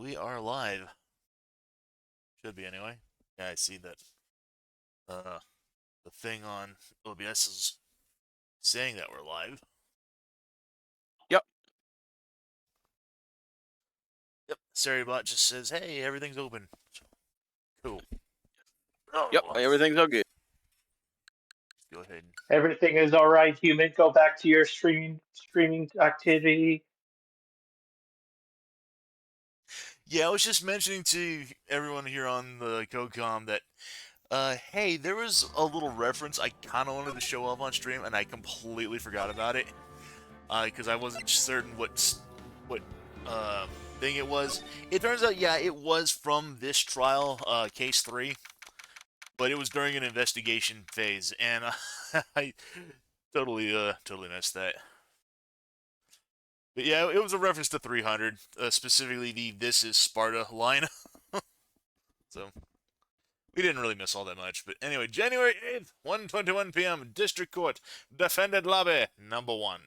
we are live. Should be anyway. Yeah, I see that. The thing on OBS is saying that we're live. Yep. Yep. SariBot just says, "Hey, everything's open." So, cool. Yep. Everything's okay. Go ahead. Everything is all right, human. Go back to your streaming activity. Yeah, I was just mentioning to everyone here on the CodeCom that, hey, there was a little reference I kind of wanted to show off on stream, and I completely forgot about it, because I wasn't certain what thing it was. It turns out, yeah, it was from this trial, case 3, but it was during an investigation phase, and I totally missed that. But yeah, it was a reference to 300, specifically the "This is Sparta" line. So we didn't really miss all that much. But anyway, January 8th, 1:21 p.m., District Court, Defendant Lobby, number 1.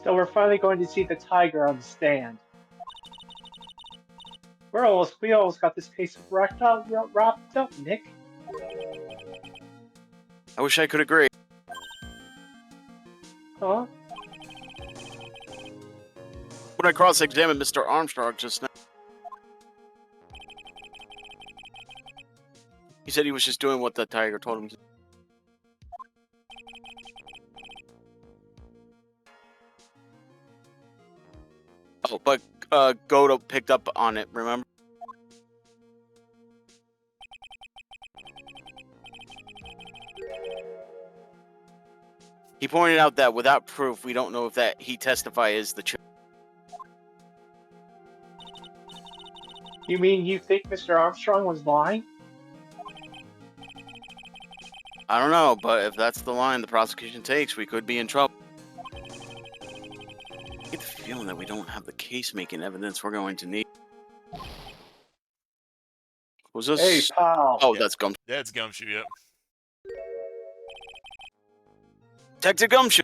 So we're finally going to see the tiger on the stand. We almost got this case wrapped up, Nick. I wish I could agree. Huh? When I cross-examined Mr. Armstrong just now, he said he was just doing what the tiger told him to. Oh, but Goto picked up on it, remember? He pointed out that without proof, we don't know if that he testified is the truth. You mean you think Mr. Armstrong was lying? I don't know, but if that's the line the prosecution takes, we could be in trouble. I get the feeling that we don't have the case-making evidence we're going to need. Was this? Hey, pal. Oh, Yeah. that's Gumshoe. That's Gumshoe, yep. Detective Gumshoe.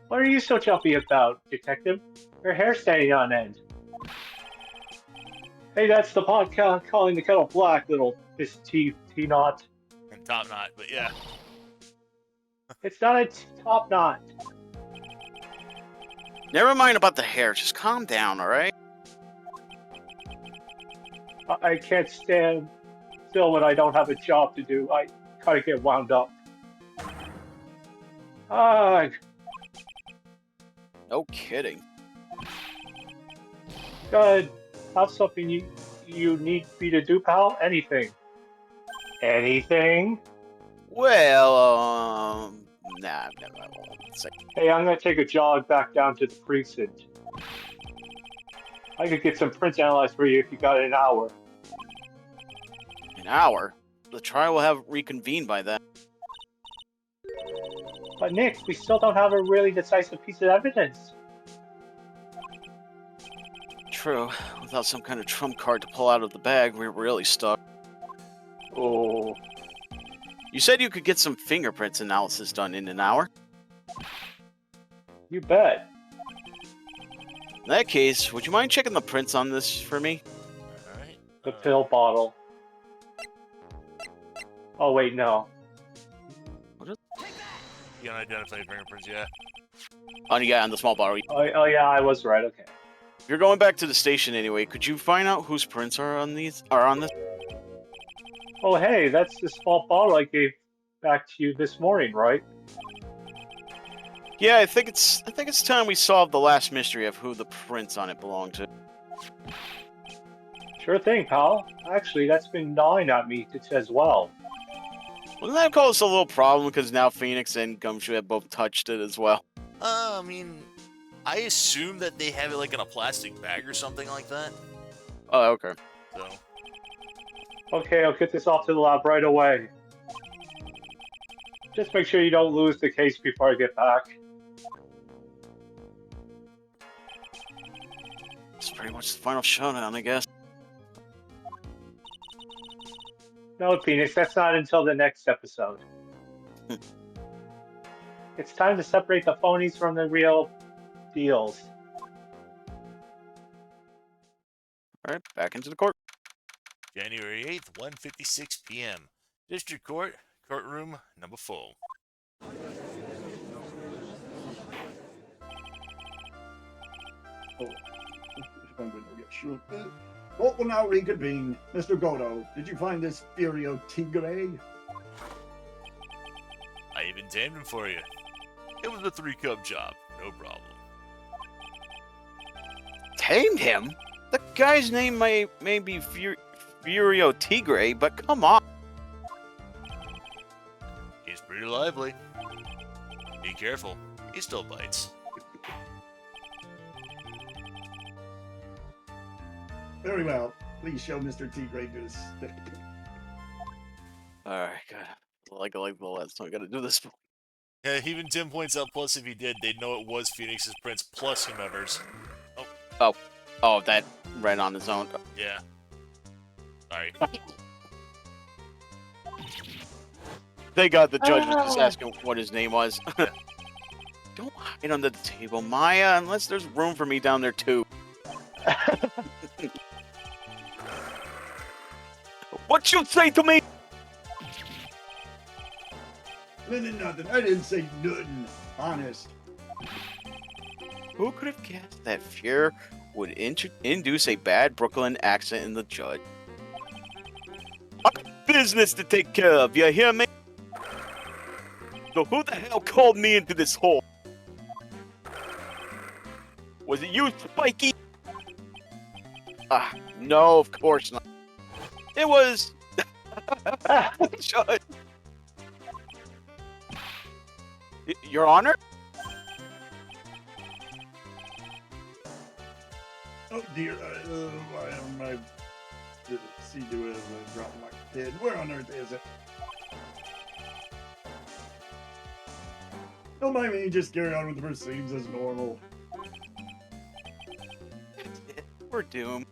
What are you so jumpy about, Detective? Your hair's standing on end. Hey, that's the podcast calling the kettle black, little Miss T-Knot. And Top Knot, but yeah. It's not a top knot. Never mind about the hair. Just calm down, all right? I can't stand still when I don't have a job to do. I kind of get wound up. No kidding. Good. Have something you need me to do, pal? Anything. Anything? Well, nah, I won't say. Hey, I'm gonna take a jog back down to the precinct. I could get some prints analyzed for you if you got an hour. An hour? The trial will have reconvened by then. But Nick, we still don't have a really decisive piece of evidence. True. Without some kind of trump card to pull out of the bag, we're really stuck. Oh. You said you could get some fingerprints analysis done in an hour? You bet. In that case, would you mind checking the prints on this for me? Alright. The pill bottle. Oh, wait, no. You don't identify fingerprints, yeah. Oh, yeah, on the small bottle. Oh, yeah, I was right, okay. If you're going back to the station anyway, could you find out whose prints are on these? Oh, hey, that's the small bottle I gave back to you this morning, right? Yeah, I think it's time we solve the last mystery of who the prints on it belong to. Sure thing, pal. Actually, that's been gnawing at me as well. Wouldn't that cause a little problem because now Phoenix and Gumshoe have both touched it as well? I mean, I assume that they have it like in a plastic bag or something like that. Oh, okay. So. Okay, I'll get this off to the lab right away. Just make sure you don't lose the case before I get back. It's pretty much the final showdown, I guess. No, Phoenix, that's not until the next episode. It's time to separate the phonies from the real deals. Alright, back into the court. January 8th, 1:56 p.m. District Court, courtroom number 4. Oh, I'm going to get shoot. Court will now reconvene. Mr. Godo, did you find this Furio Tigre? I even tamed him for you. It was a 3-cup job, no problem. Tamed him? The guy's name may be Furio Tigre, but come on. He's pretty lively. Be careful, he still bites. Very well. Please show Mr. Tigre to his stick. Alright, good. Like the last time I gotta do this. Yeah, even Tim points out, plus if he did, they'd know it was Phoenix's prince plus whomever's. Oh, that ran on his own. Yeah. Sorry. They got the judge was just asking what his name was. Don't hide under the table, Maya, unless there's room for me down there too. What you say to me? Nothing. I didn't say nothing. Honest. Who could have guessed that fear would induce a bad Brooklyn accent in the judge? I got business to take care of, you hear me? So who the hell called me into this hole? Was it you, Spiky? No, of course not. It was... Judge. Your Honor? Oh dear, why am I see to it drop my head? Where on earth is it? Don't mind me, just carry on with the proceedings as normal. We're doomed.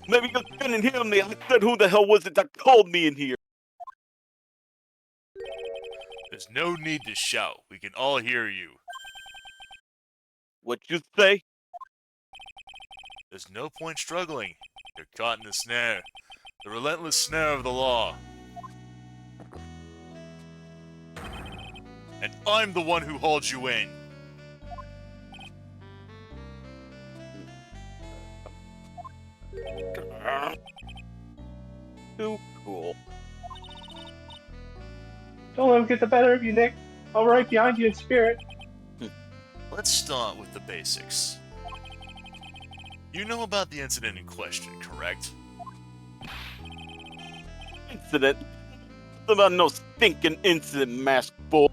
Maybe you didn't hear me. I said who the hell was it that called me in here? There's no need to shout. We can all hear you. What you say? There's no point struggling. You're caught in the snare. The relentless snare of the law. And I'm the one who holds you in. Too cool. Don't let him get the better of you, Nick. I'll right behind you in spirit. Let's start with the basics. You know about the incident in question, correct? Incident? About no stinking incident, mask bull.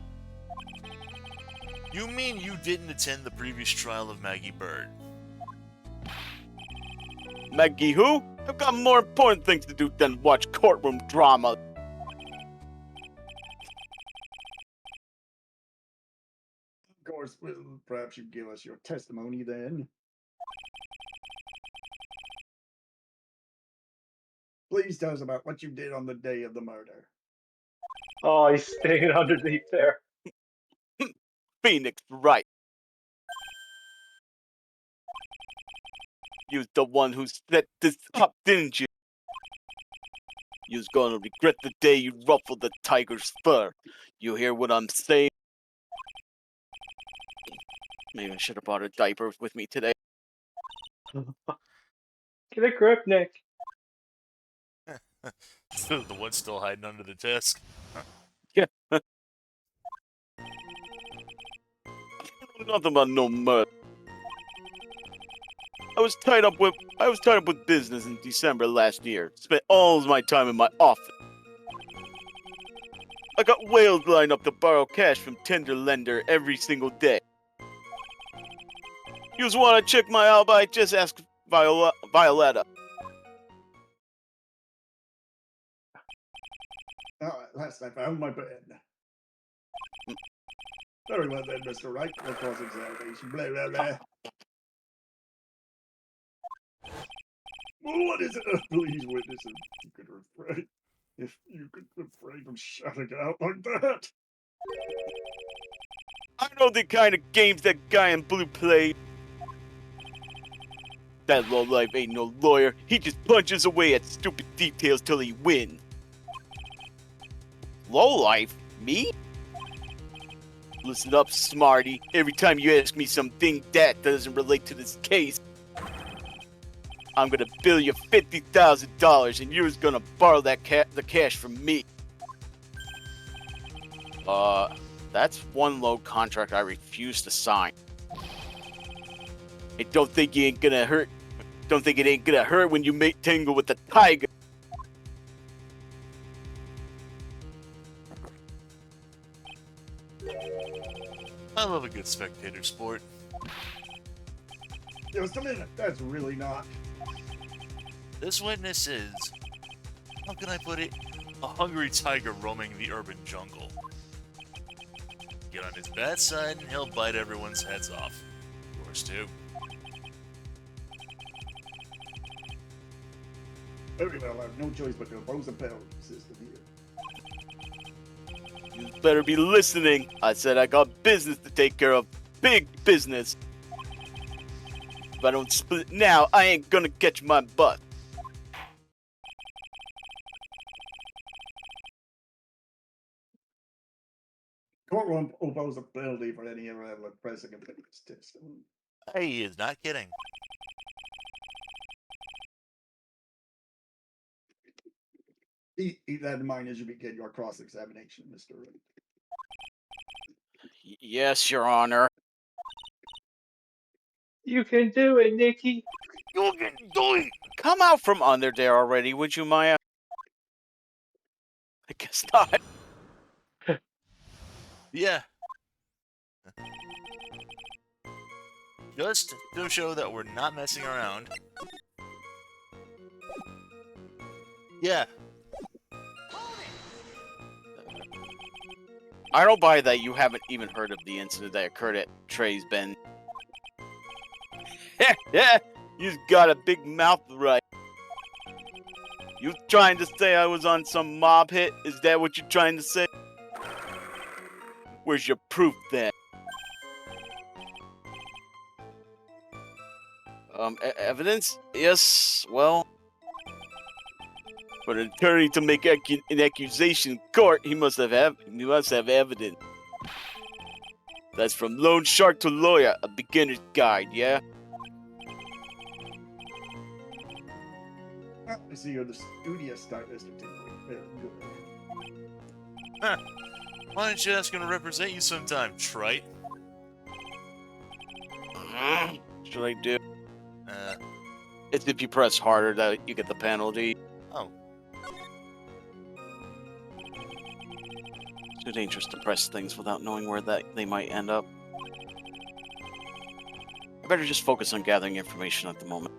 You mean you didn't attend the previous trial of Maggie Bird? Maggie who? I've got more important things to do than watch courtroom drama. Of course, well, perhaps you give us your testimony then. Please tell us about what you did on the day of the murder. Oh, he's staying underneath there. Phoenix, right. You's the one who set this up, didn't you? You's gonna regret the day you ruffled the tiger's fur. You hear what I'm saying? Maybe I should have brought a diaper with me today. Get a grip, Nick. The one still hiding under the desk. Yeah. Nothing about no murder. I was tied up with business in December last year. Spent all of my time in my office. I got whales lined up to borrow cash from tender lender every single day. You just want to check my alibi? Just ask Violetta. At last I found my pen. Very well then, Mr. Wright. No cross-examination. Blah, blah, blah. Well, what is it? Please, witness, if you could refrain from shouting out like that. I know the kind of games that guy in blue played. That lowlife ain't no lawyer. He just punches away at stupid details till he wins. Lowlife? Me? Listen up, smarty. Every time you ask me something that doesn't relate to this case, I'm gonna bill you $50,000 and you're just gonna borrow that the cash from me. That's one load contract I refuse to sign. I don't think it ain't gonna hurt. Don't think it ain't gonna hurt when you make tangle with the tiger. I love a good spectator sport. Just a minute. That's really not. This witness is, how can I put it, a hungry tiger roaming the urban jungle. Get on his bad side and he'll bite everyone's heads off. Yours too. Okay, well, I have no choice but to oppose the penalty system here. You better be listening. I said I got business to take care of. Big business. If I don't split now, I ain't gonna catch my butt. Court won't oppose a penalty for any irrelevant pressing of witness testimony. He is not kidding. Keep that in mind as you begin your cross-examination, Mr. Ray. Yes, Your Honor. You can do it, Nikki. You can do it! Come out from under there already, would you, Maya? I guess not. Yeah. Just to show that we're not messing around. Yeah. I don't buy that you haven't even heard of the incident that occurred at Trey's Bend. Yeah, you've got a big mouth, right? You trying to say I was on some mob hit? Is that what you're trying to say? Where's your proof then? Evidence? Yes, well... For an attorney to make an accusation in court, he must have evidence. That's from loan shark to lawyer, a beginner's guide, yeah? Ah, I see you're the studious type, Mr. Tingley. Very good. Huh. Why don't you ask him to represent you sometime, trite? Should I do? Uh, It's if you press harder that you get the penalty. oh. It's too dangerous to press things without knowing where they might end up. I better just focus on gathering information at the moment.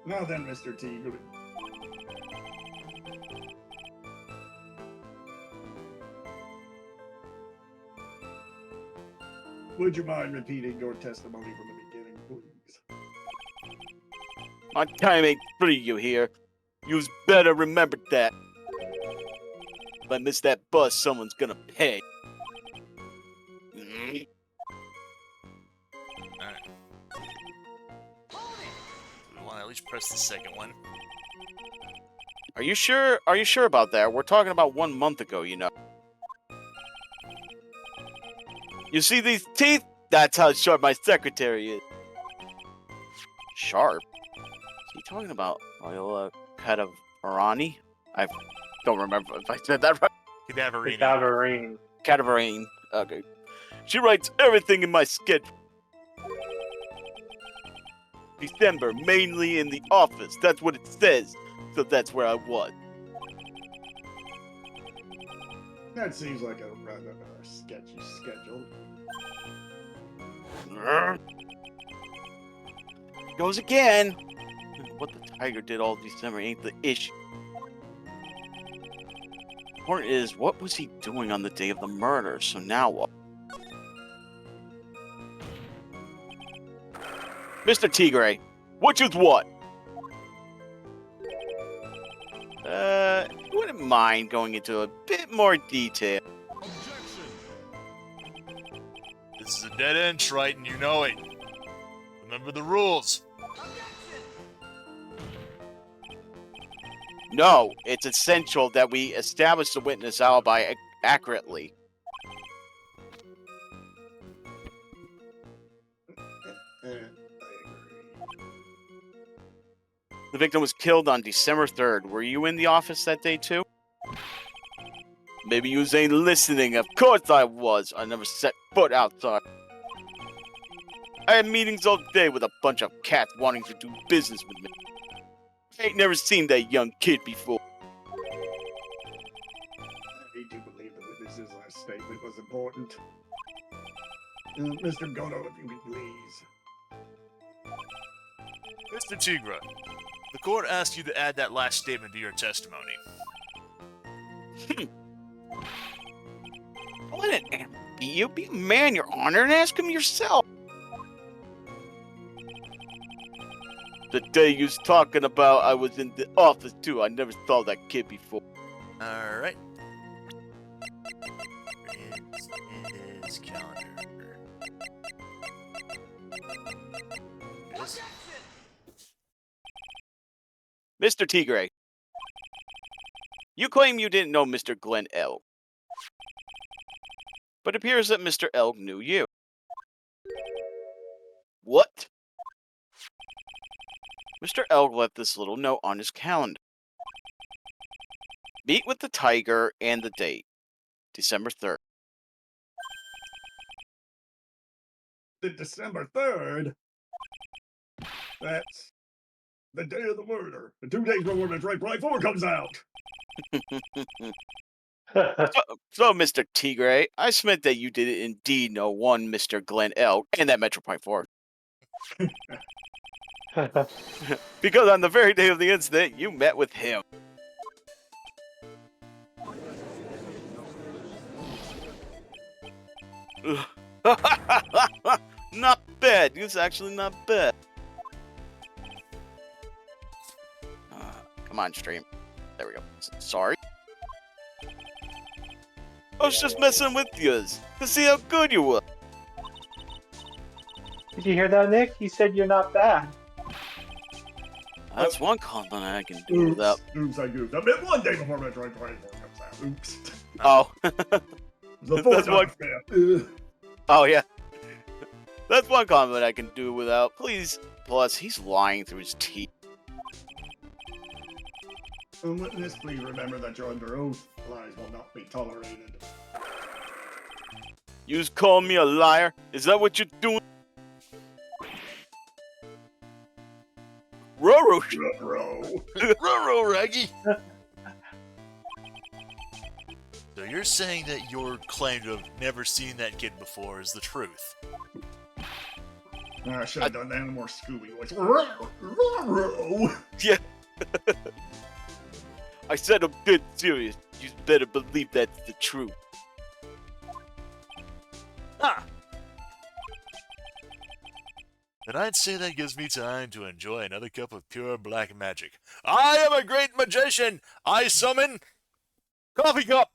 Now then, Mr. Tingley. Would you mind repeating your testimony from the beginning, please? My time ain't free, you hear? You's better remember that. If I miss that bus, someone's gonna pay. Alright. We want to at least press the second one. Are you sure? Are you sure about that? We're talking about 1 month ago, you know. You see these teeth? That's how sharp my secretary is. Sharp? What's he talking about? Viola Cadaverani? I don't remember if I said that right. Cadaverini. Cadaverine. Cadaverine. Okay. She writes everything in my schedule. December, mainly in the office. That's what it says. So that's where I was. That seems like a rather sketchy schedule. Goes again. What the tiger did all December ain't the issue. Point is, what was he doing on the day of the murder? So now what? Mr. Tigre, which is what? You wouldn't mind going into a bit more detail. This is a dead end, Triton, you know it. Remember the rules. No, it's essential that we establish the witness alibi accurately. I agree. The victim was killed on December 3rd. Were you in the office that day too? Maybe you ain't listening. Of course I was. I never set foot outside. I had meetings all day with a bunch of cats wanting to do business with me. I ain't never seen that young kid before. I do believe the witness's last statement was important. Mr. Godo, if you could please. Mr. Tigra, the court asked you to add that last statement to your testimony. Let it be you. Be a man, Your Honor, and ask him yourself. The day you was talking about, I was in the office too. I never saw that kid before. Alright. It's his calendar. Yes. Mr. Tigray, you claim you didn't know Mr. Glenn Elg. But it appears that Mr. Elg knew you. What? Mr. Elg left this little note on his calendar. Meet with the tiger and the date, December 3rd. The December 3rd? That's the day of the murder. The 2 days before Metroid Prime 4 comes out. So, Mr. Tigray, I submit that you did indeed know one Mr. Glenn Elg and that Metro Prime 4. Because on the very day of the incident, you met with him. Not bad. It's actually not bad. Come on, stream. There we go. Sorry. I was just messing with yous to see how good you were. Did you hear that, Nick? He said you're not bad. That's one compliment I can do without. Oops, I goofed. I meant 1 day before Metroid Prime 4 comes out. Oops. Oh. The That's fourth one- fifth. Oh, yeah. That's one compliment I can do without. Please. Plus, he's lying through his teeth. Witness, please remember that you're under oath. Lies will not be tolerated. You just call me a liar? Is that what you're doing? Roro. Ruh-roh, Raggy! So you're saying that your claim to have never seen that kid before is the truth? I should have done that in a more Scooby voice. Ruh-roh. Yeah. I said I'm dead serious. You better believe that's the truth. Huh! Then I'd say that gives me time to enjoy another cup of pure black magic. I am a great magician! I summon... Coffee cup!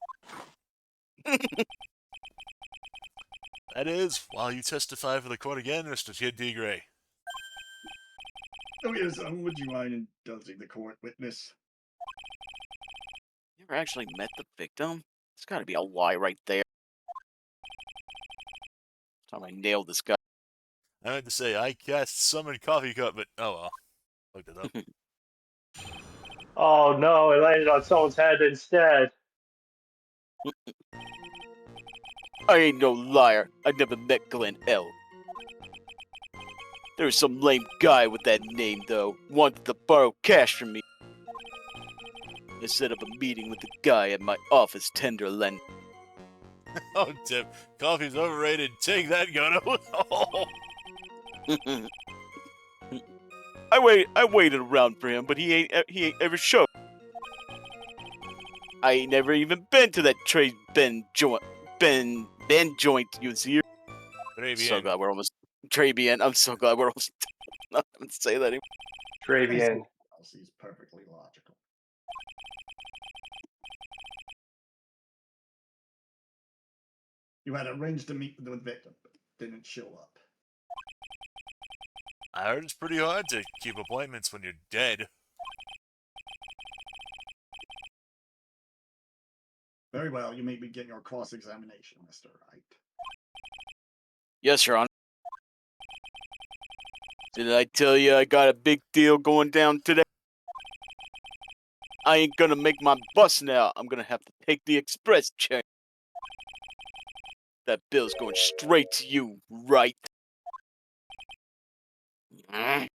That is, while you testify for the court again, Mr. Kid D. Gray. Oh yes, would you mind indulging the court, witness? You ever actually met the victim? It's gotta be a lie right there. Time I nailed this guy. I meant to say, I cast summon coffee cup, but oh well. Looked it up. Oh no, it landed on someone's head instead. I ain't no liar. I never met Glenn L. There's some lame guy with that name, though, wanted to borrow cash from me. I set up a meeting with the guy at my office tenderland. Oh, Tim, coffee's overrated. Take that, Gono. I waited around for him, but he ain't ever showed. I ain't never even been to that trade Ben joint you see. So glad we're almost Trabian. I'm so glad we're almost not gonna say that anymore. Travian. He's perfectly logical. You had arranged to meet with the victim. didn't show up. I heard it's pretty hard to keep appointments when you're dead. Very well, you may begin your cross-examination, Mr. Wright. Yes, Your Honor. Did I tell you I got a big deal going down today? I ain't gonna make my bus now. I'm gonna have to take the express train. That bill's going straight to you, right? Alright,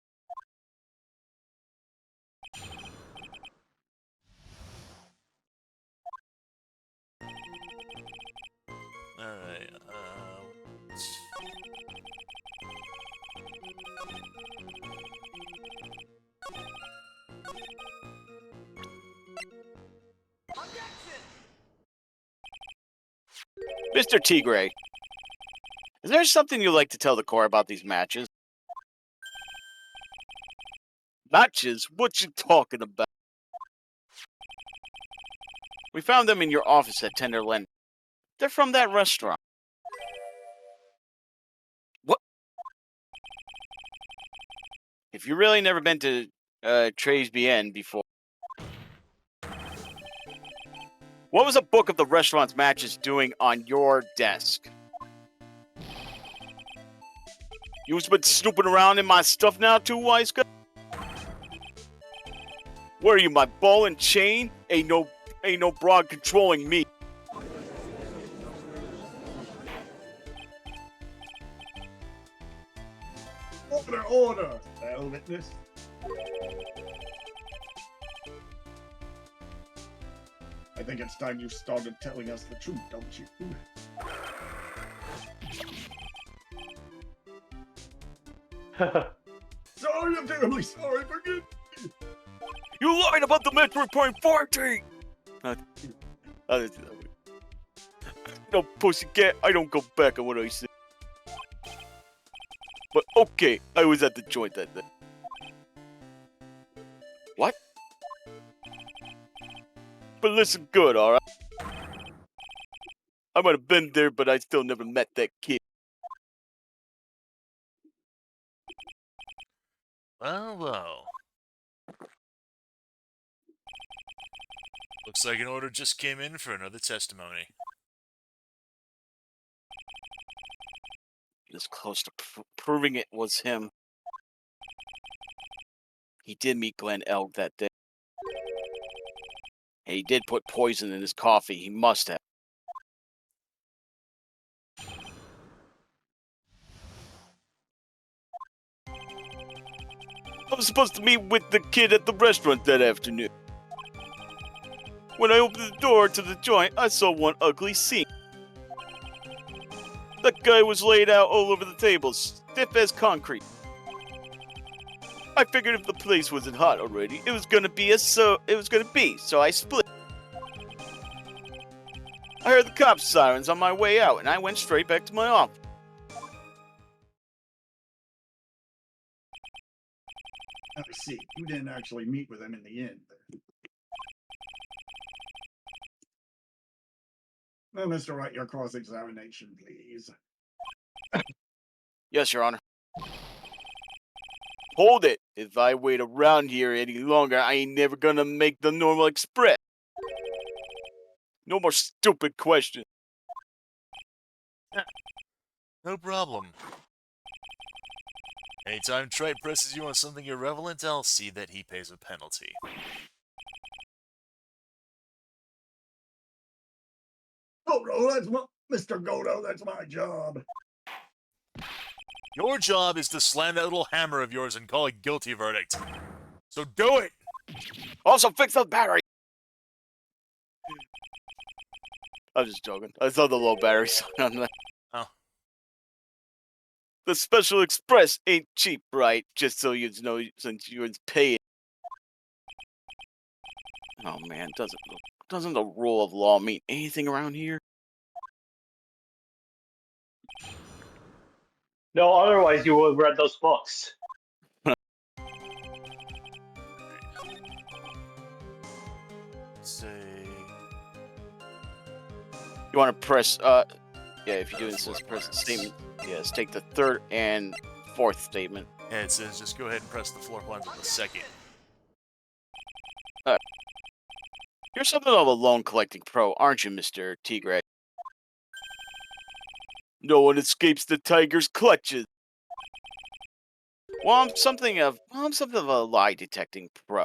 Mr. Tigray, is there something you'd like to tell the Corps about these matches? Matches? What you talking about? We found them in your office at Tenderland. They're from that restaurant. What? If you really never been to Trey's BN before, what was a book of the restaurant's matches doing on your desk? You've been snooping around in my stuff now too, wise guy? Where are you, my ball and chain? Ain't no broad controlling me. Order, order! Well, witness. I think it's time you started telling us the truth, don't you? Sorry, I'm terribly sorry, forgive me. You lied about the Metroid Prime 14! No, pussycat, I don't go back on what I said. But okay, I was at the joint that day. What? But listen good, alright? I might have been there, but I still never met that kid. well. Looks like an order just came in for another testimony. He was close to proving it was him. He did meet Glenn Elg that day. And he did put poison in his coffee. He must have. I was supposed to meet with the kid at the restaurant that afternoon. When I opened the door to the joint, I saw one ugly scene. That guy was laid out all over the table, stiff as concrete. I figured if the place wasn't hot already, it was gonna be, so I split. I heard the cops' sirens on my way out, and I went straight back to my office. I see. You didn't actually meet with him in the end. Well, Mr. Wright, your cross-examination, please. Yes, Your Honor. Hold it! If I wait around here any longer, I ain't never gonna make the normal express. No more stupid questions. No problem. Anytime Trite presses you on something irrelevant, I'll see that he pays a penalty. Oh, that's Mr. Godo, that's my job. Your job is to slam that little hammer of yours and call a guilty verdict. So do it! Also, fix the battery! I'm just joking. I saw the low battery sign on that. Oh. The Special Express ain't cheap, right? Just so you know, since you're paying. Oh man, doesn't the rule of law mean anything around here? No, otherwise you would have read those books. Say... You want to press Yeah, if you do this Floor as present plans. statement, yes, take the third and fourth statement. And it says just go ahead and press the floor plans on the second. You're something of a loan collecting pro, aren't you, Mr. Tigre? No one escapes the tiger's clutches. Well, I'm something of a lie detecting pro.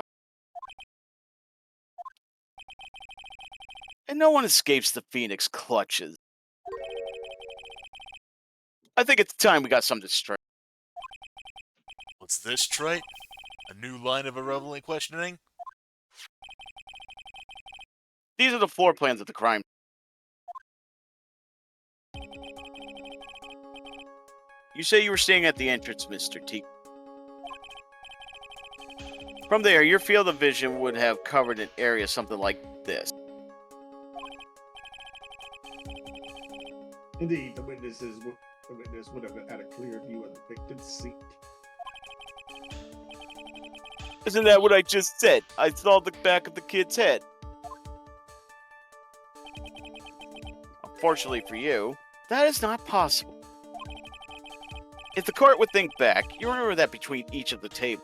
And no one escapes the phoenix clutches. I think it's time we got something straight. What's this, Trite? A new line of irrelevant questioning? These are the floor plans of the crime. You say you were staying at the entrance, Mr. T. From there, your field of vision would have covered an area something like this. Indeed, the witness would have had a clear view of the victim's seat. Isn't that what I just said? I saw the back of the kid's head. Unfortunately for you, that is not possible. If the court would think back, you remember that between each of the tables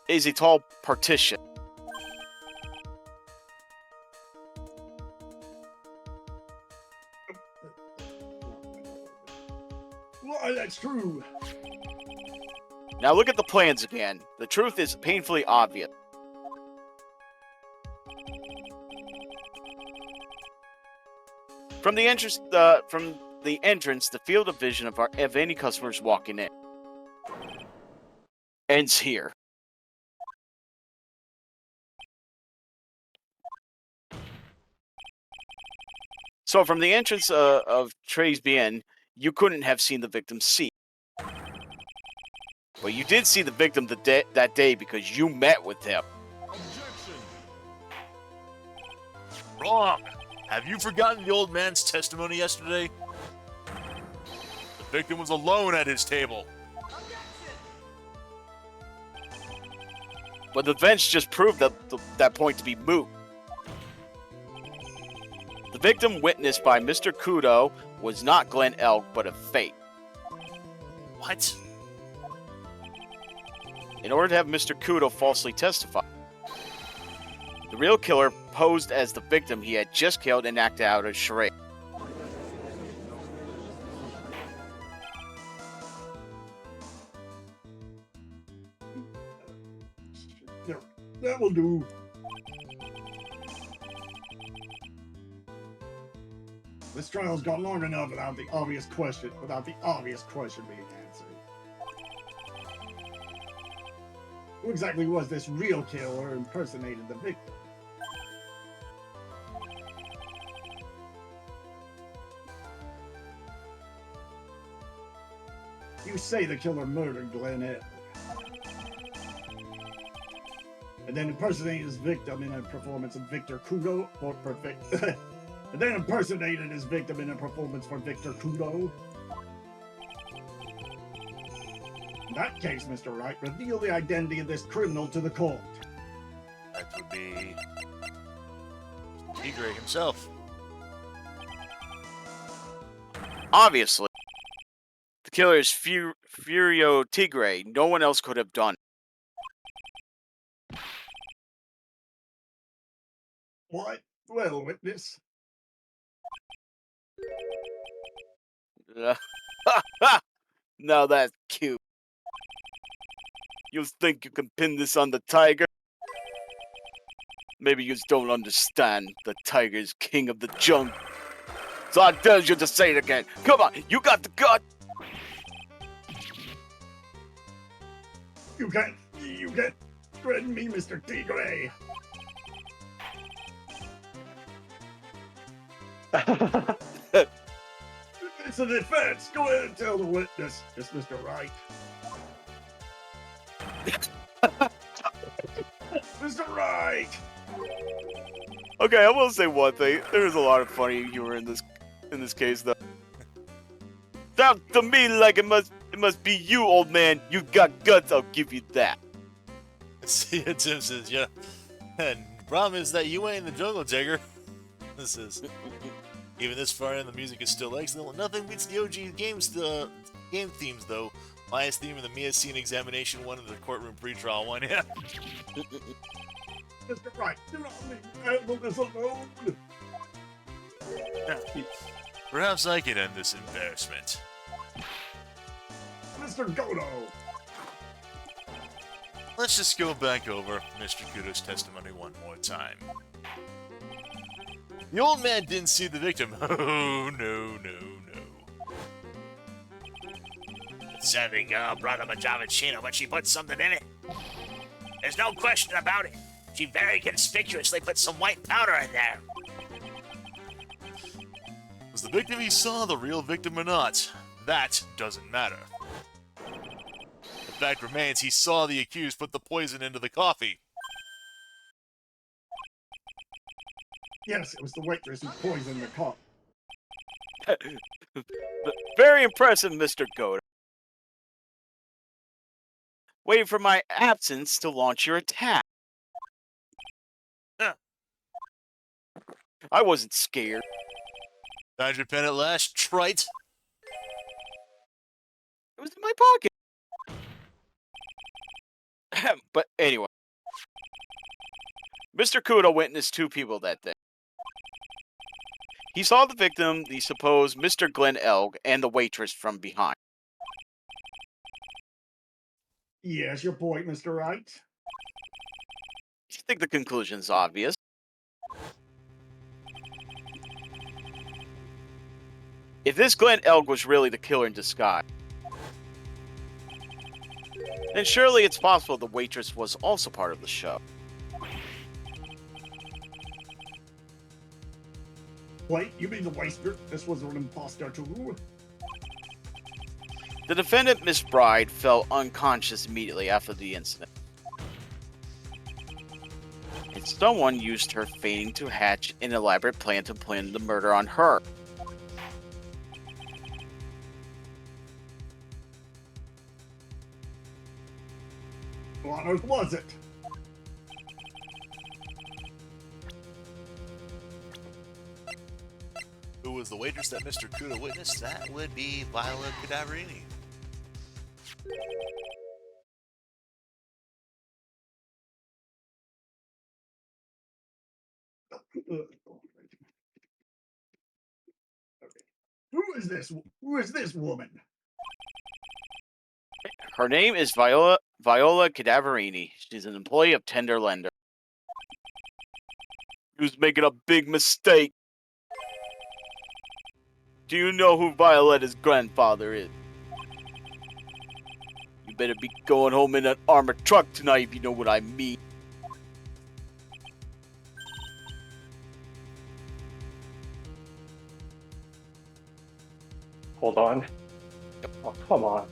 is a tall partition. Why, that's true. Now look at the plans again. The truth is painfully obvious. From the entrance, the field of vision of any customers walking in ends here. So from the entrance of Trey's Bien, you couldn't have seen the victim's seat. But you did see the victim that day because you met with him. Wrong! Have you forgotten the old man's testimony yesterday? The victim was alone at his table. But the bench just proved that point to be moot. The victim witnessed by Mr. Kudo was not Glenn Elk, but a fake. What? In order to have Mr. Kudo falsely testify, the real killer posed as the victim he had just killed and acted out a charade. There, that will do. This trial's gone long enough without the obvious question being answered. Who exactly was this real killer who impersonated the victim? You say the killer murdered Glenn Edwards, and then impersonated his victim in a performance of Victor Kudo for perfect. And then impersonated his victim in a performance for Victor Kudo. In that case, Mr. Wright, reveal the identity of this criminal to the court. That would be Tigre himself. Obviously, the killer is Furio Tigre. No one else could have done it. What? Well, witness. Now that's cute. You think you can pin this on the tiger? Maybe you just don't understand. The tiger is king of the jungle. So I dare you to say it again. Come on, you got the gut. You can't threaten me, Mr. Tigre. It's a defense. Go ahead and tell the witness. It's Mr. Wright. Mr. Wright. Okay, I will say one thing. There is a lot of funny humor in this case, though. Sounds to me like it must be you, old man. You got guts. I'll give you that. See, Tim says, yeah. And the problem is that you ain't in the jungle, Tigger. This is even this far in, the music is still excellent. Nothing beats the OG games, the game themes though. Maya's theme in the Mia scene examination one and the courtroom pretrial one. Yeah. Mr. Right, do not leave this alone. Perhaps I can end this embarrassment. Mr. Godo. Let's just go back over Mr. Kudo's testimony one more time. The old man didn't see the victim. Oh, no, no, no. Savvy girl brought him a Javachino, but she put something in it. There's no question about it. She very conspicuously put some white powder in there. Was the victim he saw the real victim or not? That doesn't matter. The fact remains he saw the accused put the poison into the coffee. Yes, it was the waitress who poisoned the coffee. Very impressive, Mr. Goda. Waiting for my absence to launch your attack. Huh. I wasn't scared. Found your pen at last, trite? It was in my pocket. But anyway. Mr. Kudo witnessed two people that day. He saw the victim, the supposed Mr. Glenn Elg, and the waitress from behind. Yes, your point, Mr. Right. I think the conclusion's obvious. If this Glenn Elg was really the killer in disguise, then surely it's possible the waitress was also part of the show. Wait, you mean the waster? This was an imposter too? The defendant, Miss Bride, fell unconscious immediately after the incident. And someone used her feigning to hatch an elaborate plan to plan the murder on her. What on earth was it? Who was the waitress that Mr. Kudo witnessed? That would be Viola Cadaverini. Who is this? Who is this woman? Her name is Viola Cadaverini. She's an employee of Tenderlender. He was making a big mistake. Do you know who Violetta's grandfather is? You better be going home in an armored truck tonight if you know what I mean. Hold on. Oh, come on.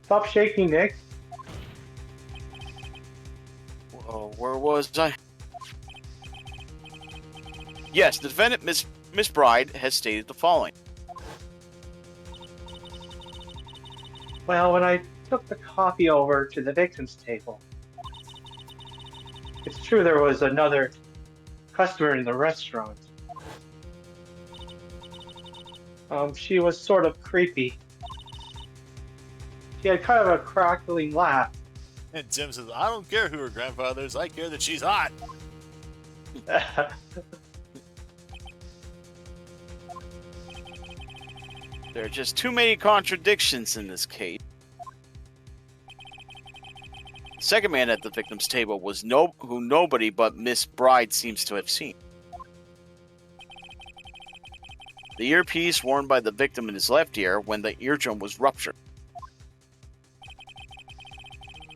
Stop shaking, Nick. Whoa, where was I? Yes, the defendant, Miss Bride, has stated the following. Well, when I took the coffee over to the victim's table, it's true there was another customer in the restaurant. She was sort of creepy. She had kind of a crackling laugh. And Tim says, I don't care who her grandfather is, I care that she's hot. There are just too many contradictions in this case. The second man at the victim's table was who nobody but Miss Bride seems to have seen. The earpiece worn by the victim in his left ear when the eardrum was ruptured.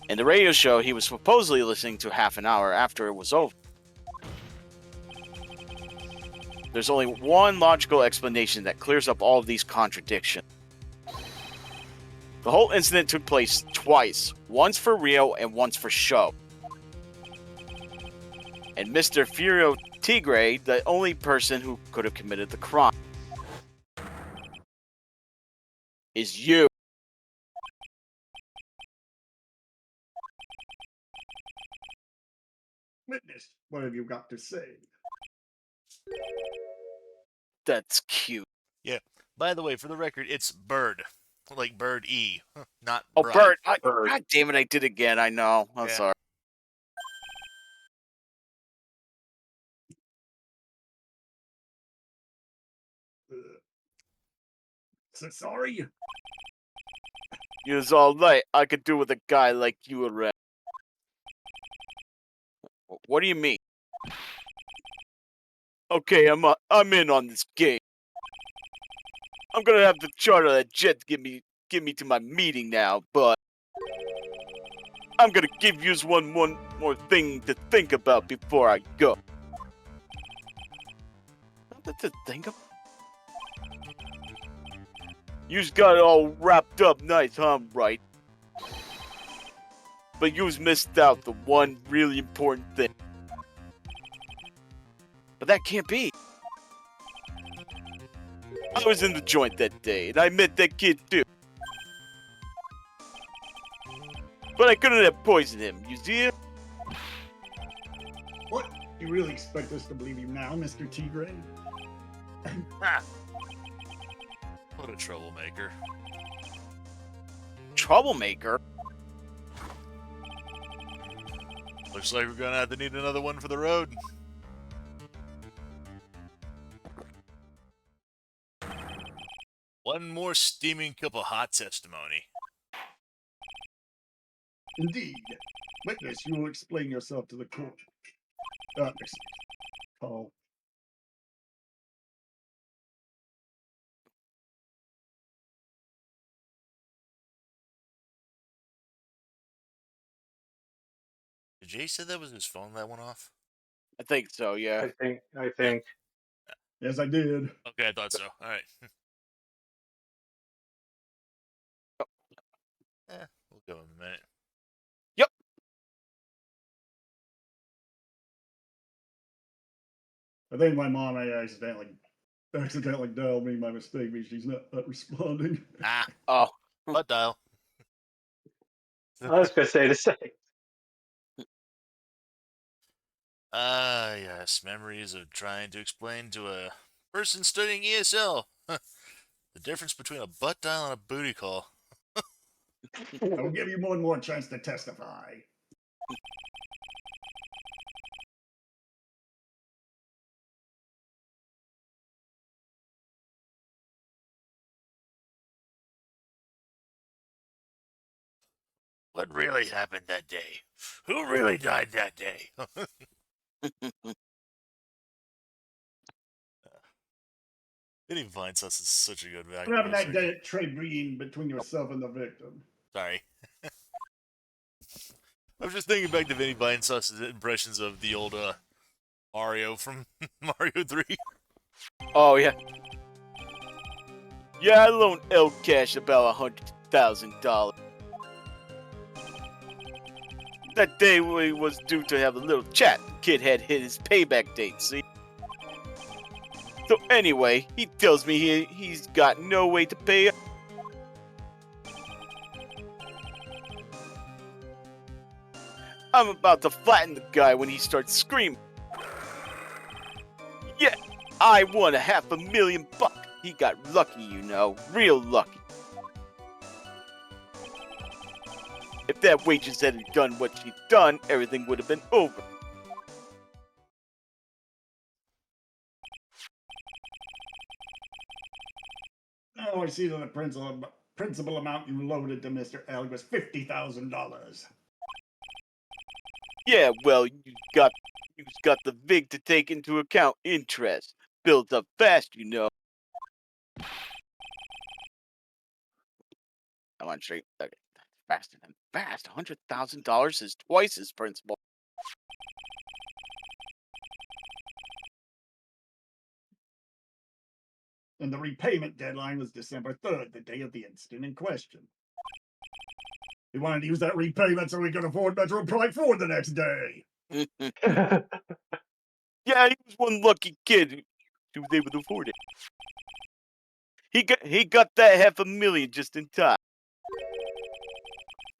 In the radio show he was supposedly listening to half an hour after it was over. There's only one logical explanation that clears up all of these contradictions. The whole incident took place twice, once for real and once for show. And Mr. Furio Tigre, the only person who could have committed the crime, is you. Witness, what have you got to say? That's cute. Yeah. By the way, for the record, it's Bird. Like Bird E, not Oh, Bride. Bert. Bird. God damn it, I did again. I know. I'm Yeah. sorry. So sorry. It was all right. I could do with a guy like you around. What do you mean? Okay, I'm in on this game. I'm gonna have to charter that jet to get me to my meeting now, but I'm gonna give you one more thing to think about before I go. Something to think of? You's got it all wrapped up nice, huh? Right. But you's missed out the one really important thing. But that can't be. I was in the joint that day, and I met that kid too. But I couldn't have poisoned him, you see? What? You really expect us to believe you now, Mr. Tigre? What a troublemaker. Troublemaker? Looks like we're gonna have to need another one for the road. One more steaming cup of hot testimony. Indeed. Witness, you will explain yourself to the court. Call. Did Jay say that was his phone that went off? I think so, yeah. I think. Yes, I did. Okay, I thought so. Alright. We'll give him a minute. I think my mom accidentally dialed me by mistake because she's not responding. Ah, Oh, butt dial. I was going to say the same. Ah, yes, memories of trying to explain to a person studying ESL the difference between a butt dial and a booty call. I will give you one more chance to testify. What really happened that day? Who really died that day? Didn't even find us is such a good What happened that voice day actor. at trade reading between yourself and the victim? Sorry. I was just thinking back to Vinny Vinesus's impressions of the old Mario from Mario 3. oh yeah. Yeah, I loaned El Cash about $100,000. That day we was due to have a little chat. The kid had hit his payback date, see? So anyway, he tells me he's got no way to pay up. I'm about to flatten the guy when he starts screaming. Yeah, I won $500,000. He got lucky, you know, real lucky. If that waitress hadn't done what she'd done, everything would have been over. Oh, I see that the principal amount you loaded to Mr. L was $50,000. Yeah, well, you got the VIG to take into account interest. Builds up fast, you know. I want straight. Okay, faster than fast. $100,000 is twice his principal. And the repayment deadline was December 3rd, the day of the incident in question. We wanted to use that repayment so we could afford Metro Prime 4 the next day. Yeah, he was one lucky kid who was able to afford it. He got that $500,000 just in time.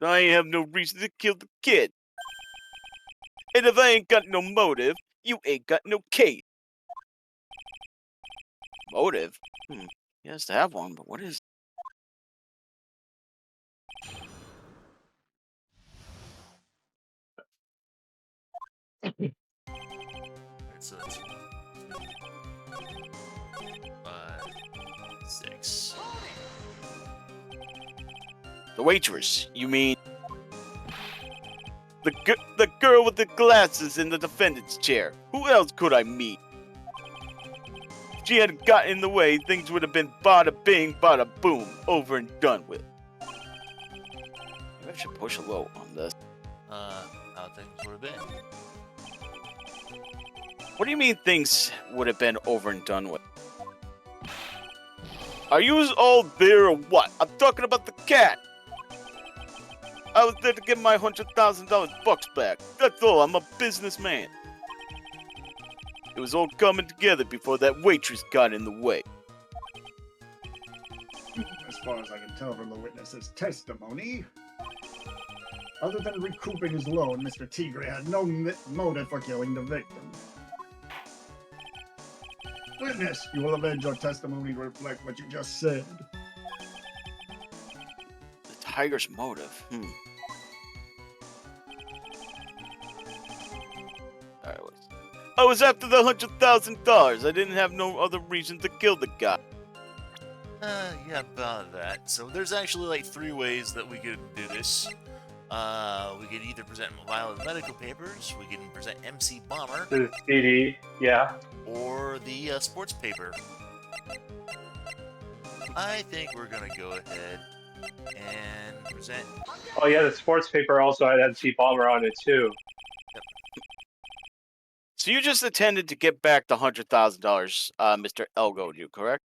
I ain't have no reason to kill the kid. And if I ain't got no motive, you ain't got no case. Motive? He has to have one, but what is... It's a 5, 6. The waitress, you mean... The girl with the glasses in the defendant's chair. Who else could I meet? If she hadn't gotten in the way, things would have been bada bing, bada boom, over and done with. Maybe I should push a little on this. How things would have been. What do you mean things would have been over and done with? Are you all there or what? I'm talking about the cat. I was there to get my $100,000 bucks back. That's all. I'm a businessman. It was all coming together before that waitress got in the way. As far as I can tell from the witness's testimony, other than recouping his loan, Mr. Tigre had no motive for killing the victim. Witness, you will amend your testimony to reflect what you just said. The tiger's motive. Alright, I was after the $100,000. I didn't have no other reason to kill the guy. Yeah, about that. So there's actually like 3 ways that we could do this. We could either present violent medical papers, we can present MC Bomber, The CD, yeah. or the sports paper. I think we're gonna go ahead and present. Oh yeah, the sports paper also had MC Bomber on it too. So you just intended to get back the $100,000 Mr. Elgo you, correct?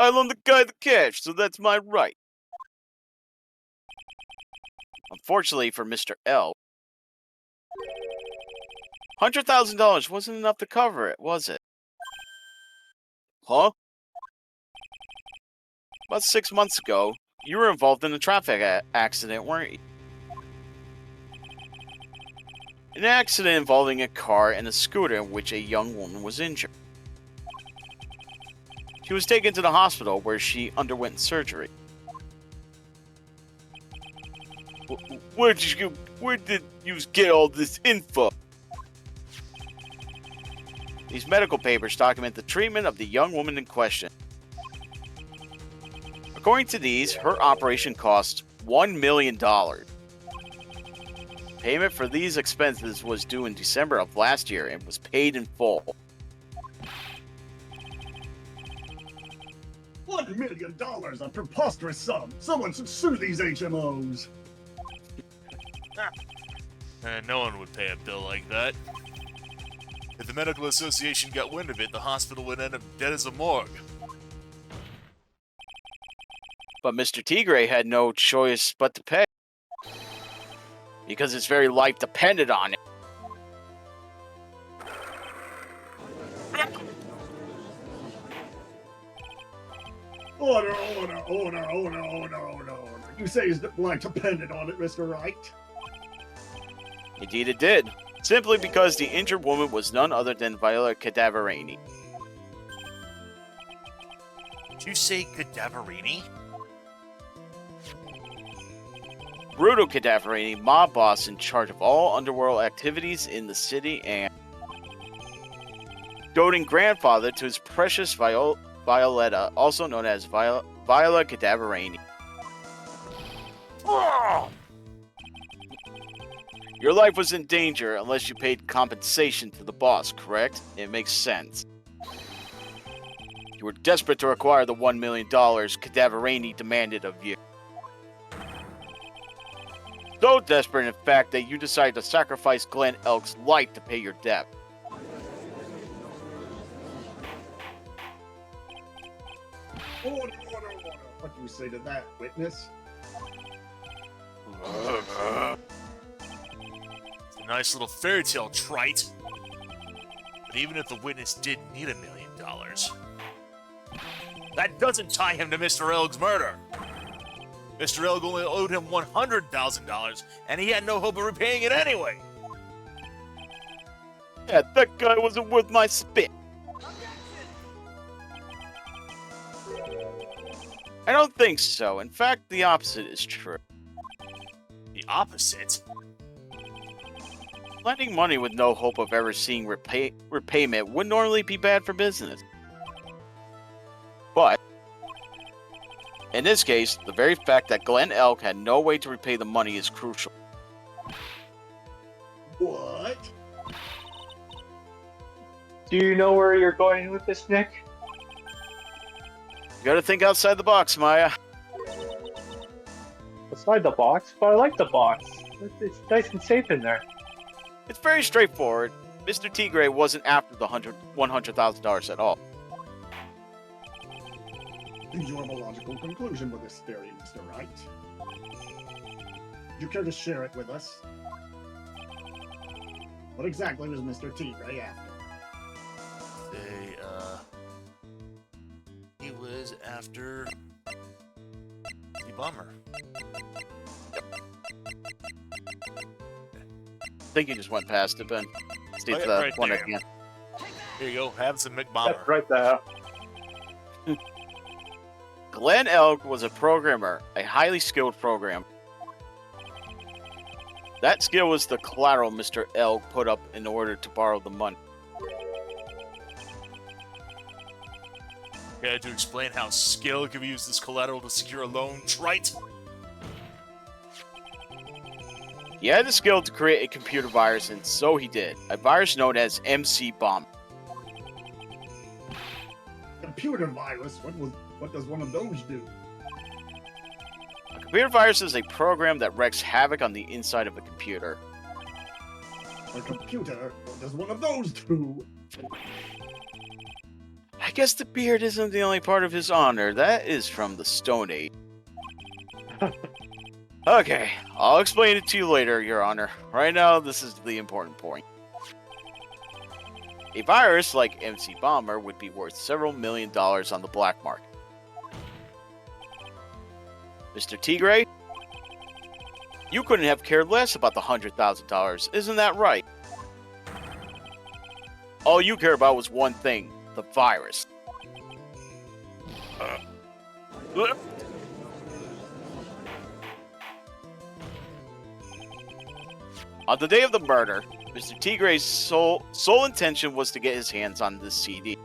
I loaned the guy the cash, so that's my right. Unfortunately for Mr. L, $100,000 wasn't enough to cover it, was it? Huh? About 6 months ago, you were involved in a traffic accident, weren't you? An accident involving a car and a scooter in which a young woman was injured. She was taken to the hospital where she underwent surgery. Where did you get all this info? These medical papers document the treatment of the young woman in question. According to these, her operation cost $1 million. Payment for these expenses was due in December of last year and was paid in full. $1 million, a preposterous sum. Someone should sue these HMOs. No one would pay a bill like that. If the medical association got wind of it, the hospital would end up dead as a morgue. But Mr. Tigre had no choice but to pay. Because his very life depended on it. Order. You say his life depended on it, Mr. Wright? Indeed it did. Simply because the injured woman was none other than Viola Cadaverini. Did you say Cadaverini? Bruto Cadaverini, mob boss in charge of all underworld activities in the city and doting grandfather to his precious Violetta, also known as Viola Cadaverini. Your life was in danger unless you paid compensation to the boss, correct? It makes sense. You were desperate to acquire the $1 million Cadaverini demanded of you. So desperate, in fact, that you decided to sacrifice Glenn Elk's life to pay your debt. Order. What do you say to that, witness? It's a nice little fairy tale trite. But even if the witness did need $1 million, that doesn't tie him to Mr. Elg's murder. Mr. Elg only owed him $100,000, and he had no hope of repaying it anyway. Yeah, that guy wasn't worth my spit. I don't think so. In fact, the opposite is true. The opposite? Lending money with no hope of ever seeing repayment would normally be bad for business. But, in this case, the very fact that Glen Elk had no way to repay the money is crucial. What? Do you know where you're going with this, Nick? You gotta think outside the box, Maya. Outside the box? But I like the box. It's nice and safe in there. It's very straightforward. Mr. Tigray wasn't after the $100,000 at all. You have a logical conclusion with this theory, Mr. Wright. Would you care to share it with us? What exactly was Mr. Tigray after? He was after the bummer. I think you just went past it, Ben. See Oh, yeah, the right one there. at the end. Here you go, have some McBomber. That's right there. Glen Elk was a programmer, a highly skilled programmer. That skill was the collateral Mr. Elk put up in order to borrow the money. You had to explain how skill can be used as collateral to secure a loan, trite? He had the skill to create a computer virus, and so he did. A virus known as MC Bomb. Computer virus? What does one of those do? A computer virus is a program that wreaks havoc on the inside of a computer. A computer? What does one of those do? I guess the beard isn't the only part of his honor. That is from the Stone Age. Okay, I'll explain it to you later, Your Honor. Right now, this is the important point. A virus like MC Bomber would be worth several $1 million on the black market. Mr. Tigray, you couldn't have cared less about the $100,000, isn't that right? All you care about was one thing, the virus. On the day of the murder, Mr. Tigray's sole intention was to get his hands on this CD.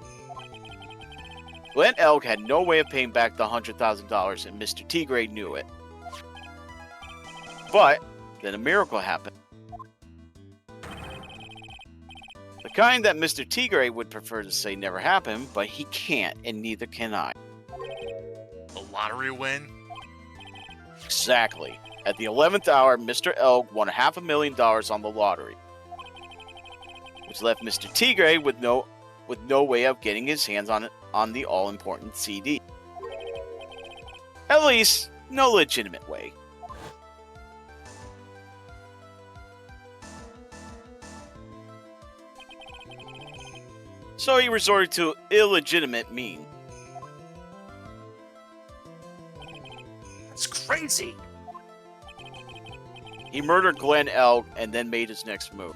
Glen Elk had no way of paying back the $100,000, and Mr. Tigray knew it. But then a miracle happened. The kind that Mr. Tigray would prefer to say never happened, but he can't, and neither can I. A lottery win? Exactly. At the 11th hour, Mr. Elk won $500,000 on the lottery, which left Mr. Tigray with no way of getting his hands on the all-important CD. At least, no legitimate way. So he resorted to illegitimate means. That's crazy. He murdered Glen Elk and then made his next move.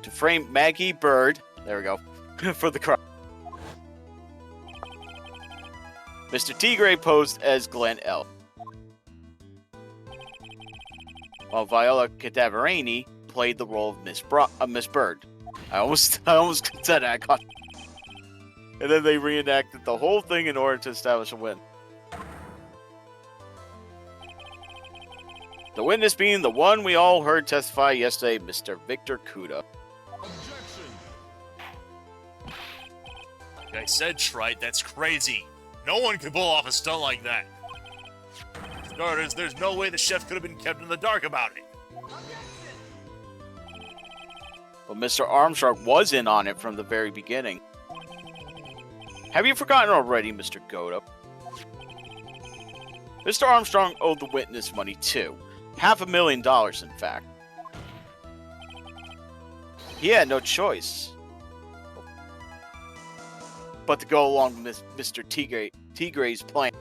To frame Maggie Bird, there we go, for the crime. Mr. Tigray posed as Glen Elk, while Viola Cadaverini played the role of Miss Bird. I almost said that. And then they reenacted the whole thing in order to establish a win. The witness being the one we all heard testify yesterday, Mr. Victor Kuda. Like I said, trite, that's crazy. No one could pull off a stunt like that. For starters, there's no way the chef could have been kept in the dark about it. But Mr. Armstrong was in on it from the very beginning. Have you forgotten already, Mr. Goda? Mr. Armstrong owed the witness money too. $500,000, in fact. He had no choice but to go along with Mr. Tigray's plan.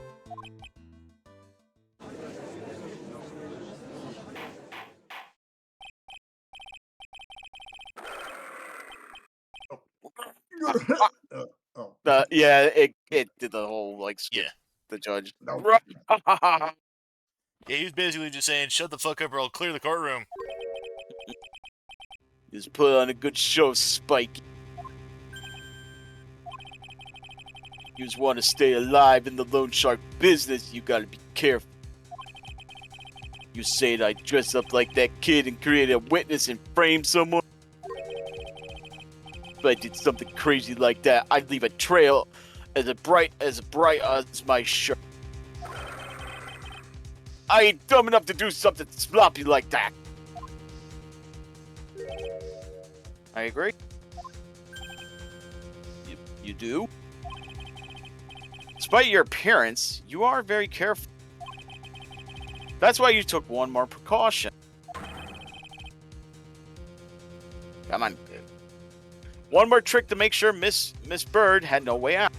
Oh. Yeah, it did the whole like skip. Yeah. The judge. No. Yeah, he was basically just saying, shut the fuck up or I'll clear the courtroom. Just put on a good show, Spike. You just want to stay alive in the loan shark business, you gotta be careful. You say that I dress up like that kid and create a witness and frame someone? If I did something crazy like that, I'd leave a trail as bright as my shirt. I ain't dumb enough to do something sloppy like that. I agree. You do? Despite your appearance, you are very careful. That's why you took one more precaution. Come on. One more trick to make sure Miss Bird had no way out.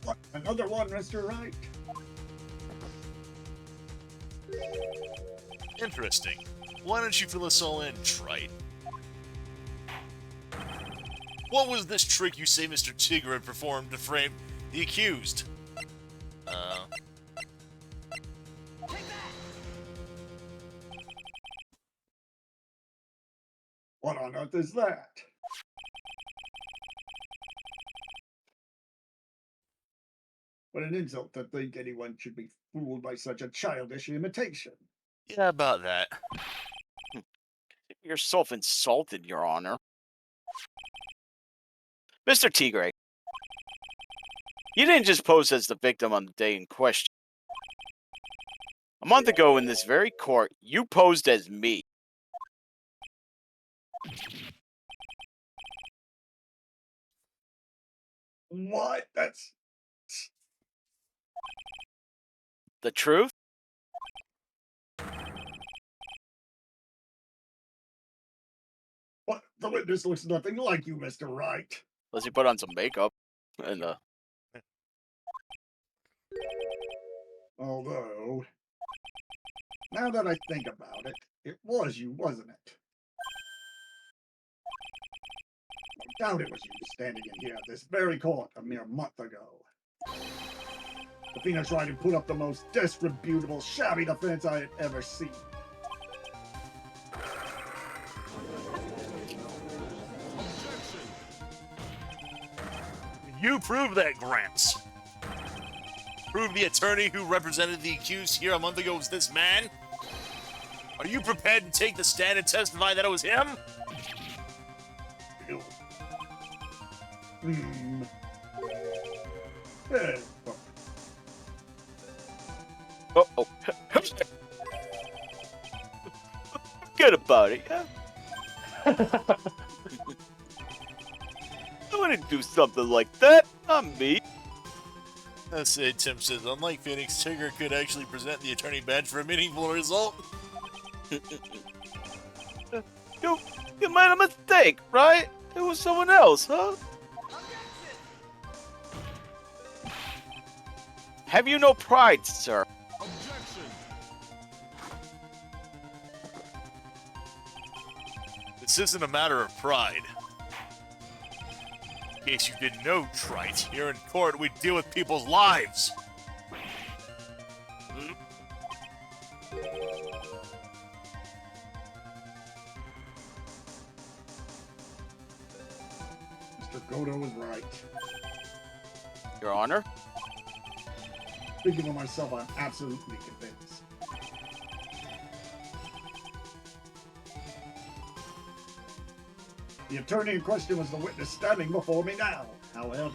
What? Another one, Mr. Wright? Interesting. Why don't you fill us all in, Trite? What was this trick you say Mr. Tigger had performed to frame the accused? What on earth is that? What an insult to think anyone should be fooled by such a childish imitation. Yeah, about that. You're self-insulted, Your Honor. Mr. Tigre, you didn't just pose as the victim on the day in question. A month ago in this very court, you posed as me. What? That's... The truth? What? The witness looks nothing like you, Mr. Wright. Unless you put on some makeup and Although, now that I think about it, it was you, wasn't it? No doubt it was you standing in here at this very court a mere month ago. The Phoenix Wright had put up the most disreputable, shabby defense I had ever seen. You prove that, Gramps. Prove the attorney who represented the accused here a month ago was this man? Are you prepared to take the stand and testify that it was him? Ew. Hmm. Eh, well, oh. Forget about it, yeah? I wouldn't do something like that. Not me. Let's say Tim says, unlike Phoenix, Tigger could actually present the attorney badge for a meaningful result. You made a mistake, right? It was someone else, huh? Have you no pride, sir? This isn't a matter of pride. In case you didn't know, Trite, here in court we deal with people's lives. Mr. Godo was right. Your Honor? Speaking for myself, I'm absolutely convinced. The attorney in question was the witness standing before me now. However,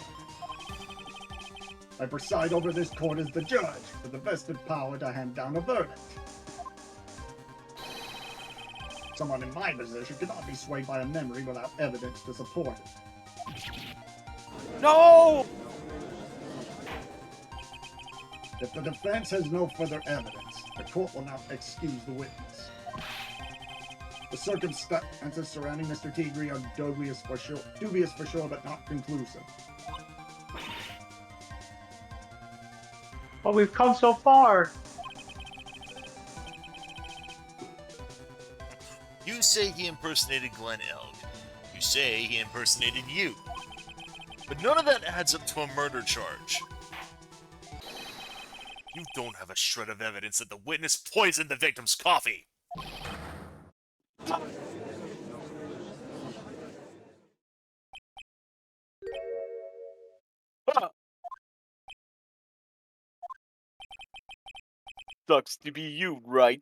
I preside over this court as the judge, with the vested power to hand down a verdict. Someone in my position cannot be swayed by a memory without evidence to support it. No! If the defense has no further evidence, the court will now excuse the witness. The circumstances surrounding Mr. Tigre are dubious for sure, but not conclusive. But we've come so far. You say he impersonated Glenn Elg. You say he impersonated you. But none of that adds up to a murder charge. You don't have a shred of evidence that the witness poisoned the victim's coffee. Sucks to be you, right?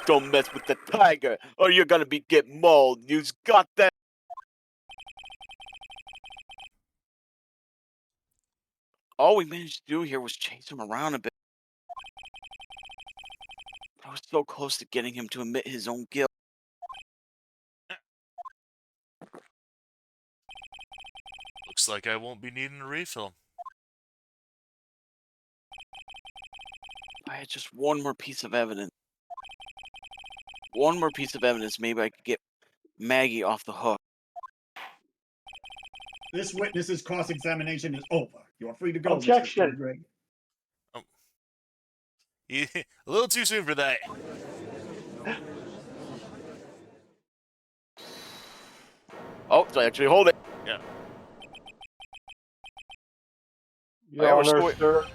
Don't mess with the tiger, or you're gonna get mauled. You've got that. All we managed to do here was chase him around a bit. I was so close to getting him to admit his own guilt. Looks like I won't be needing a refill. If I had just one more piece of evidence. One more piece of evidence, maybe I could get Maggie off the hook. This witness's cross-examination is over. You are free to go, Objection. Mr. Greg. A little too soon for that. Oh, so I actually hold it. Yeah. Your I Honor, restore- sir.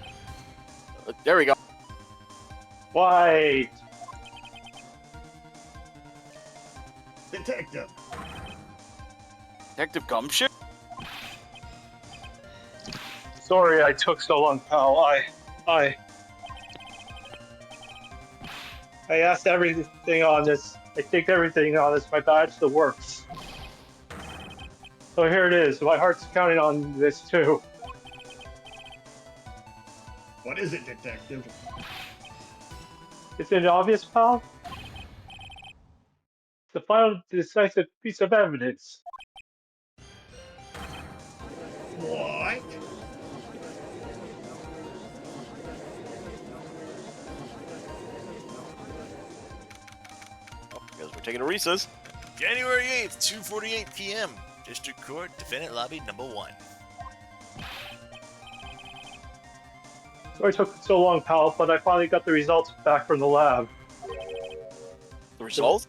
There we go. Wait. Detective. Detective Gumshoe? Sorry I took so long, pal. I asked everything on this. I think everything on this. My badge that works. So here it is. My heart's counting on this too. What is it, Detective? Is it obvious, pal? The final decisive piece of evidence. What? Oh, I guess we're taking a recess. January 8th, 2:48 p.m. District Court, Defendant Lobby Number 1. Sorry it took so long, pal, but I finally got the results back from the lab. The result?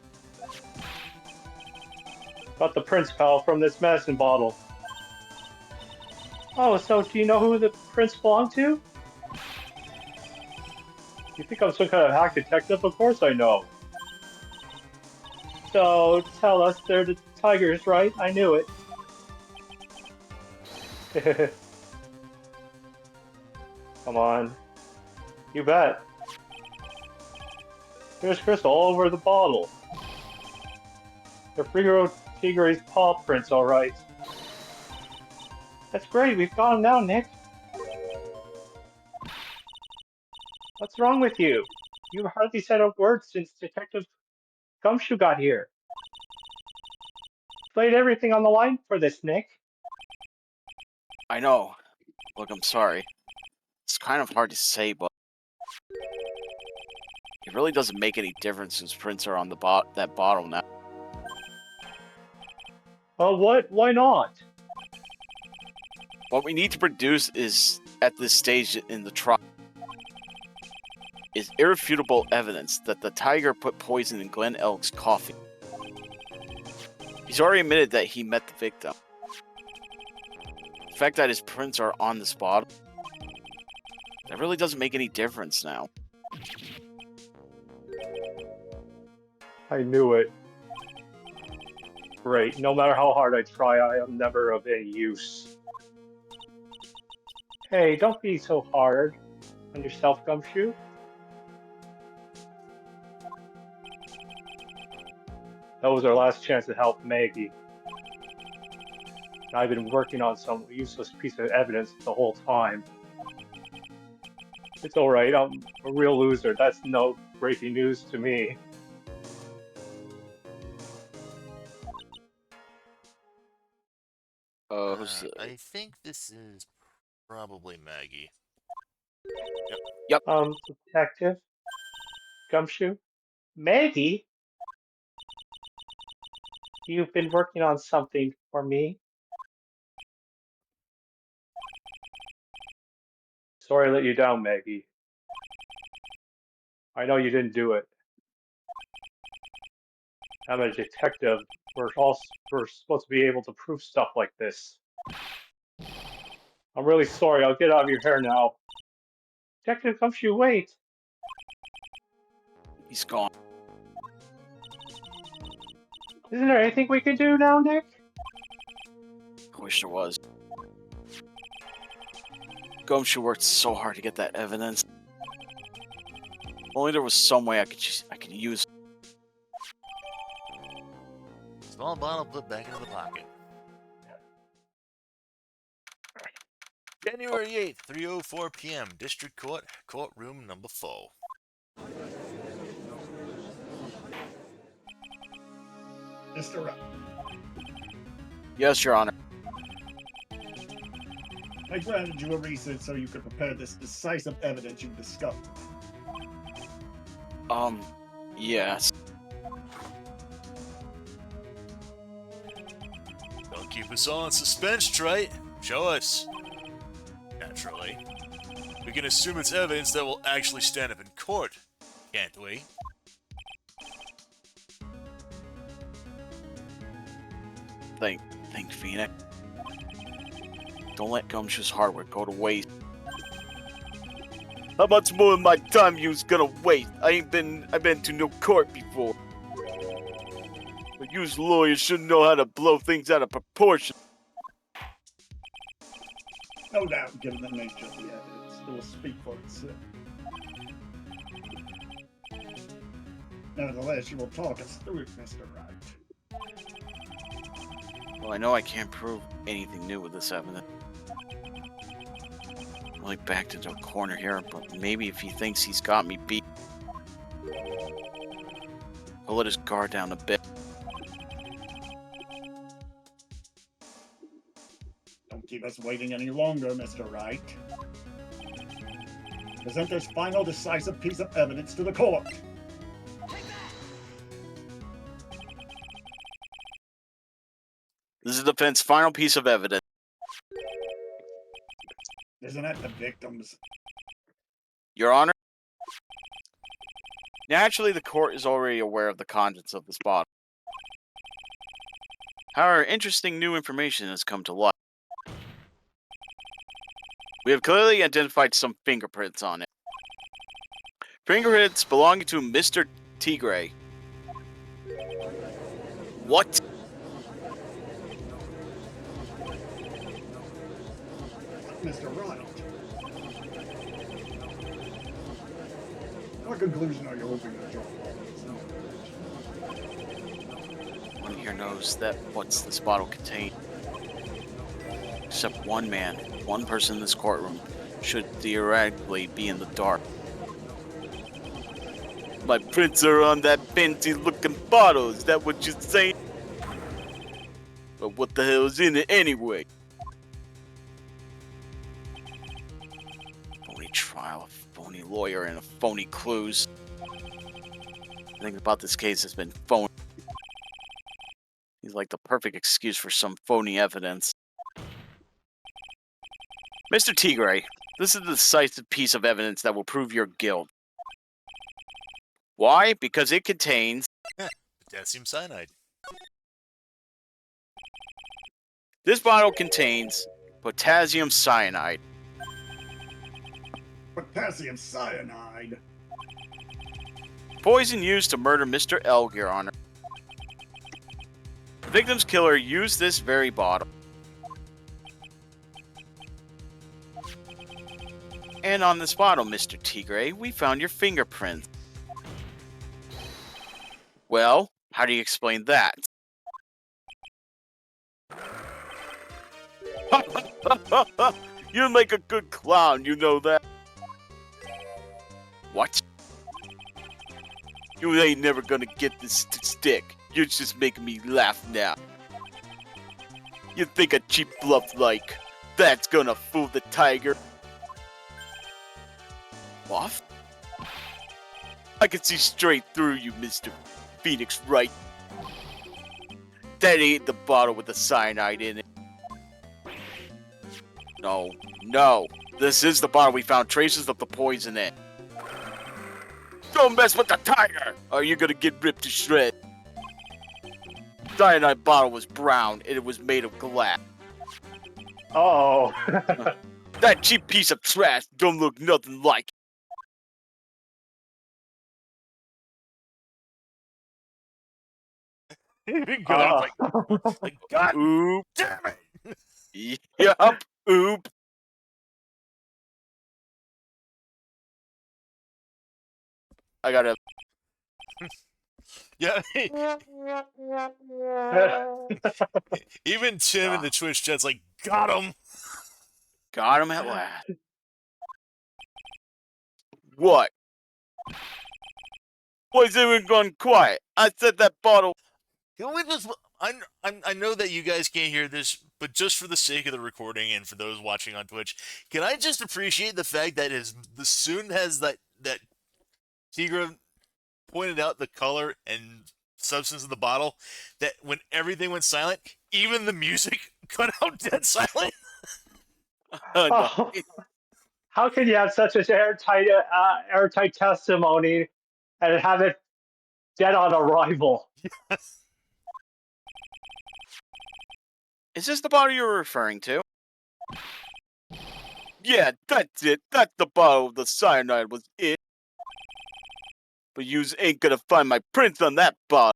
Got the prints, pal, from this medicine bottle. Oh, so do you know who the prints belong to? You think I'm some kind of hack detective? Of course I know. So, tell us they're the tigers, right? I knew it. Come on. You bet. There's crystal all over the bottle. They're Frigaro Tigre's paw prints, alright. That's great, we've got them now, Nick. What's wrong with you? You've hardly said a word since Detective Gumshoe got here. Laid everything on the line for this, Nick. I know. Look, I'm sorry. It's kind of hard to say, but it really doesn't make any difference since prints are on the that bottle now. What? Why not? What we need to produce is, at this stage in the trial, is irrefutable evidence that the tiger put poison in Glenn Elk's coffee. He's already admitted that he met the victim. The fact that his prints are on this bottle, that really doesn't make any difference now. I knew it. Great. No matter how hard I try, I am never of any use. Hey, don't be so hard on yourself, Gumshoe. That was our last chance to help Maggie. I've been working on some useless piece of evidence the whole time. It's alright, I'm a real loser. That's no breaking news to me. Who's I think this is probably Maggie. Detective? Gumshoe? Maggie? You've been working on something for me? Sorry I let you down, Maggie. I know you didn't do it. I'm a detective. We're supposed to be able to prove stuff like this. I'm really sorry. I'll get out of your hair now. Detective Gumshoe, wait. He's gone. Isn't there anything we can do now, Nick? I wish there was. Gumshoe worked so hard to get that evidence. Only there was some way I could use. Small bottle put back into the pocket. January 8th, 3:04 p.m. District Court, courtroom number 4. Mr. Rupp, Yes, Your Honor. I granted you a recess so you could prepare this decisive evidence you've discovered. Yes. Don't keep us all in suspense, Trite. Show us. Naturally. We can assume it's evidence that will actually stand up in court, can't we? Think, Phoenix. Don't let Gumshoe's hard work go to waste. How much more of my time you's gonna waste? I've been to no court before. But you lawyers should know how to blow things out of proportion. No doubt, given the nature of the evidence, it will speak for itself. Nevertheless, you will talk us through it, Mr. Wright. Well, I know I can't prove anything new with this evidence. I'm only backed into a corner here, but maybe if he thinks he's got me beat, he'll let his guard down a bit. Don't keep us waiting any longer, Mr. Wright. Present this final decisive piece of evidence to the court. This is the defense's final piece of evidence. Isn't it the victims? Your Honor? Naturally, the court is already aware of the contents of this bottle. However, interesting new information has come to light. We have clearly identified some fingerprints on it. Fingerprints belonging to Mr. Tigre. What? Mr. Wright. What conclusion are you hoping to draw from this? One here knows that what's this bottle contained. Except one man, one person in this courtroom, should theoretically be in the dark. My prints are on that fancy-looking bottle, is that what you're saying? But what the hell is in it anyway? Phony trial, a phony lawyer, and a phony clues. Everything about this case has been phony. He's like the perfect excuse for some phony evidence. Mr. Tigre, this is the decisive piece of evidence that will prove your guilt. Why? Because it contains... Potassium cyanide. This bottle contains potassium cyanide. Potassium cyanide. Poison used to murder Mr. Elg, Your Honor. The victim's killer used this very bottle. And on this bottle, Mr. Tigre, we found your fingerprints. Well, how do you explain that? You make a good clown, you know that. What? You ain't never gonna get this to stick. You're just making me laugh now. You think a cheap bluff like that's gonna fool the tiger? Bluff? I can see straight through you, Mr. Phoenix Wright. That ain't the bottle with the cyanide in it. No. This is the bottle we found traces of the poison in. Don't mess with the tiger, or you're gonna get ripped to shreds. The cyanide bottle was brown, and it was made of glass. Oh. That cheap piece of trash don't look nothing like. Even Godam's like, God Oop. damn it! Yup. Oop. I gotta. Yeah, even Tim in the Twitch chat's like, got him! Got him at last. What? Why is everyone gone quiet? I said that bottle. Can we just... I know that you guys can't hear this, but just for the sake of the recording and for those watching on Twitch, can I just appreciate the fact that as soon as that Tigra pointed out the color and substance of the bottle, that when everything went silent, even the music cut out dead silent. No. Oh, how can you have such an airtight testimony and have it dead on arrival? Is this the bottle you're referring to? Yeah, that's it. That's the bottle the cyanide was in. But yous ain't gonna find my prints on that bottle.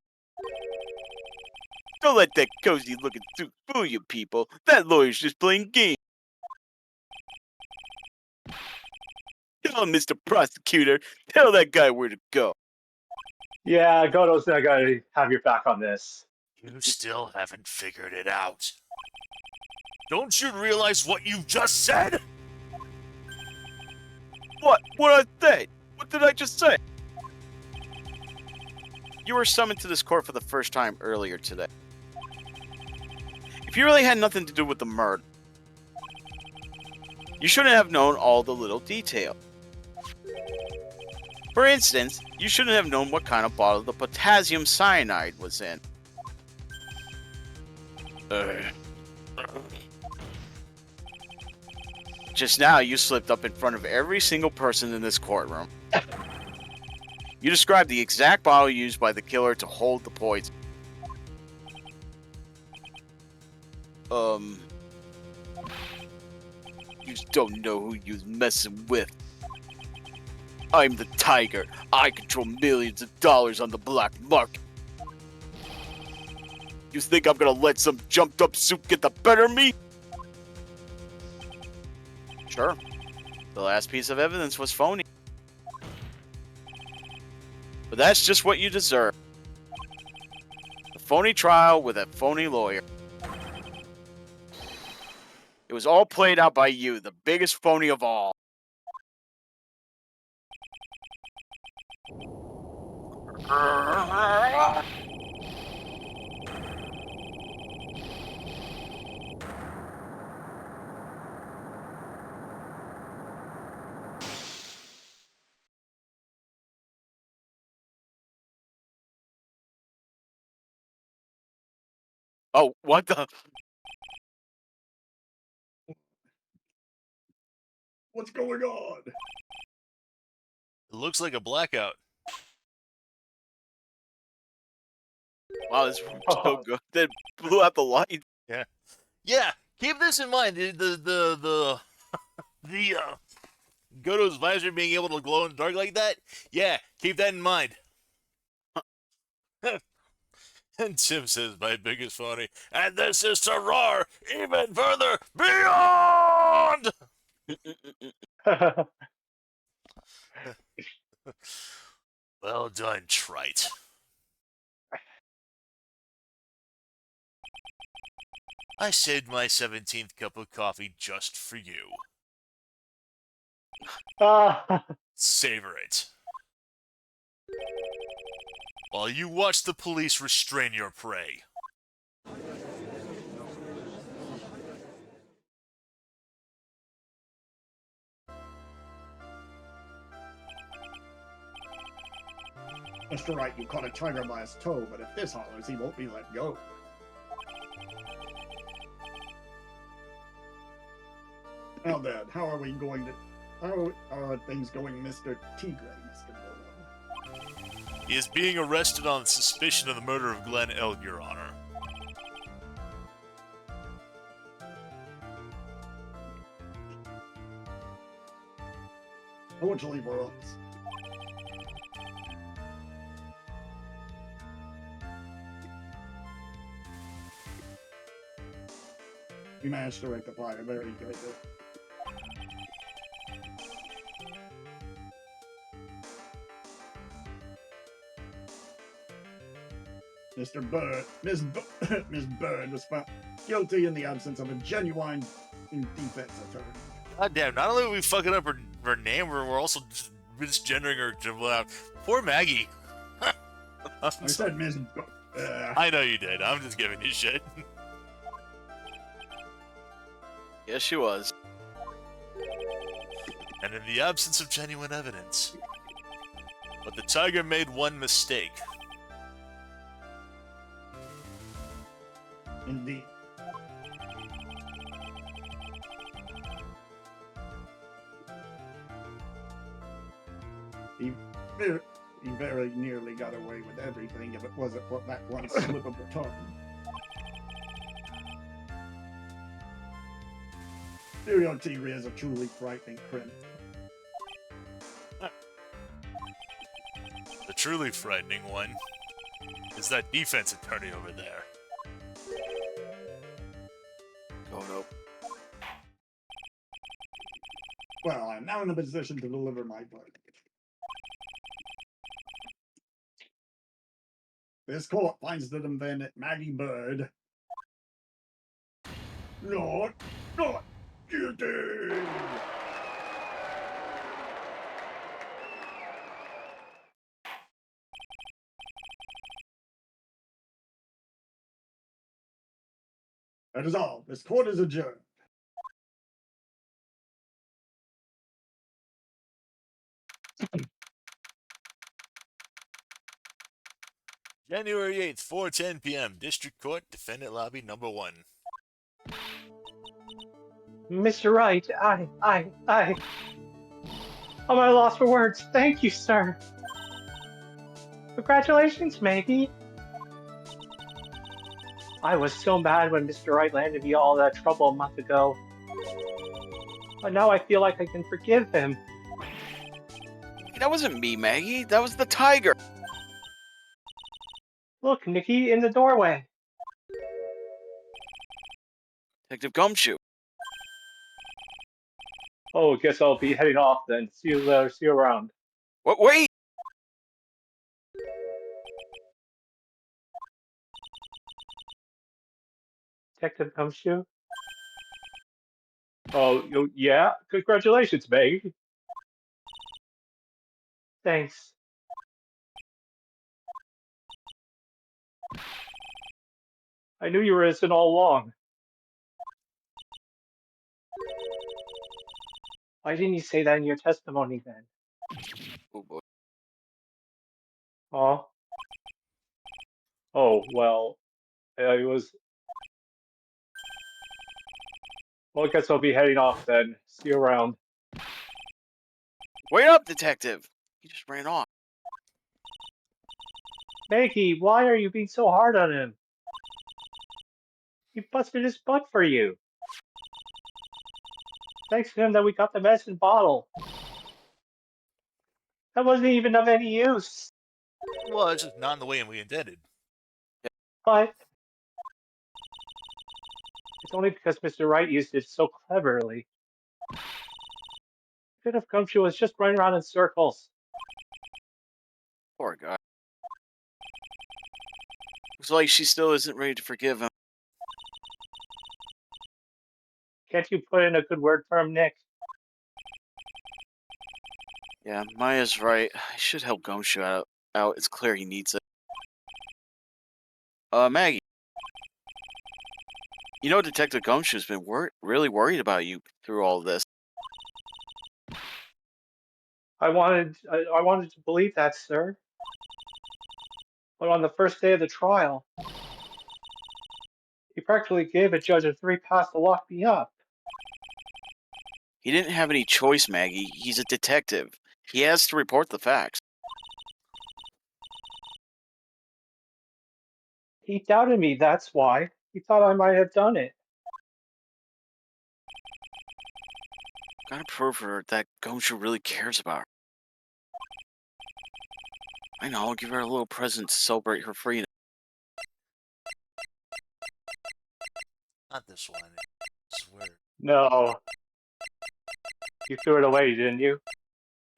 Don't let that cozy looking suit fool you, people. That lawyer's just playing games. Tell him, Mr. Prosecutor. Tell that guy where to go. Yeah, Godo's not gonna have your back on this. You still haven't figured it out. Don't you realize what you've just said? What? What did I say? What did I just say? You were summoned to this court for the first time earlier today. If you really had nothing to do with the murder, you shouldn't have known all the little details. For instance, you shouldn't have known what kind of bottle the potassium cyanide was in. Just now, you slipped up in front of every single person in this courtroom. You described the exact bottle used by the killer to hold the poison. You just don't know who you're messing with. I'm the Tiger. I control millions of dollars on the black market. You think I'm gonna let some jumped up soup get the better of me? Sure. The last piece of evidence was phony. But that's just what you deserve. A phony trial with a phony lawyer. It was all played out by you, the biggest phony of all. Oh, what the? What's going on? It looks like a blackout. Wow, this room's so good. They blew out the light. Yeah, keep this in mind. The Godo's visor being able to glow in the dark like that. Yeah, keep that in mind. And Tim says, "My biggest phony," and this is to roar even further beyond. Well done, trite. I saved my 17th cup of coffee just for you. Savor it. While you watch the police restrain your prey. Mr. Wright, you caught a tiger by his toe, but if this hollers, he won't be let go. Now then, how are we going to... How are things going, Mr. Tigre, Mr. Godo? He is being arrested on suspicion of the murder of Glenn Elg, Your Honor. Fortunately for us. We managed to rectify a very good. Mr. Bird, Miss Bird was found guilty in the absence of a genuine defense attorney. God damn, not only are we fucking up her name, we're also just misgendering her. Poor Maggie. I said Miss. I know you did. I'm just giving you shit. Yes, she was. And in the absence of genuine evidence. But the tiger made one mistake. Indeed. He very nearly got away with everything if it wasn't for that one slip of the tongue. Serial Tigre is a truly frightening criminal. The truly frightening one is that defense attorney over there. Oh no. Well, I'm now in a position to deliver my verdict. This court finds the defendant Maggie Bird not guilty. That is all. This court is adjourned. January 8th, 4:10 p.m. District Court, Defendant Lobby Number 1. Mr. Wright, I'm at a loss for words. Thank you, sir. Congratulations, Maggie. I was so mad when Mr. Wright landed me all that trouble a month ago. But now I feel like I can forgive him. That wasn't me, Maggie. That was the tiger. Look, Nikki, in the doorway. Detective Gumshoe. Oh, guess I'll be heading off then. See you later. See you around. What? Wait! Detective Gumshoe? Oh, yeah? Congratulations, Maggie. Thanks. I knew you were innocent all along. Why didn't you say that in your testimony then? Oh boy. Oh? Oh, well, I was... Well, I guess I'll be heading off then. See you around. Wait up, detective. He just ran off. Maggie, why are you being so hard on him? He busted his butt for you. Thanks to him that we got the medicine bottle. That wasn't even of any use. Well, it's just not in the way we intended. But it's only because Mr. Wright used it so cleverly. Could have Gumshoe was just running around in circles. Poor guy. Looks like she still isn't ready to forgive him. Can't you put in a good word for him, Nick? Yeah, Maya's right. I should help Gumshoe out. It's clear he needs it. Maggie. You know, Detective Gumshoe's been really worried about you through all this. I wanted to believe that, sir. But on the first day of the trial, he practically gave a judge a 3-pass to lock me up. He didn't have any choice, Maggie. He's a detective. He has to report the facts. He doubted me, that's why. He thought I might have done it. Gotta prove her that Gumshoe really cares about her. I know, I'll give her a little present to celebrate her freedom. Not this one. I swear. No, you threw it away, didn't you?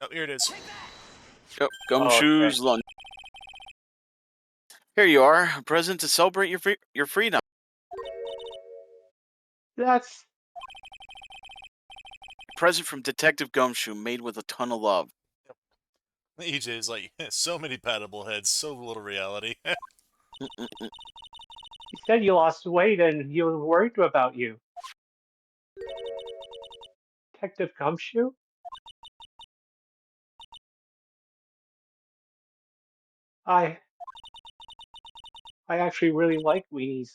Oh, here it is. Yep, Oh, okay. Gumshoe's lunch. Here you are, a present to celebrate your freedom. That's A present from Detective Gumshoe, made with a ton of love. EJ is like, so many paddable heads, so little reality. Mm-mm-mm. you said you lost weight and he was worried about you. Detective Gumshoe? I I actually really like weenies,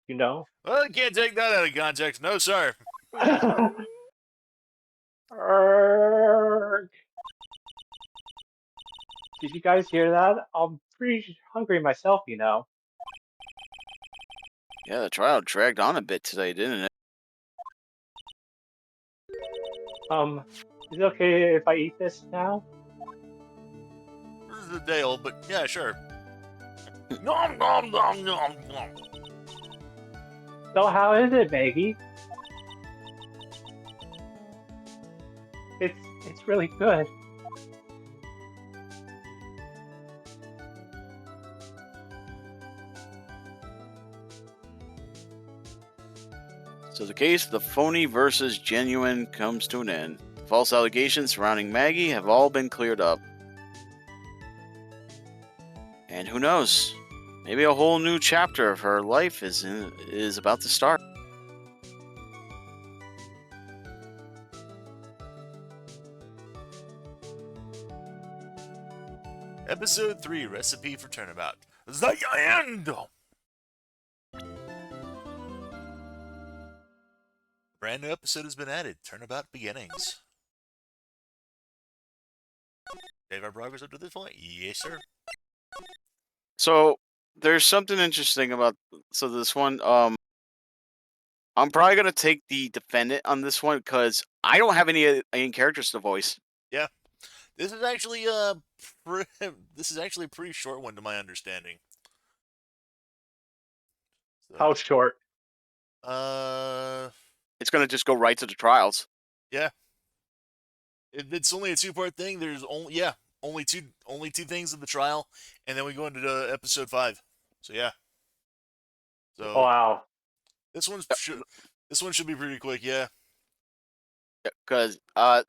you know? Well, I can't take that out of context. No, sir. Arrgh. Did you guys hear that? I'm pretty hungry myself, you know. Yeah, the trial dragged on a bit today, didn't it? Is it okay if I eat this now? This is a day old, but yeah, sure. Nom nom nom nom nom. So how is it, Maggie? It's really good. So the case of the phony versus genuine comes to an end. The false allegations surrounding Maggie have all been cleared up. And who knows? Maybe a whole new chapter of her life is about to start. Episode 3, Recipe for Turnabout. The end! Brand new episode has been added. Turnabout Beginnings. Save our progress up to this point? Yes, sir. So there's something interesting about this one. I'm probably gonna take the defendant on this one because I don't have any characters to voice. Yeah. This is actually this is actually a pretty short one to my understanding. How So, short? It's gonna just go right to the trials. yeah. It's only a two-part thing. There's only two things in the trial, and then we go into episode 5. So yeah. So Wow. this one should be pretty quick. Yeah. Because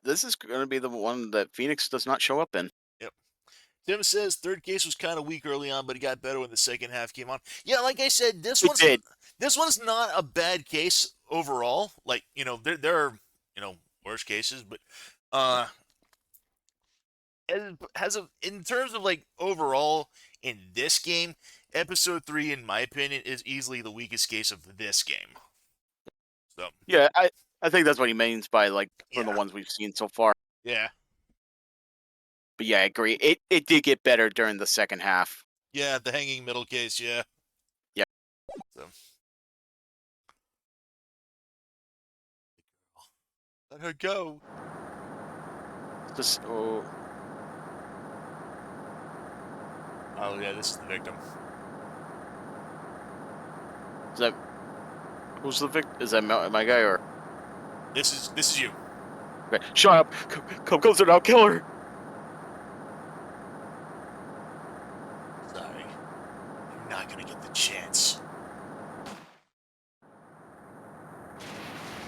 this is gonna be the one that Phoenix does not show up in. Yep. Tim says third case was kind of weak early on, but it got better when the second half came on. Yeah, like I said, It did. this one's not a bad case overall. Like, there are, worse cases, but in terms of like overall in this game, episode 3 in my opinion is easily the weakest case of this game. So, Yeah, I think that's what he means by like from the yeah. ones we've seen so far. Yeah. But yeah, I agree. It did get better during the second half. Yeah, the hanging middle case, yeah. Yeah. So let her go. This Oh yeah, this is the victim. is that who's the victim? Is that my guy or? This is you. Okay, shut up! Come closer now, kill her! Sorry. You're not gonna get the chance.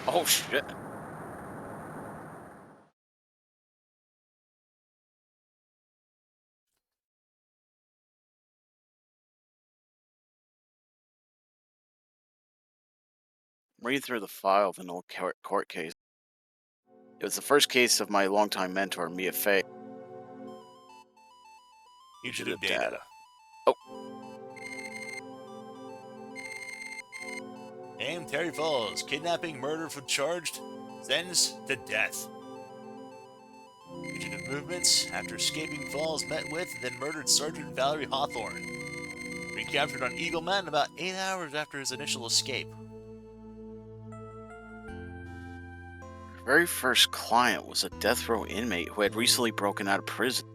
Oh shit! Read through the file of an old court case. It was the first case of my longtime mentor, Mia Fey. Fugitive Data. data. Oh. Name Terry Falls. Kidnapping, murder for charged. Sentence to death. Fugitive movements. After escaping Falls, met with then murdered Sergeant Valerie Hawthorne. Recaptured on Eagle Mountain about 8 hours after his initial escape. very first client was a death row inmate who had recently broken out of prison.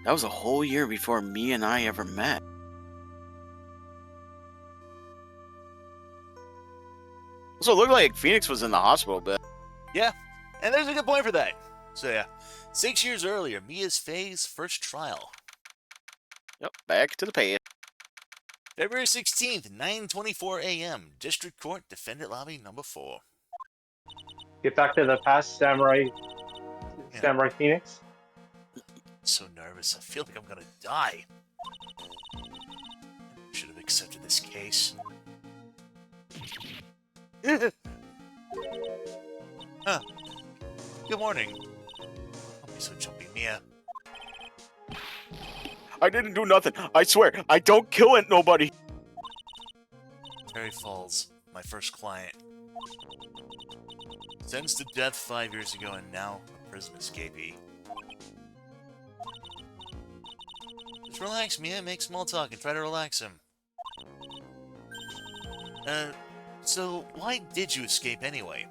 That was a whole year before me and I ever met. So it looked like Phoenix was in the hospital bed. Yeah, and there's a good point for that. So yeah, 6 years earlier, Mia's Faye's first trial. Yep, back to the pay. February 16th, 9:24 a.m. District Court, Defendant Lobby number 4. Get back to the past, Samurai Phoenix. So nervous, I feel like I'm gonna die. Should have accepted this case. Huh. Good morning. Don't be so jumpy, Mia. I didn't do nothing. I swear, I don't kill it, nobody. Terry Falls, my first client. Sentenced to death 5 years ago and now a prison escapee. Just relax, Mia. Make small talk and try to relax him. So why did you escape anyway?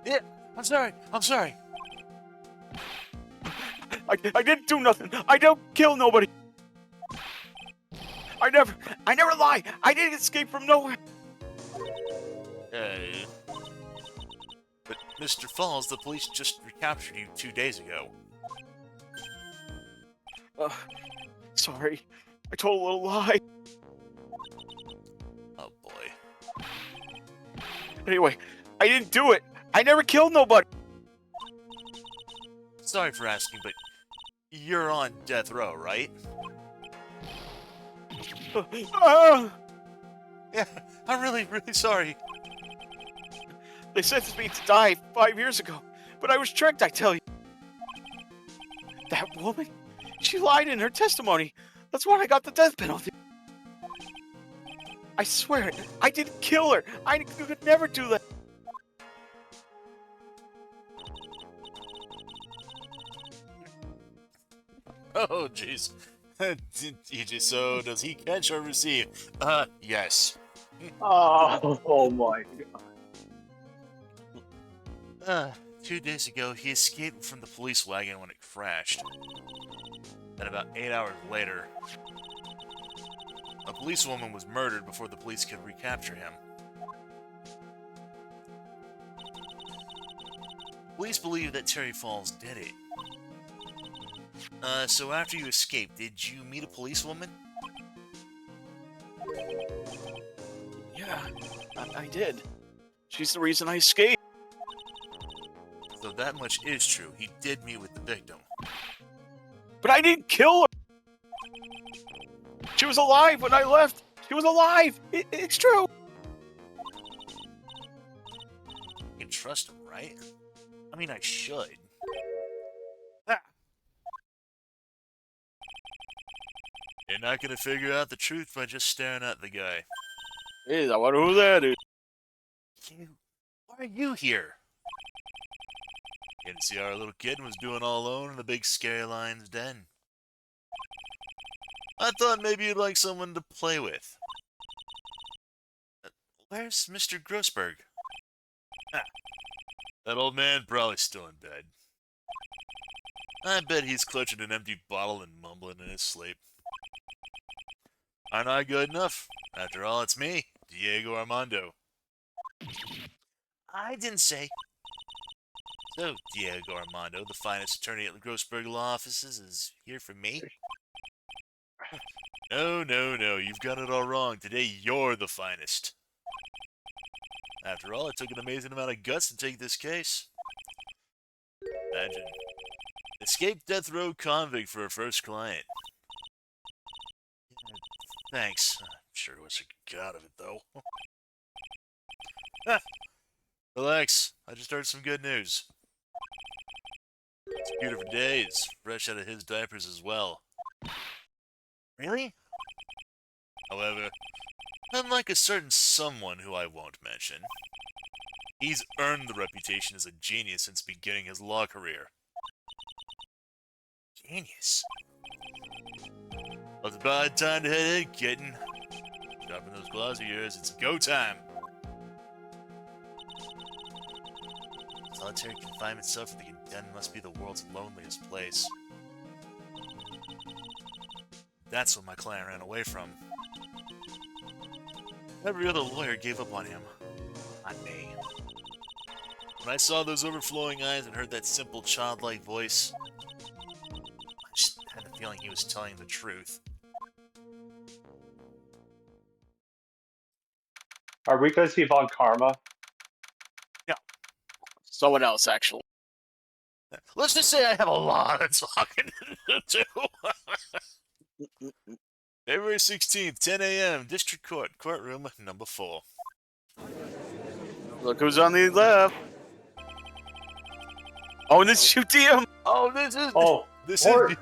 Yeah, I'm sorry. I didn't do nothing. I don't kill nobody. I never lie. I didn't escape from nowhere. But Mr. Falls, the police just recaptured you 2 days ago. Sorry. I told a little lie. Oh boy. Anyway, I didn't do it. I never killed nobody. Sorry for asking, but you're on death row, right? Yeah, I'm really sorry. They sentenced me to die 5 years ago, but I was tricked, I tell you. That woman, she lied in her testimony. That's why I got the death penalty. I swear it, I didn't kill her. I could never do that. Oh, jeez. So, does he catch or receive? Yes. Oh my god. 2 days ago, he escaped from the police wagon when it crashed. Then about 8 hours later, a policewoman was murdered before the police could recapture him. Police believe that Terry Falls did it. So after you escaped, did you meet a policewoman? Yeah, I did. She's the reason I escaped. So that much is true. He did meet with the victim. But I didn't kill her. She was alive when I left. She was alive. It's true. You can trust him, right? I mean, I should. You're not gonna figure out the truth by just staring at the guy. Hey, I wonder who that is. Why are you here? Didn't see our little kid was doing all alone in the big scary lion's den. I thought maybe you'd like someone to play with. Where's Mr. Grossberg? That old man probably still in bed. I bet he's clutching an empty bottle and mumbling in his sleep. I'm not good enough. After all, it's me, Diego Armando. I didn't say. So, Diego Armando, the finest attorney at the Grossberg Law Offices, is here for me? No, you've got it all wrong. Today, you're the finest. After all, it took an amazing amount of guts to take this case. Imagine. Escaped death row convict for a first client. Thanks. I'm sure it was a god of it, though. Relax. I just heard some good news. It's a beautiful day. It's fresh out of his diapers as well. Really? However, unlike a certain someone who I won't mention, he's earned the reputation as a genius since beginning his law career. Genius? Well, it's about time to head in, kitten. Dropping those gloves of yours, it's go time. Solitary confinement cell for the condemned must be the world's loneliest place. That's what my client ran away from. Every other lawyer gave up on him. Not me. When I saw those overflowing eyes and heard that simple, childlike voice, I just had the feeling he was telling the truth. Are we gonna see Von Karma? Someone else, actually. Let's just say I have a lot of talking to do. February 16th, 10 a.m., District Court, courtroom number 4. Look who's on the left. Oh, and it's UTM. Oh, this is... Oh, This court, is...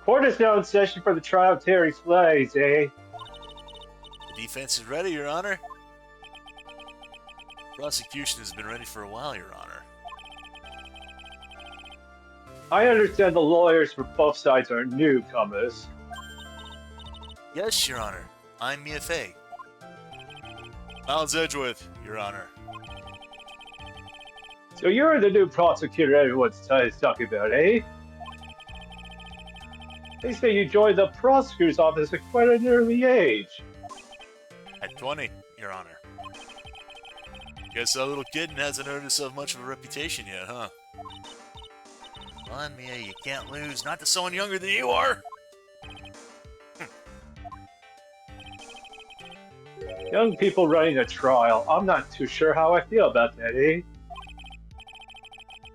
court is now in session for the trial of Terry Flays, eh? The defense is ready, Your Honor. Prosecution has been ready for a while, Your Honor. I understand the lawyers for both sides are newcomers. Yes, Your Honor. I'm Mia Fey. Miles Edgeworth, Your Honor. So you're the new prosecutor everyone's talking about, eh? They say you joined the prosecutor's office at quite an early age. At 20, Your Honor. Guess that little kitten hasn't earned herself much of a reputation yet, huh? Come on, Mia, you can't lose. Not to someone younger than you are! Young people running a trial. I'm not too sure how I feel about that, eh?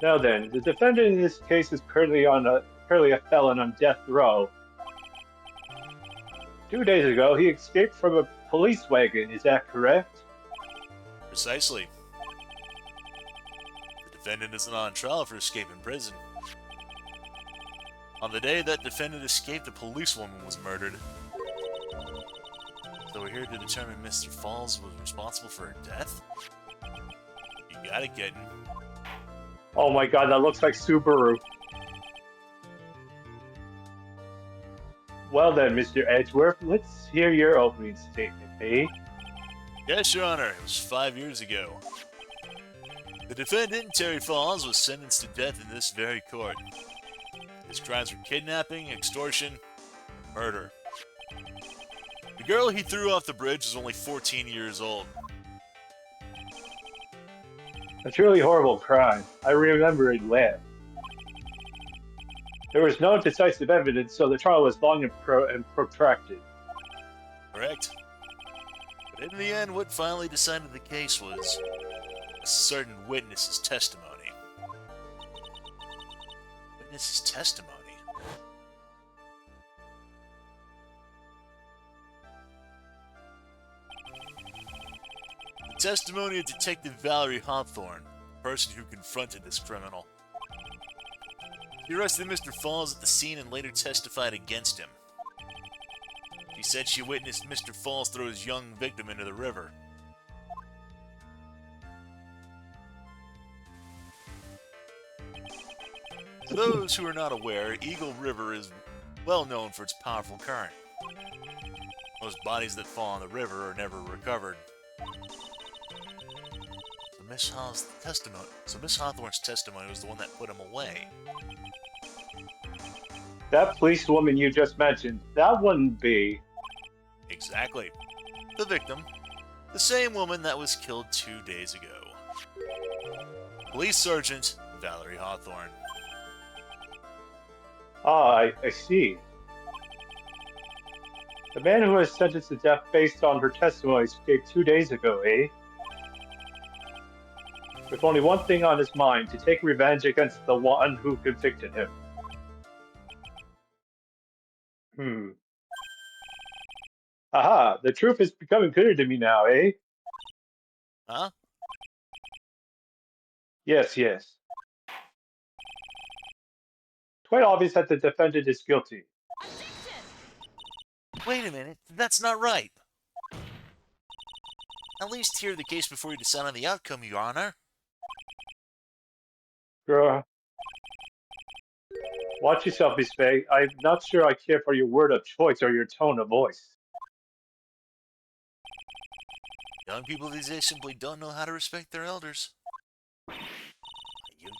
Now then, the defendant in this case is currently a felon on death row. 2 days ago, he escaped from a police wagon. Is that correct? Precisely. The defendant isn't on trial for escaping prison. On the day that defendant escaped, a policewoman was murdered. So we're here to determine Mr. Falls was responsible for her death? You got it, kitten. Oh my god, that looks like Subaru. Well then, Mr. Edgeworth, let's hear your opening statement, eh? Yes, Your Honor. It was 5 years ago. The defendant, Terry Falls, was sentenced to death in this very court. His crimes were kidnapping, extortion, murder. The girl he threw off the bridge was only 14 years old. A truly horrible crime. I remember it well. There was no decisive evidence, so the trial was long and protracted. Correct. But in the end, what finally decided the case was a certain witness's testimony. Witness's testimony? The testimony of Detective Valerie Hawthorne, the person who confronted this criminal. She arrested Mr. Falls at the scene and later testified against him. She said she witnessed Mr. Falls throw his young victim into the river. For those who are not aware, Eagle River is well known for its powerful current. Most bodies that fall in the river are never recovered. So Miss Hawthorne's testimony was the one that put him away. That policewoman you just mentioned, that wouldn't be... Exactly. The victim. The same woman that was killed 2 days ago. Police Sergeant Valerie Hawthorne. Ah, I see. The man who was sentenced to death based on her testimony escaped 2 days ago, eh? With only one thing on his mind, to take revenge against the one who convicted him. Aha, the truth is becoming clear to me now, eh? Huh? Yes. Quite obvious that the defendant is guilty. Wait a minute, that's not right. At least hear the case before you decide on the outcome, Your Honor. Girl. Watch yourself, Miss Faye. I'm not sure I care for your word of choice or your tone of voice. Young people these days simply don't know how to respect their elders.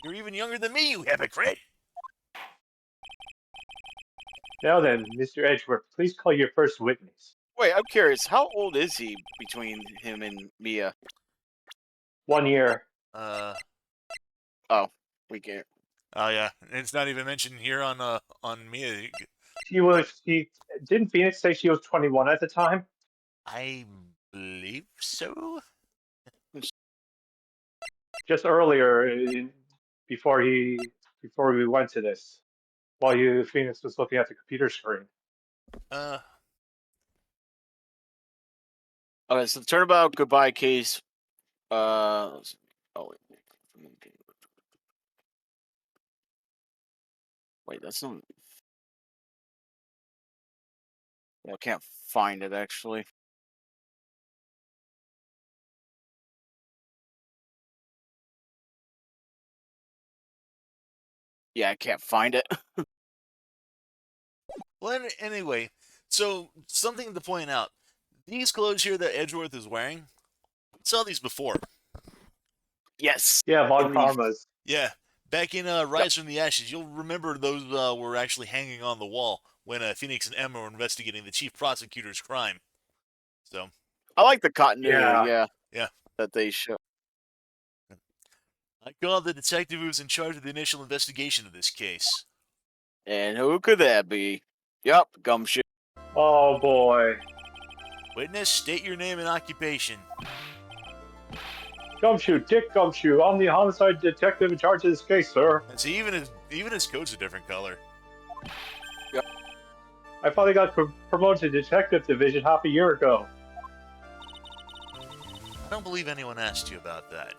You're even younger than me, you hypocrite! Now then, Mr. Edgeworth, please call your first witness. Wait, I'm curious. How old is he between him and Mia? 1 year. Oh, we can't. Oh yeah, it's not even mentioned here on me. She didn't Phoenix say she was 21 at the time? I believe so. Just earlier, before we went to this, while Phoenix was looking at the computer screen. Okay, so the turnabout goodbye case. Let's see. Oh wait, that's not. I can't find it actually. Yeah, I can't find it. Well, anyway, so something to point out: these clothes here that Edgeworth is wearing, we saw these before. Yes. Yeah, Von In the- Karma's. Yeah, back in Rise from the Ashes, you'll remember those were actually hanging on the wall when Phoenix and Emma were investigating the chief prosecutor's crime. So, I like the continuity. Yeah. Yeah. That they show. I called the detective who was in charge of the initial investigation of this case. And who could that be? Yup, Gumshoe. Oh boy. Witness, state your name and occupation. Gumshoe, Dick Gumshoe. I'm the homicide detective in charge of this case, sir. And see, even his coat's a different color. I finally got promoted to detective division half a year ago. I don't believe anyone asked you about that.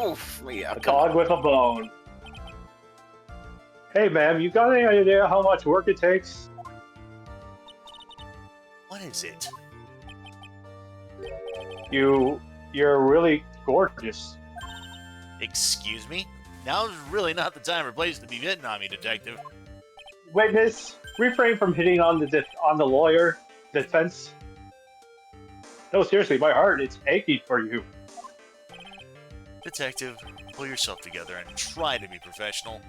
Oof, yeah. A dog with a bone. Hey, ma'am, you got any idea how much work it takes? What is it? You're really gorgeous. Excuse me? Now's really not the time or place to be hitting on me, detective. Witness, refrain from hitting on the lawyer defense. No, seriously, my heart is aching for you. Detective, pull yourself together and try to be professional.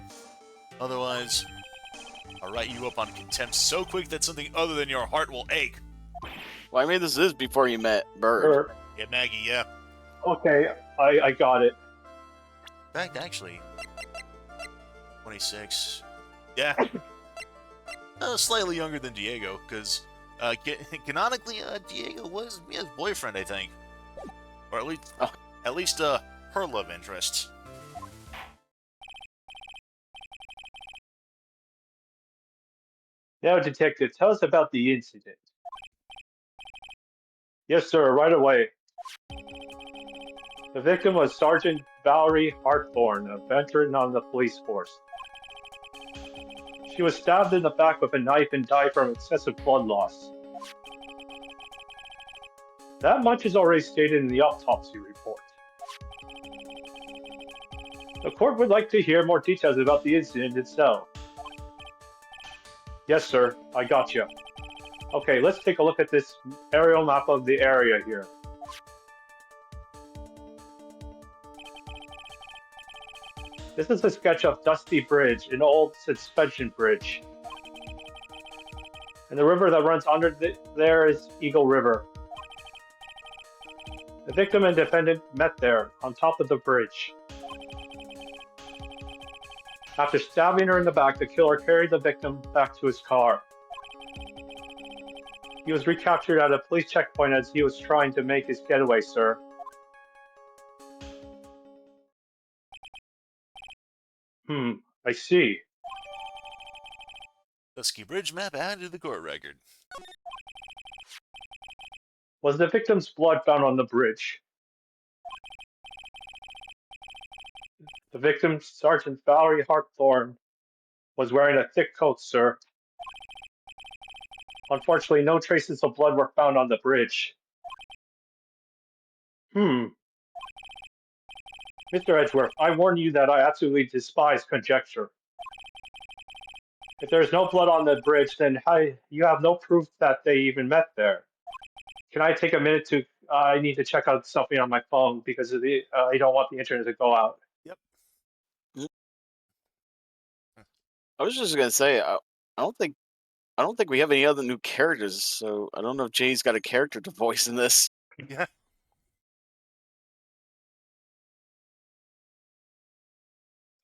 Otherwise, I'll write you up on contempt so quick that something other than your heart will ache. Well, I mean, this is before you met Bird. Yeah, Maggie, yeah. Okay, I got it. In fact, actually, 26. Yeah. Slightly younger than Diego, because canonically, Diego was Mia's boyfriend, I think. Or at least her love interest. Now, detective, tell us about the incident. Yes, sir, right away. The victim was Sergeant Valerie Hartthorne, a veteran on the police force. She was stabbed in the back with a knife and died from excessive blood loss. That much is already stated in the autopsy report. The court would like to hear more details about the incident itself. Yes, sir, I got you. Okay, let's take a look at this aerial map of the area here. This is a sketch of Dusty Bridge, an old suspension bridge. And the river that runs under there is Eagle River. The victim and defendant met there, on top of the bridge. After stabbing her in the back, the killer carried the victim back to his car. He was recaptured at a police checkpoint as he was trying to make his getaway, sir. I see. Dusky Bridge map added to the court record. Was the victim's blood found on the bridge? The victim, Sergeant Valerie Hartthorne, was wearing a thick coat, sir. Unfortunately, no traces of blood were found on the bridge. Mr. Edgeworth, I warn you that I absolutely despise conjecture. If there's no blood on the bridge, then you have no proof that they even met there. Can I take a minute to I need to check out something on my phone because of the I don't want the internet to go out. Yep. I was just gonna say, I don't think I don't think we have any other new characters, so I don't know if Jay's got a character to voice in this. Yeah.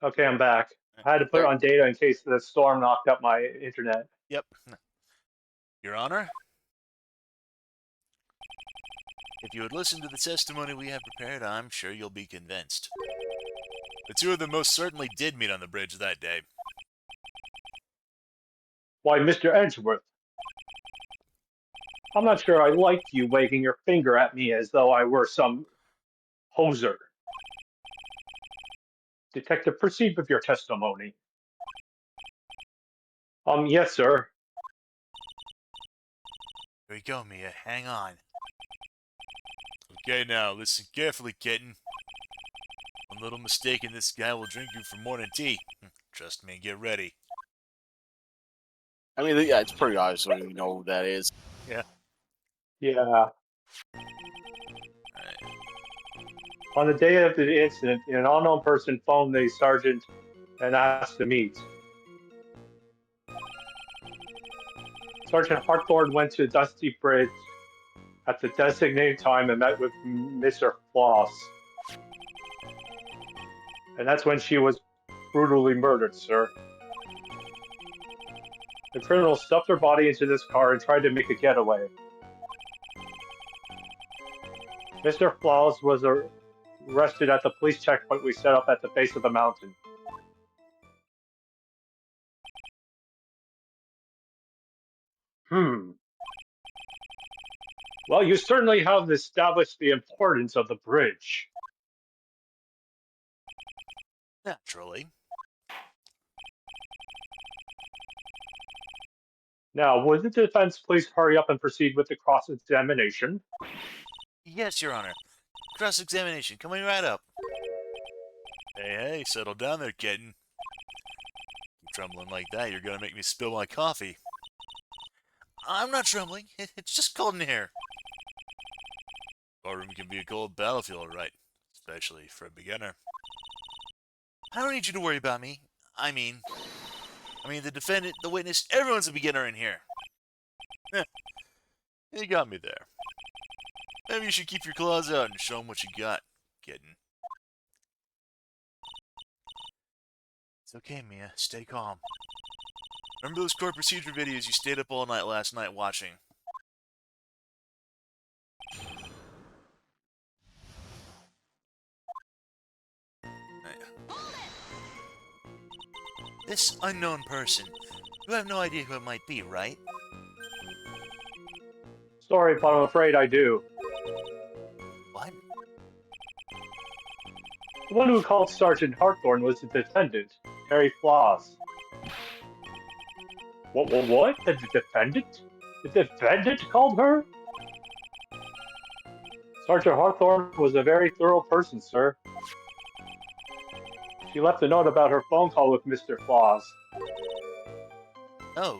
Okay, I'm back. I had to put it on data in case the storm knocked up my internet. Yep. Your Honor, if you would listen to the testimony we have prepared, I'm sure you'll be convinced. The two of them most certainly did meet on the bridge that day. Why, Mr. Edgeworth, I'm not sure I like you wagging your finger at me as though I were some hoser. Detective, proceed with your testimony. Yes, sir. Here we go, Mia. Hang on. Okay, now, listen carefully, kitten. One little mistake and this guy will drink you for morning tea. Trust me, get ready. I mean, yeah, it's pretty obvious when you know who that is. Yeah. Yeah. Alright. On the day of the incident, an unknown person phoned the sergeant and asked to meet. Sergeant Hartthorne went to Dusty Bridge at the designated time and met with Mr. Floss. And that's when she was brutally murdered, sir. The criminal stuffed her body into this car and tried to make a getaway. Mr. Floss was arrested at the police checkpoint we set up at the base of the mountain. Well, you certainly have established the importance of the bridge. Naturally. Now, would the defense please hurry up and proceed with the cross-examination? Yes, Your Honor. Cross-examination, coming right up. Hey, settle down there, kitten. Keep trembling like that, you're gonna make me spill my coffee. I'm not trembling. It's just cold in here. Courtroom can be a cold battlefield, right? Especially for a beginner. I don't need you to worry about me. I mean, the defendant, the witness, everyone's a beginner in here. You got me there. Maybe you should keep your claws out and show them what you got, kitten. It's okay, Mia. Stay calm. Remember those court procedure videos you stayed up all night last night watching? This unknown person. You have no idea who it might be, right? Sorry, but I'm afraid I do. What? The one who called Sergeant Hartthorne was the defendant, Harry Floss. What? The defendant? The defendant called her? Sergeant Hartthorne was a very thorough person, sir. She left a note about her phone call with Mr. Floss. Oh.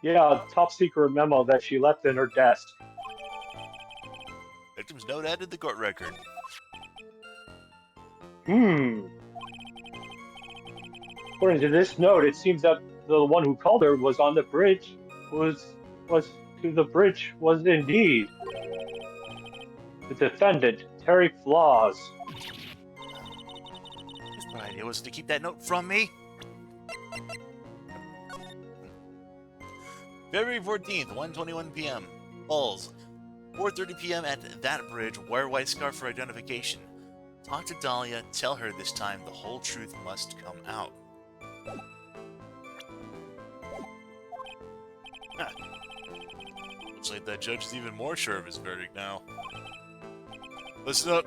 Yeah, a top secret memo that she left in her desk. Victim's note added to the court record. According to this note, it seems that the one who called her was on the bridge. Was indeed the defendant, Terry Floss. My idea was to keep that note from me. February 14th, 1:21 p.m. Falls. 4:30 p.m. at that bridge. Wear white scarf for identification. Talk to Dahlia. Tell her this time the whole truth must come out. Looks like that judge is even more sure of his verdict now. Listen up.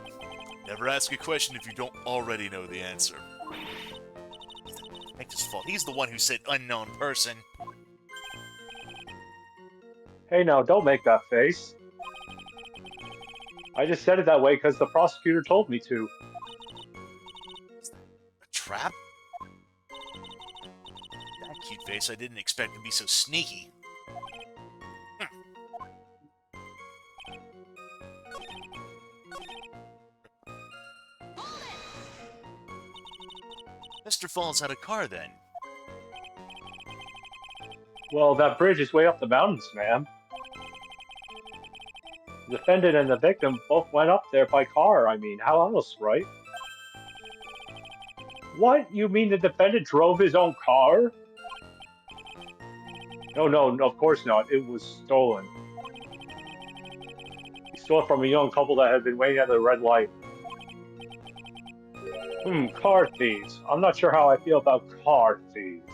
Never ask a question if you don't already know the answer. It's his fault. He's the one who said unknown person. Hey, now, don't make that face. I just said it that way because the prosecutor told me to. A trap? That cute face I didn't expect to be so sneaky. Mr. Falls had a car then? Well, that bridge is way up the mountains, ma'am. The defendant and the victim both went up there by car. I mean, how else, right? What? You mean the defendant drove his own car? No, of course not. It was stolen. He stole it from a young couple that had been waiting at the red light. Car thieves. I'm not sure how I feel about car thieves.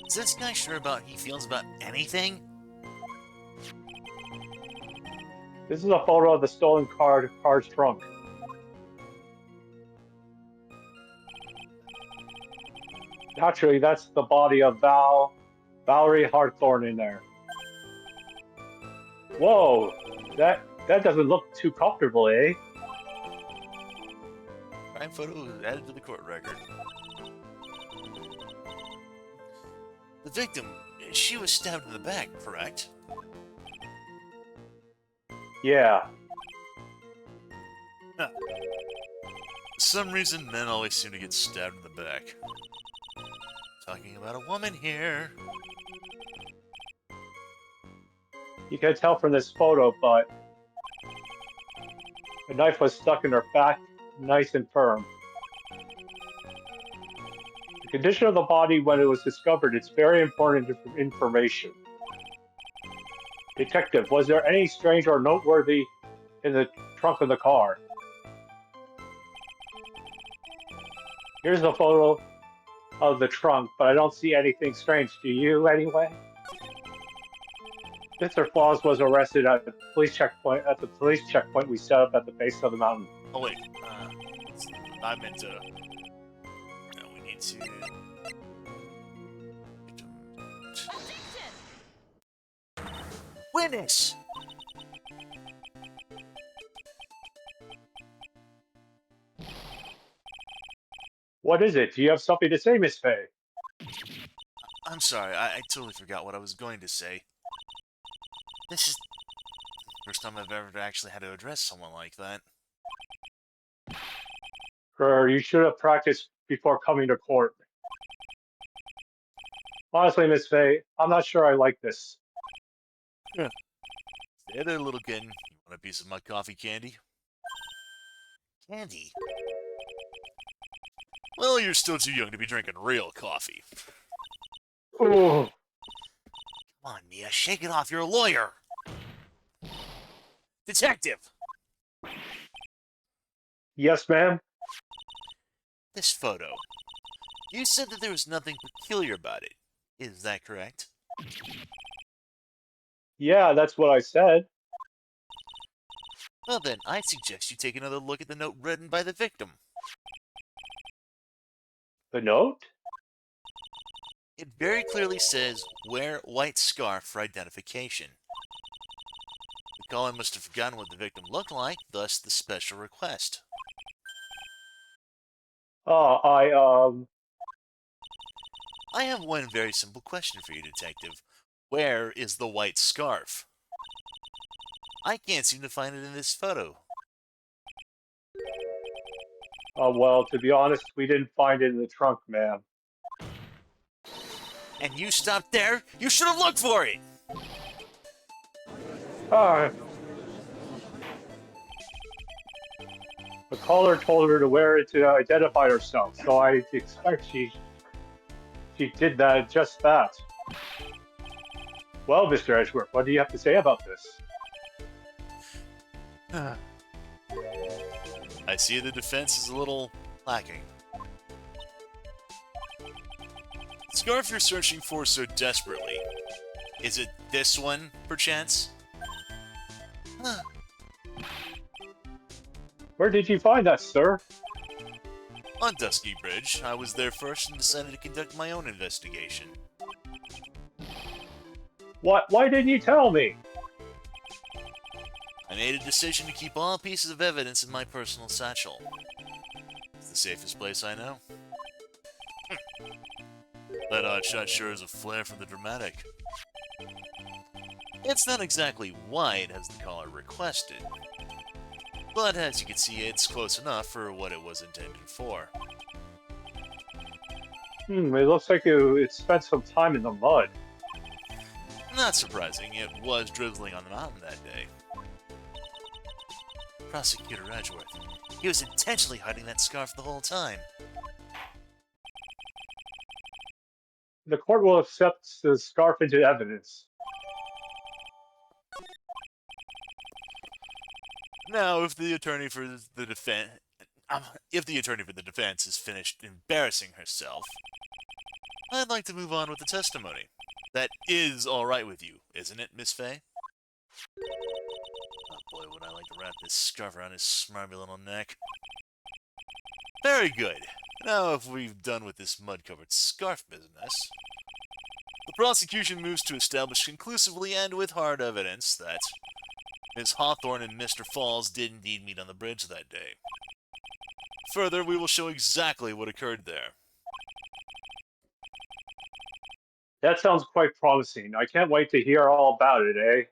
Is this guy sure about how he feels about anything? This is a photo of the stolen car's trunk. Naturally, that's the body of Valerie Harthorne in there. Whoa, that doesn't look too comfortable, eh? Crime photo was added to the court record. The victim, she was stabbed in the back, correct? Yeah. For some reason, men always seem to get stabbed in the back. Talking about a woman here. You can tell from this photo, but a knife was stuck in her back, nice and firm. The condition of the body when it was discovered is very important information. Detective, was there any strange or noteworthy in the trunk of the car? Here's a photo of the trunk, but I don't see anything strange. Do you, anyway? Mr. Claus was arrested at the police checkpoint we set up at the base of the mountain. Oh wait, I meant to. No, we need to. Witness. What is it? Do you have something to say, Miss Fay? I'm sorry, I totally forgot what I was going to say. This is the first time I've ever actually had to address someone like that. You should have practiced before coming to court. Honestly, Miss Fay, I'm not sure I like this. Stay there, little kitten. You want a piece of my coffee candy? Candy? Well, you're still too young to be drinking real coffee. Ooh. Come on, Mia, shake it off. You're a lawyer. Detective! Yes, ma'am? This photo. You said that there was nothing peculiar about it. Is that correct? Yeah, that's what I said. Well then, I suggest you take another look at the note written by the victim. The note? It very clearly says, wear white scarf for identification. The caller must have forgotten what the victim looked like, thus the special request. I have one very simple question for you, Detective. Where is the white scarf? I can't seem to find it in this photo. Well, to be honest, we didn't find it in the trunk, ma'am. And you stopped there? You should have looked for it! The caller told her to wear it to identify herself, so I expect she did just that. Well, Mr. Edgeworth, what do you have to say about this? I see the defense is a little lacking. The scarf you're searching for so desperately. Is it this one, perchance? Where did you find that, sir? On Dusky Bridge. I was there first and decided to conduct my own investigation. What? Why didn't you tell me? I made a decision to keep all pieces of evidence in my personal satchel. It's the safest place I know. That odd shot sure has a flair for the dramatic. It's not exactly white as the caller requested, but as you can see, it's close enough for what it was intended for. It looks like it spent some time in the mud. Not surprising, it was drizzling on the mountain that day. Prosecutor Edgeworth. He was intentionally hiding that scarf the whole time. The court will accept the scarf into evidence. Now, if the attorney for the defense is finished embarrassing herself, I'd like to move on with the testimony. That is all right with you, isn't it, Miss Fay? Oh boy, would I like to wrap this scarf around his smarmy little neck. Very good. Now, if we've done with this mud-covered scarf business, the prosecution moves to establish conclusively and with hard evidence that Miss Hawthorne and Mr. Falls did indeed meet on the bridge that day. Further, we will show exactly what occurred there. That sounds quite promising. I can't wait to hear all about it, eh?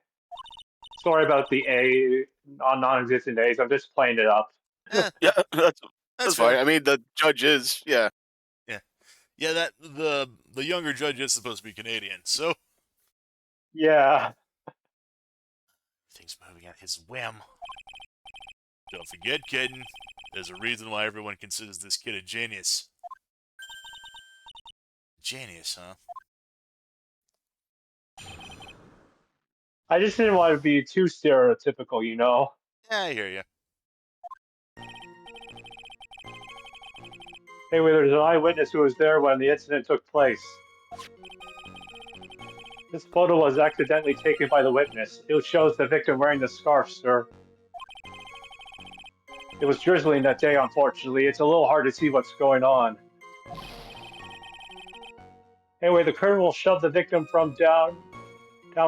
Sorry about the A on non-existent A's. I'm just playing it up. Eh, Yeah, that's that's fair. fine. I mean, the judge is, yeah. Yeah, that the younger judge is supposed to be Canadian, so Yeah. things moving at his whim. Don't forget, kitten, there's a reason why everyone considers this kid a genius. Genius, huh? I just didn't want to be too stereotypical, you know? Yeah, I hear you. Anyway, there's an eyewitness who was there when the incident took place. This photo was accidentally taken by the witness. It shows the victim wearing the scarf, sir. It was drizzling that day, unfortunately. It's a little hard to see what's going on. Anyway, the criminal shoved the victim from down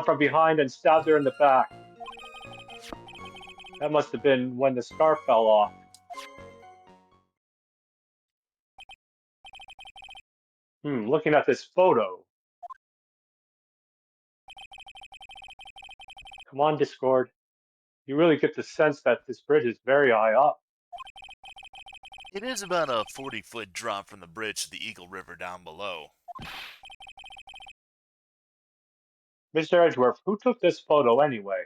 from behind and stabbed her in the back. That must have been when the scarf fell off. Looking at this photo. Come on, Discord. You really get the sense that this bridge is very high up. It is about a 40-foot drop from the bridge to the Eagle River down below. Mr. Edgeworth, who took this photo anyway?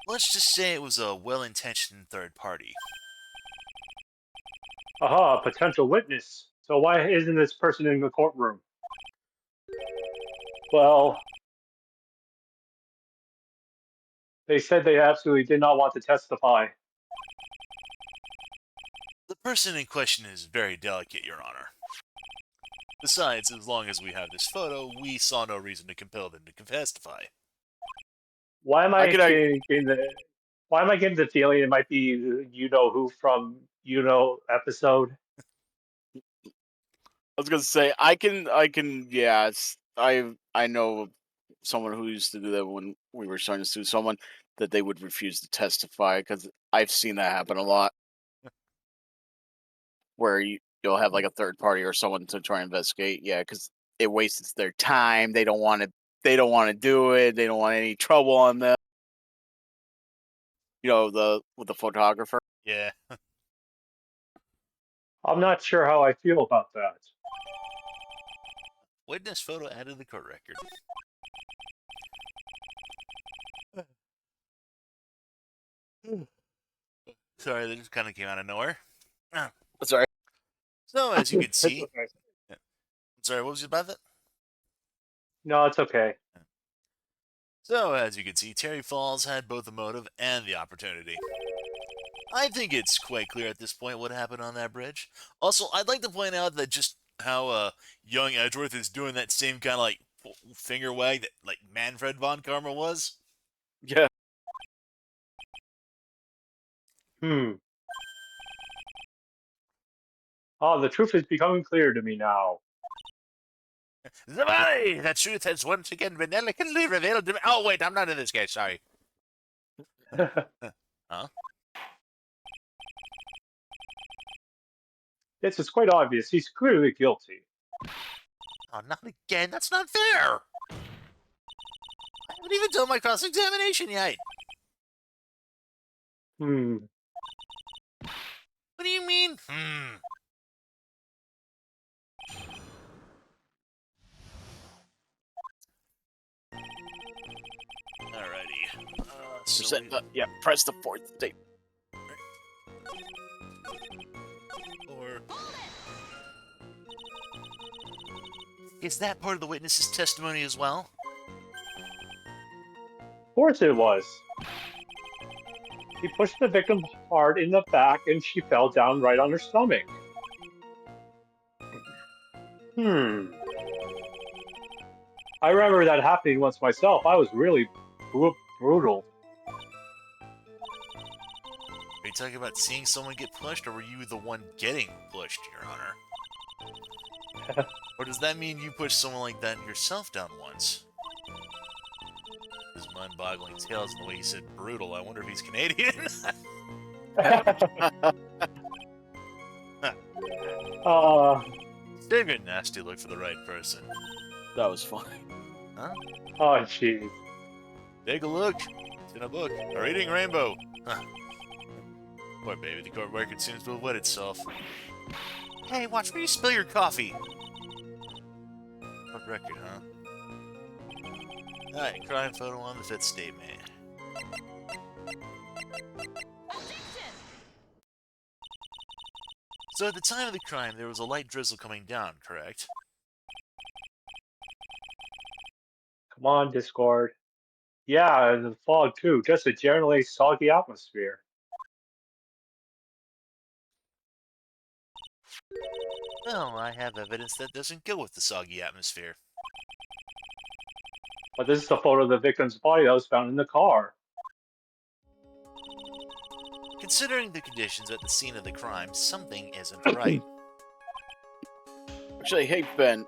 Let's just say it was a well-intentioned third party. Aha, a potential witness. So why isn't this person in the courtroom? Well, they said they absolutely did not want to testify. The person in question is very delicate, Your Honor. Besides, as long as we have this photo, we saw no reason to compel them to testify. Why am I getting the feeling it might be you know who from you know episode? I was gonna say yeah. I know someone who used to do that when we were trying to sue someone that they would refuse to testify because I've seen that happen a lot, where you'll have like a third party or someone to try and investigate. Yeah, because it wastes their time. They don't want to. They don't want to do it. They don't want any trouble on them. You know, with the photographer. Yeah. I'm not sure how I feel about that. Witness photo added to the court record. Sorry, that just kind of came out of nowhere. Sorry. So, as you can It's see... okay. Sorry, what was it about that? No, it's okay. So, as you can see, Terry Falls had both the motive and the opportunity. I think it's quite clear at this point what happened on that bridge. Also, I'd like to point out that just how young Edgeworth is doing that same kind of like finger wag that like Manfred von Karma was. Yeah. Oh, the truth is becoming clear to me now. The body! The truth has once again been elegantly revealed to me. Oh, wait, I'm not in this case, sorry. Huh? This is quite obvious. He's clearly guilty. Oh, not again. That's not fair. I haven't even done my cross-examination yet. What do you mean? So Yeah, press the fourth tape. or is that part of the witness's testimony as well? Of course it was. He pushed the victim hard in the back and she fell down right on her stomach. I remember that happening once myself. I was really brutal. Are you talking about seeing someone get pushed, or were you the one getting pushed, Your Honor? Or does that mean you pushed someone like that yourself down once? His mind-boggling tales and the way he said brutal. I wonder if he's Canadian. Save your nasty look for the right person. That was fun. Huh? Oh, jeez. Take a look. It's in a book. A reading rainbow. Huh. Poor baby, the court record seems to have wet itself. Hey, watch where you spill your coffee. Court record, huh? Alright, crime photo on the fifth statement. So at the time of the crime, there was a light drizzle coming down, correct? Come on, Discord. Yeah, and the fog too. Just a generally soggy atmosphere. Well, I have evidence that doesn't go with the soggy atmosphere. But this is a photo of the victim's body that was found in the car. Considering the conditions at the scene of the crime, something isn't right. Actually, hey Ben,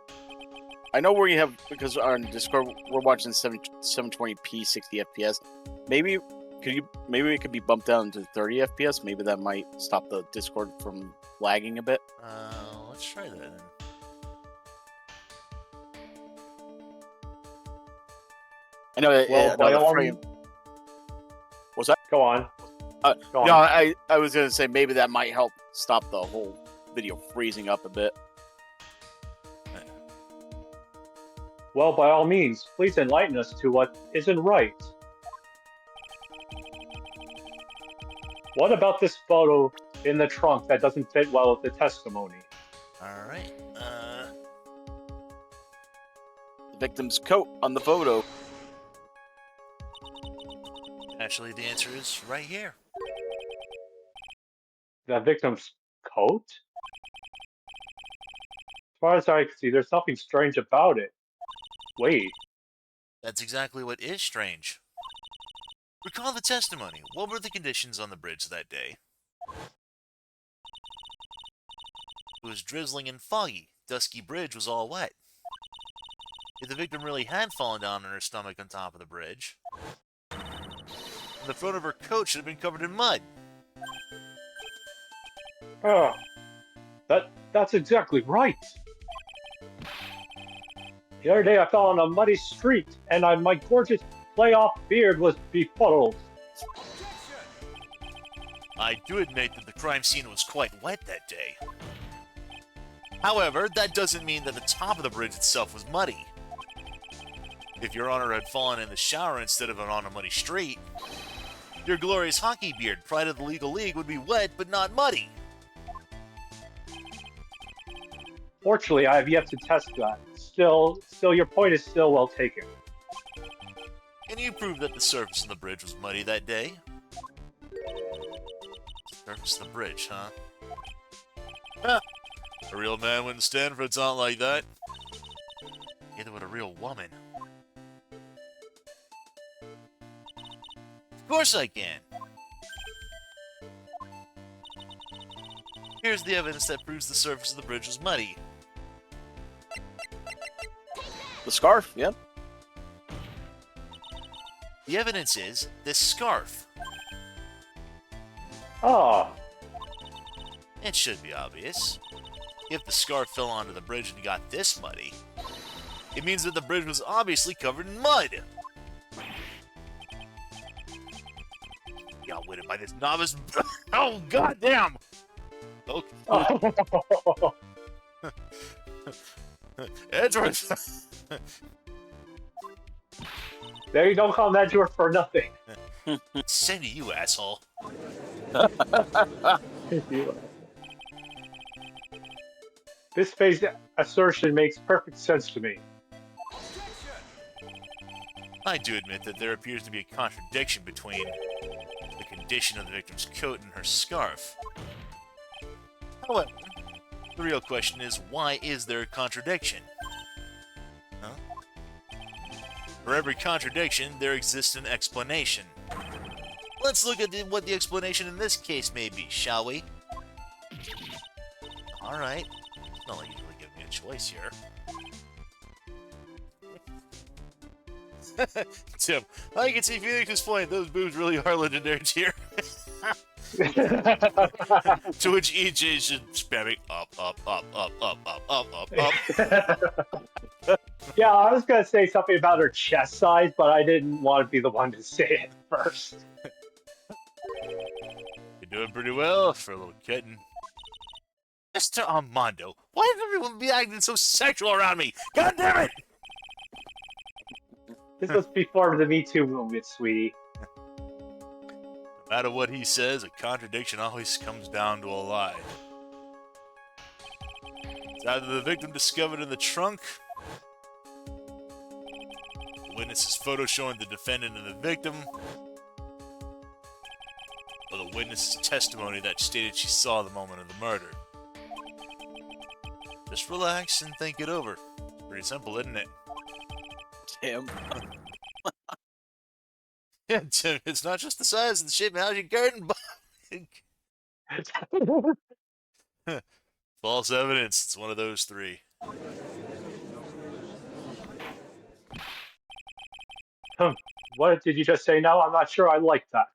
I know where you have, because on Discord we're watching 720p 60 FPS. Maybe it could be bumped down to 30 FPS. Maybe that might stop the Discord from lagging a bit. Let's try that then. I know. Well, by all frame. What's that? Go on. Go on. No, I was gonna say maybe that might help stop the whole video freezing up a bit. Well, by all means, please enlighten us to what isn't right. What about this photo in the trunk that doesn't fit well with the testimony? Alright, The victim's coat on the photo. actually the answer is right here. The victim's coat? As far as I can see, there's nothing strange about it. Wait, That's exactly what is strange. Recall the testimony. What were the conditions on the bridge that day? It was drizzling and foggy. Dusky bridge was all wet. If the victim really had fallen down on her stomach on top of the bridge, the front of her coat should have been covered in mud. that's exactly right. The other day I fell on a muddy street and my gorgeous playoff beard was befuddled. I do admit that the crime scene was quite wet that day. However, that doesn't mean that the top of the bridge itself was muddy. If Your Honor had fallen in the shower instead of on a muddy street, your glorious hockey beard, pride of the legal league, would be wet but not muddy. Fortunately, I have yet to test that. Still, your point is still well taken. Can you prove that the surface of the bridge was muddy that day? Surface of the bridge, huh? Ah, a real man wouldn't stand for a taunt like that. Neither would a real woman. Of course I can. Here's the evidence that proves the surface of the bridge was muddy. The scarf, yeah. The evidence is this scarf. Ah, It should be obvious. If the scarf fell onto the bridge and got this muddy, it means that the bridge was obviously covered in mud. Got witted by this novice. Oh, goddamn! Okay. Edgeworth! there you don't call that Edgeworth for nothing. Same to you, asshole. This phase assertion makes perfect sense to me. I do admit that there appears to be a contradiction between the condition of the victim's coat and her scarf. However, the real question is, why is there a contradiction? Huh? For every contradiction, there exists an explanation. Let's look at what the explanation in this case may be, shall we? Alright. It's not like you really give me a choice here. Tim, I can see Phoenix's point. Those boobs really are legendary tier. To which EJ is just spamming up, up, up, up, up, up, up, up, up. Yeah, I was gonna say something about her chest size, but I didn't want to be the one to say it first. You're doing pretty well for a little kitten. Mr. Armando, why does everyone be acting so sexual around me? God damn it! This was before the Me Too movement, sweetie. No matter what he says, a contradiction always comes down to a lie. It's either the victim discovered in the trunk, the witness's photo showing the defendant and the victim, or the witness's testimony that stated she saw the moment of the murder. Just relax and think it over. It's pretty simple, isn't it? Damn. Yeah, Tim, it's not just the size and the shape of how your garden. False evidence. It's one of those three. What did you just say now? I'm not sure I like that.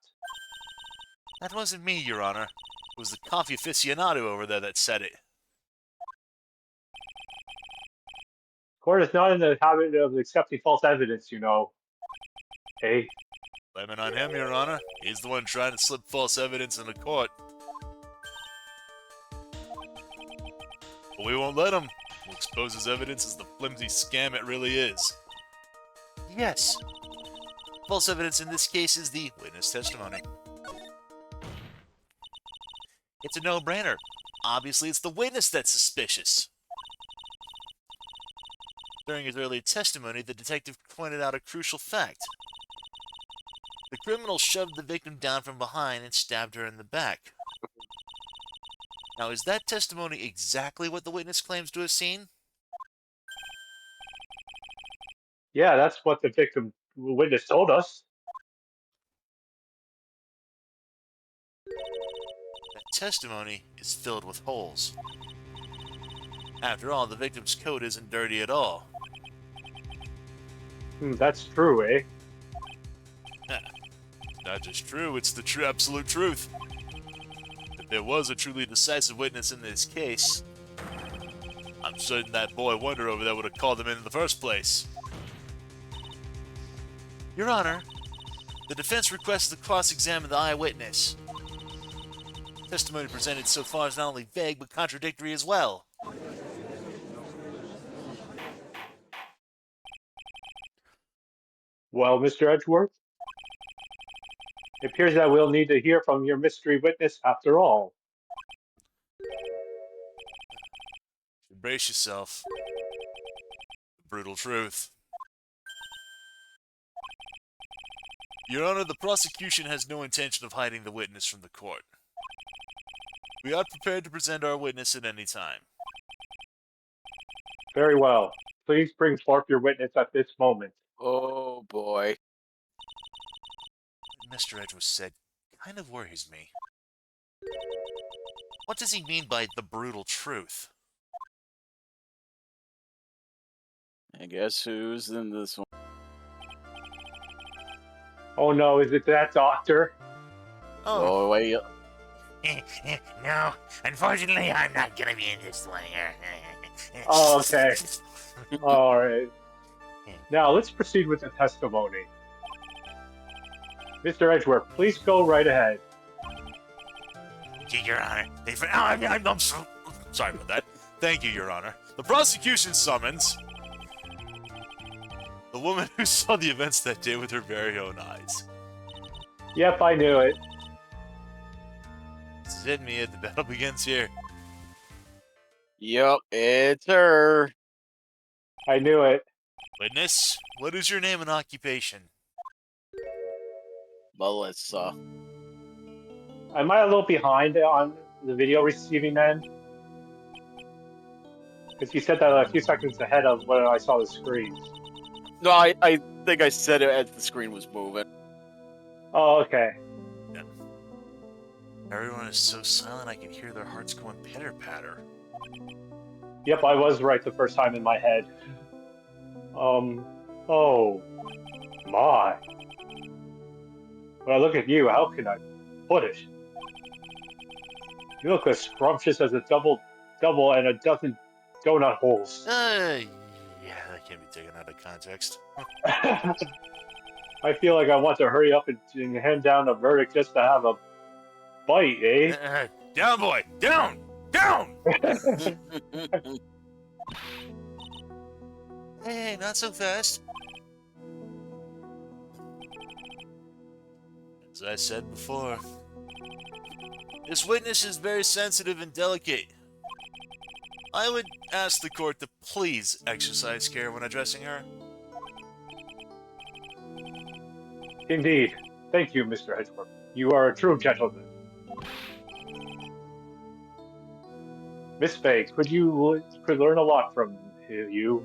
That wasn't me, Your Honor. It was the coffee aficionado over there that said it. Court is not in the habit of accepting false evidence, you know. Hey. Blame it on him, Your Honor. He's the one trying to slip false evidence into court. But we won't let him. We'll expose his evidence as the flimsy scam it really is. Yes. False evidence in this case is the witness testimony. It's a no-brainer. Obviously, it's the witness that's suspicious. During his earlier testimony, the detective pointed out a crucial fact. The criminal shoved the victim down from behind and stabbed her in the back. Now, is that testimony exactly what the witness claims to have seen? Yeah, that's what the victim witness told us. That testimony is filled with holes. After all, the victim's coat isn't dirty at all. That's true, eh? It's not just true, it's the true absolute truth. If there was a truly decisive witness in this case, I'm certain that boy Wonder over there would have called him in the first place. Your Honor, the defense requests to cross-examine the eyewitness. Testimony presented so far is not only vague, but contradictory as well. Well, Mr. Edgeworth, it appears that we'll need to hear from your mystery witness after all. Brace yourself. The brutal truth. Your Honor, the prosecution has no intention of hiding the witness from the court. We are prepared to present our witness at any time. Very well. Please bring forth your witness at this moment. Oh boy. Mr. Edgeworth said kind of worries me. What does he mean by the brutal truth? I guess who's in this one? Oh no, is it that doctor? Oh wait. No, unfortunately, I'm not gonna be in this one. Oh, okay. All right. Now let's proceed with the testimony. Mr. Edgeworth, please go right ahead. Your Honor. I'm sorry about that. Thank you, Your Honor. The prosecution summons the woman who saw the events that day with her very own eyes. Yep, I knew it. This is it, Mia. The battle begins here. Yep, it's her. I knew it. Witness, what is your name and occupation? Melissa. Am I a little behind on the video receiving end? Because you said that a few seconds ahead of when I saw the screens. No, I think I said it as the screen was moving. Oh, okay. Everyone is so silent I can hear their hearts going pitter-patter. Yep, I was right the first time in my head. Oh, my. When I look at you, how can I put it? You look as scrumptious as a double and a dozen donut holes. Yeah, that can't be taken out of context. I feel like I want to hurry up and hand down a verdict just to have a bite, eh? Down, boy! Down! Down! Hey, not so fast. As I said before, this witness is very sensitive and delicate. I would ask the court to please exercise care when addressing her. Indeed. Thank you, Mr. Edgeworth. You are a true gentleman. Miss Faye, could learn a lot from you.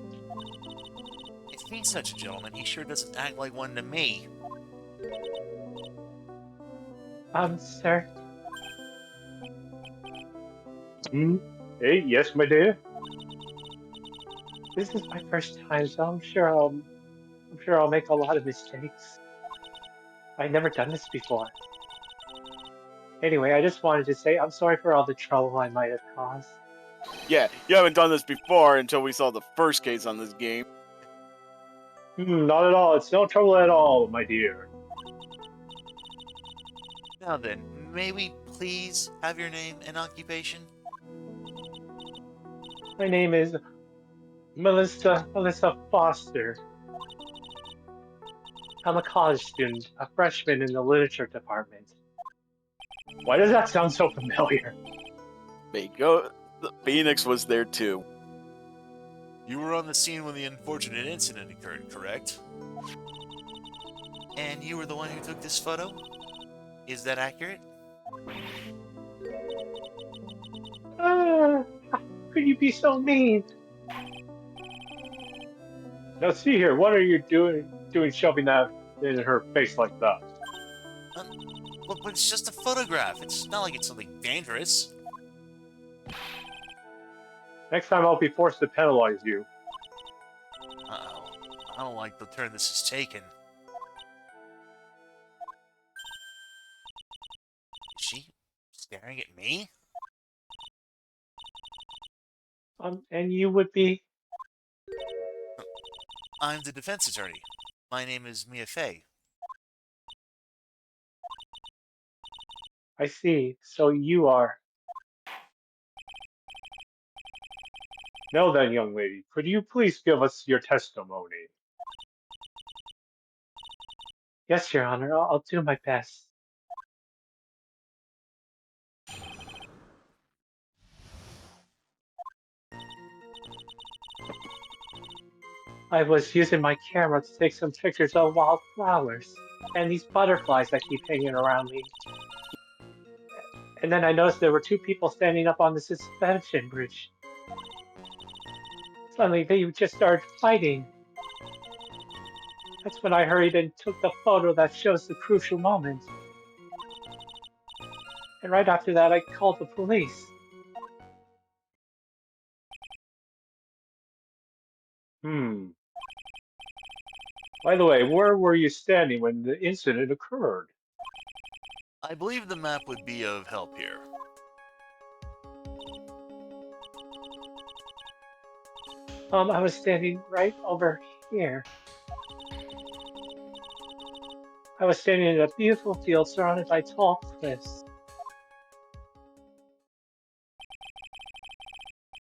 If he's such a gentleman, he sure doesn't act like one to me. Sir. Hey, yes, my dear. This is my first time, so I'm sure I'll make a lot of mistakes. I've never done this before. Anyway, I just wanted to say I'm sorry for all the trouble I might have caused. Yeah, you haven't done this before until we saw the first case on this game. Not at all. It's no trouble at all, my dear. Now then, may we please have your name and occupation? My name is Melissa Foster. I'm a college student, a freshman in the literature department. Why does that sound so familiar? Bingo. Phoenix was there too. You were on the scene when the unfortunate incident occurred, correct? And you were the one who took this photo? Is that accurate? How could you be so mean? Now see here, what are you doing shoving that in her face like that? But it's just a photograph. It's not like it's something dangerous. Next time I'll be forced to penalize you. Uh-oh. I don't like the turn this has taken. Is she staring at me? And you would be? I'm the defense attorney. My name is Mia Fey. I see. So you are. Now then, young lady, could you please give us your testimony? Yes, Your Honor. I'll do my best. I was using my camera to take some pictures of wildflowers and these butterflies that keep hanging around me. And then I noticed there were two people standing up on the suspension bridge. Suddenly, they just started fighting. That's when I hurried and took the photo that shows the crucial moment. And right after that, I called the police. By the way, where were you standing when the incident occurred? I believe the map would be of help here. I was standing right over here. I was standing in a beautiful field surrounded by tall cliffs.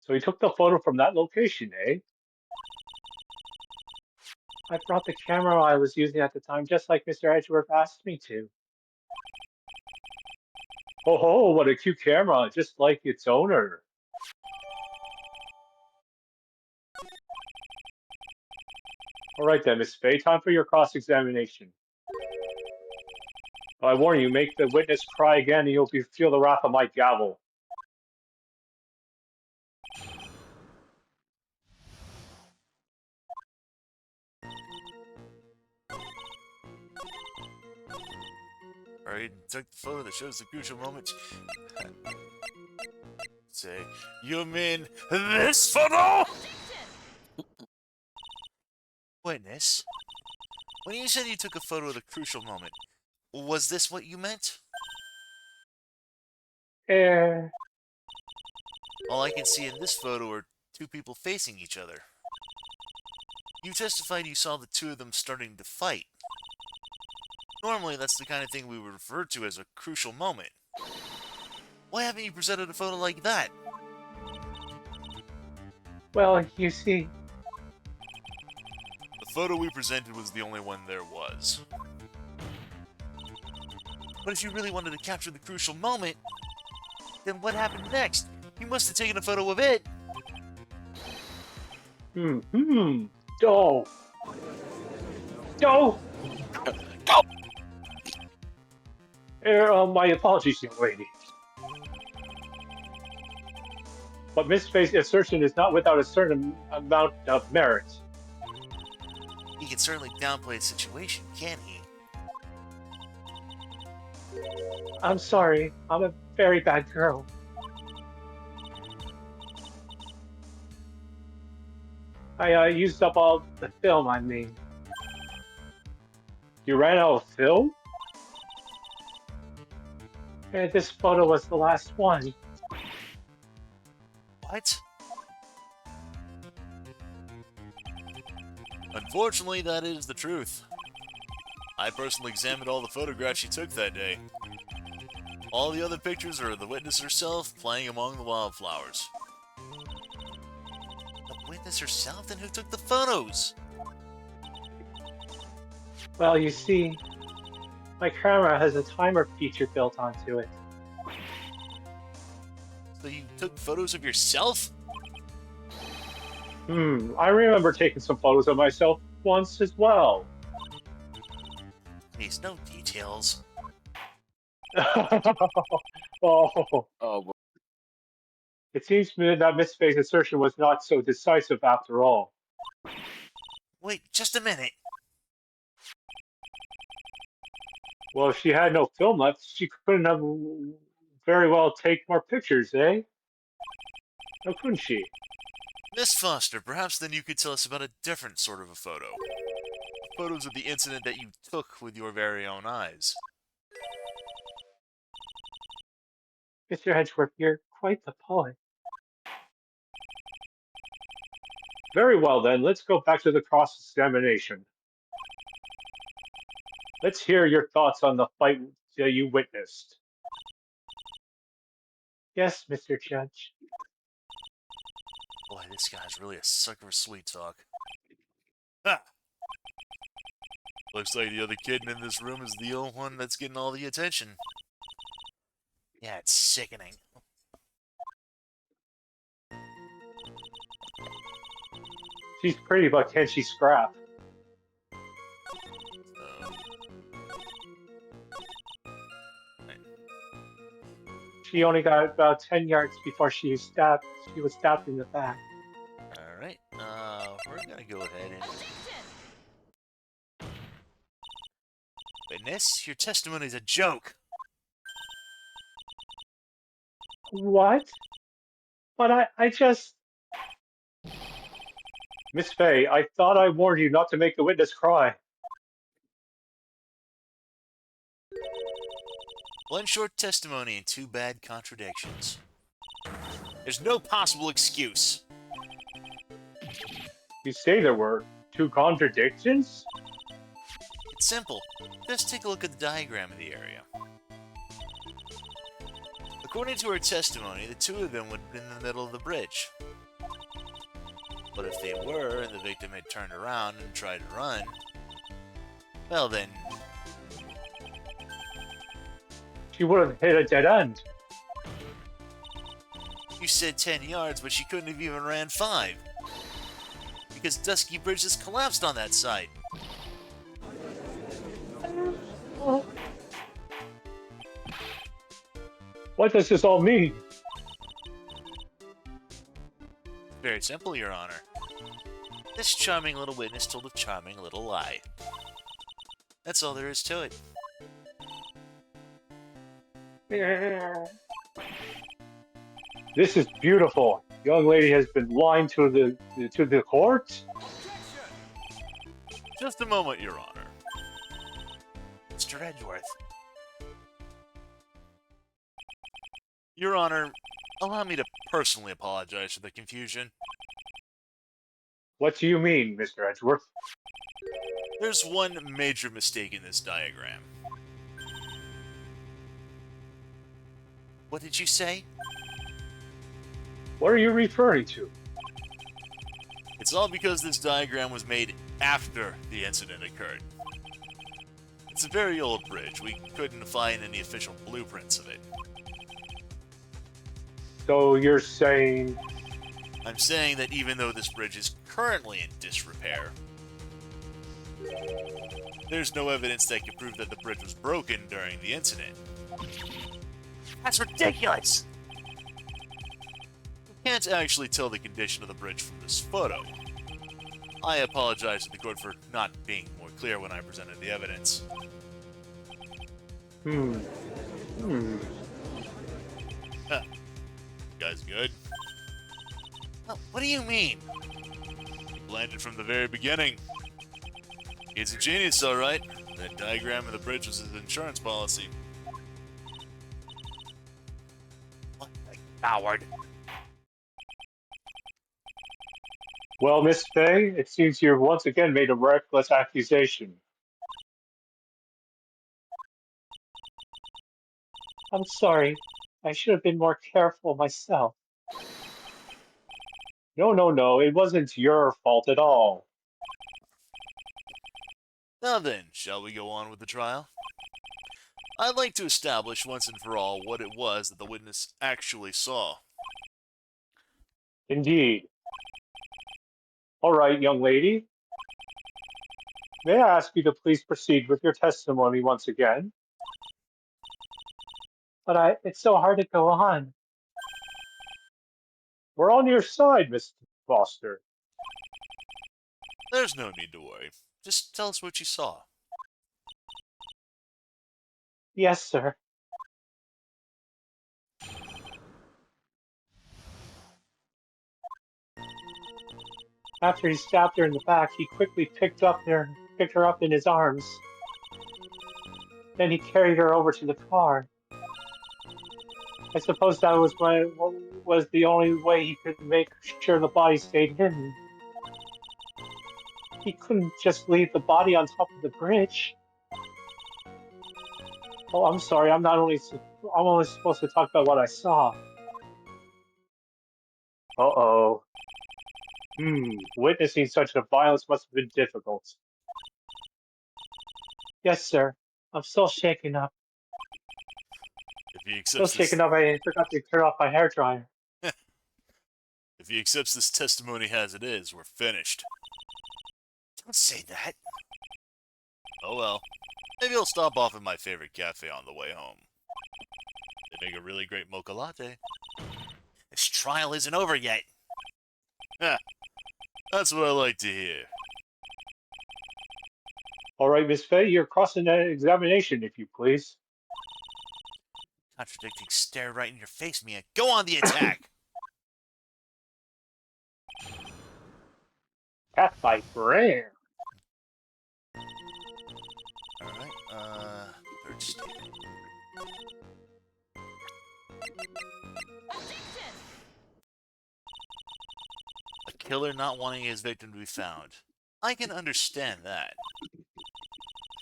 So he took the photo from that location, eh? I brought the camera I was using at the time, just like Mr. Edgeworth asked me to. Oh ho, what a cute camera, just like its owner. All right then, Miss Fay, time for your cross-examination. I warn you, make the witness cry again, and you'll feel the wrath of my gavel. Alright, took the photo that shows the crucial moments. Say, you mean this photo? Witness, when you said you took a photo of the crucial moment, was this what you meant? Eh, All I can see in this photo are two people facing each other. You testified you saw the two of them starting to fight. Normally, that's the kind of thing we would refer to as a crucial moment. Why haven't you presented a photo like that? well, you see, The photo we presented was the only one there was. But if you really wanted to capture the crucial moment, then what happened next? You must have taken a photo of it. Oh, oh, my apologies, young lady. But Miss Fay's assertion is not without a certain amount of merit. He can certainly downplay the situation, can't he? I'm sorry, I'm a very bad girl. I used up all the film I made. You ran out of film? And this photo was the last one. What? Unfortunately, that is the truth. I personally examined all the photographs she took that day. All the other pictures are of the witness herself playing among the wildflowers. The witness herself? Then who took the photos? Well, you see, my camera has a timer feature built onto it. So you took photos of yourself? I remember taking some photos of myself once as well. Please, no details. Oh, Oh, it seems to me that Miss Fay's assertion was not so decisive after all. Wait, just a minute. Well, if she had no film left, she couldn't have very well take more pictures, eh? Now, couldn't she? Miss Foster, perhaps then you could tell us about a different sort of a photo. Photos of the incident that you took with your very own eyes. Mr. Edgeworth, you're quite the poet. Very well, then, let's go back to the cross-examination. Let's hear your thoughts on the fight that you witnessed. Yes, Mr. Judge. Boy, this guy's really a sucker for sweet talk. Ha! Looks like the other kid in this room is the only one that's getting all the attention. Yeah, it's sickening. She's pretty, but can she scrap? So, She only got about 10 yards before she was stabbed. She was stabbed in the back. alright, we're gonna go ahead and... Witness, your testimony is a joke. What? But I just... Miss Fay, I thought I warned you not to make the witness cry. One short testimony and two bad contradictions. There's no possible excuse. You say there were 2 contradictions? It's simple. Just take a look at the diagram of the area. According to her testimony, the two of them would have been in the middle of the bridge. But if they were, and the victim had turned around and tried to run, well then... She would have hit a dead end. You said 10 yards, but she couldn't have even ran 5. Because Dusky Bridge has collapsed on that side. What does this all mean? Very simple, Your Honor. This charming little witness told a charming little lie. That's all there is to it. This is beautiful. Young lady has been lying to the court. Just a moment, Your Honor. Mr. Edgeworth. Your Honor, allow me to personally apologize for the confusion. What do you mean, Mr. Edgeworth? There's one major mistake in this diagram. What did you say? What are you referring to? It's all because this diagram was made after the incident occurred. It's a very old bridge. We couldn't find any official blueprints of it. So you're saying... I'm saying that even though this bridge is currently in disrepair, there's no evidence that can prove that the bridge was broken during the incident. That's ridiculous! You can't actually tell the condition of the bridge from this photo. I apologize to the court for not being more clear when I presented the evidence. Hmm. Huh. You guys good? What do you mean? He planned it from the very beginning. He's a genius, alright. That diagram of the bridge was his insurance policy. What a coward. Well, Miss Fay, it seems you've once again made a reckless accusation. I'm sorry. I should have been more careful myself. No. It wasn't your fault at all. Now then, shall we go on with the trial? I'd like to establish once and for all what it was that the witness actually saw. Indeed. All right, young lady. May I ask you to please proceed with your testimony once again? But it's so hard to go on. We're on your side, Mr. Foster. There's no need to worry. Just tell us what you saw. Yes, sir. After he stabbed her in the back, he quickly picked her up in his arms. Then he carried her over to the car. I suppose that was the only way he could make sure the body stayed hidden. He couldn't just leave the body on top of the bridge. Oh, I'm sorry. I'm only supposed to talk about what I saw. Uh-oh. Witnessing such a violence must have been difficult. Yes, sir. I'm still shaken up. If he Still accepts this, shaken up. I forgot to turn off my hairdryer. if he accepts this testimony as it is, we're finished. Don't say that. Oh well. Maybe I'll stop off at my favorite cafe on the way home. They make a really great mocha latte. This trial isn't over yet. Ha! That's what I like to hear. All right, Miss Fay, you're crossing that examination, if you please. Contradicting stare right in your face, Mia. Go on the attack! Cat fight rare. Alright, third statement. A killer not wanting his victim to be found. I can understand that.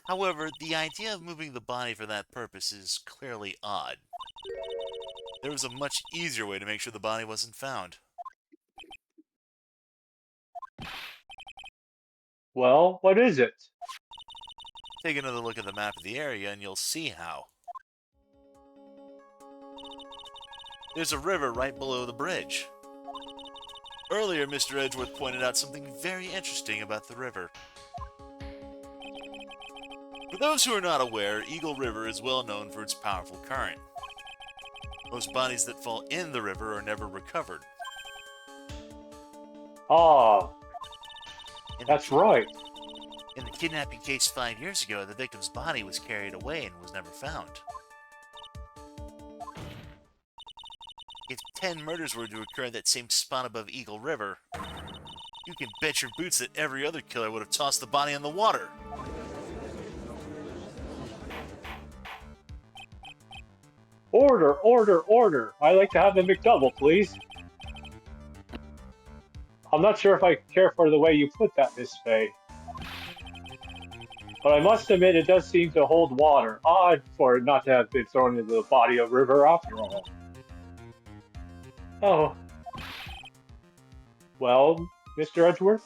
However, the idea of moving the body for that purpose is clearly odd. There was a much easier way to make sure the body wasn't found. Well, what is it? Take another look at the map of the area and you'll see how. There's a river right below the bridge. Earlier, Mr. Edgeworth pointed out something very interesting about the river. For those who are not aware, Eagle River is well known for its powerful current. Most bodies that fall in the river are never recovered. Oh, In that's the, right. in the kidnapping case 5 years ago, the victim's body was carried away and was never found. If 10 murders were to occur at that same spot above Eagle River, you can bet your boots that every other killer would have tossed the body in the water. Order, order, order. I'd like to have the McDouble, please. I'm not sure if I care for the way you put that, Miss Fay. But I must admit it does seem to hold water. Odd for it not to have been thrown into the body of river after all. Oh. Well, Mr. Edgeworth?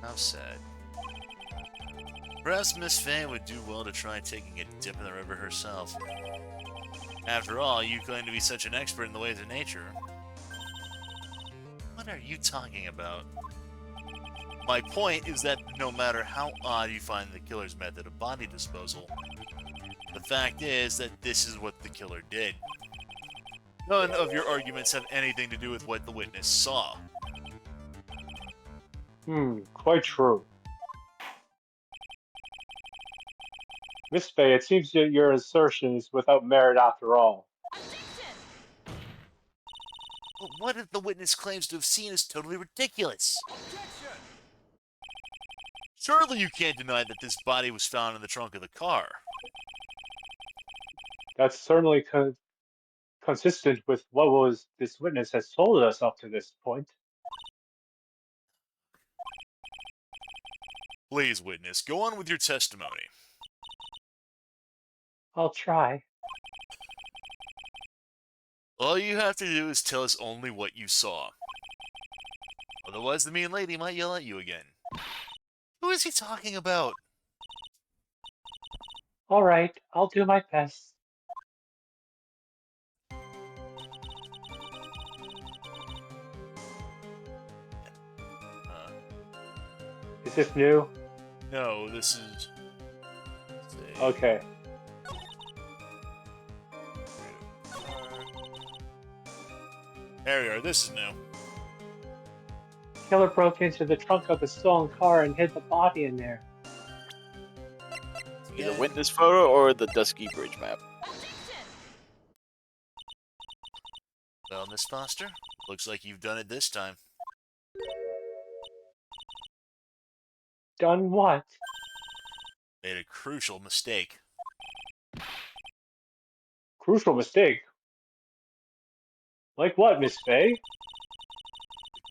How sad. Perhaps Miss Fay would do well to try taking a dip in the river herself. After all, you claim to be such an expert in the ways of nature. What are you talking about? My point is that no matter how odd you find the killer's method of body disposal, the fact is that this is what the killer did. None of your arguments have anything to do with what the witness saw. Quite true. Miss Fay, it seems that your assertion is without merit after all. But what if the witness claims to have seen is totally ridiculous? Surely you can't deny that this body was found in the trunk of the car. That's certainly consistent with what was this witness has told us up to this point. Please, witness, go on with your testimony. I'll try. All you have to do is tell us only what you saw. Otherwise, the mean lady might yell at you again. Who is he talking about? All right, I'll do my best. Is this new? No, this is... Okay. There we are, this is new. Killer broke into the trunk of the stolen car and hid the body in there. Either witness photo or the Dusky Bridge map. Well, Miss Foster, looks like you've done it this time. Done what? Made a crucial mistake. Crucial mistake. Like what, Miss Fay?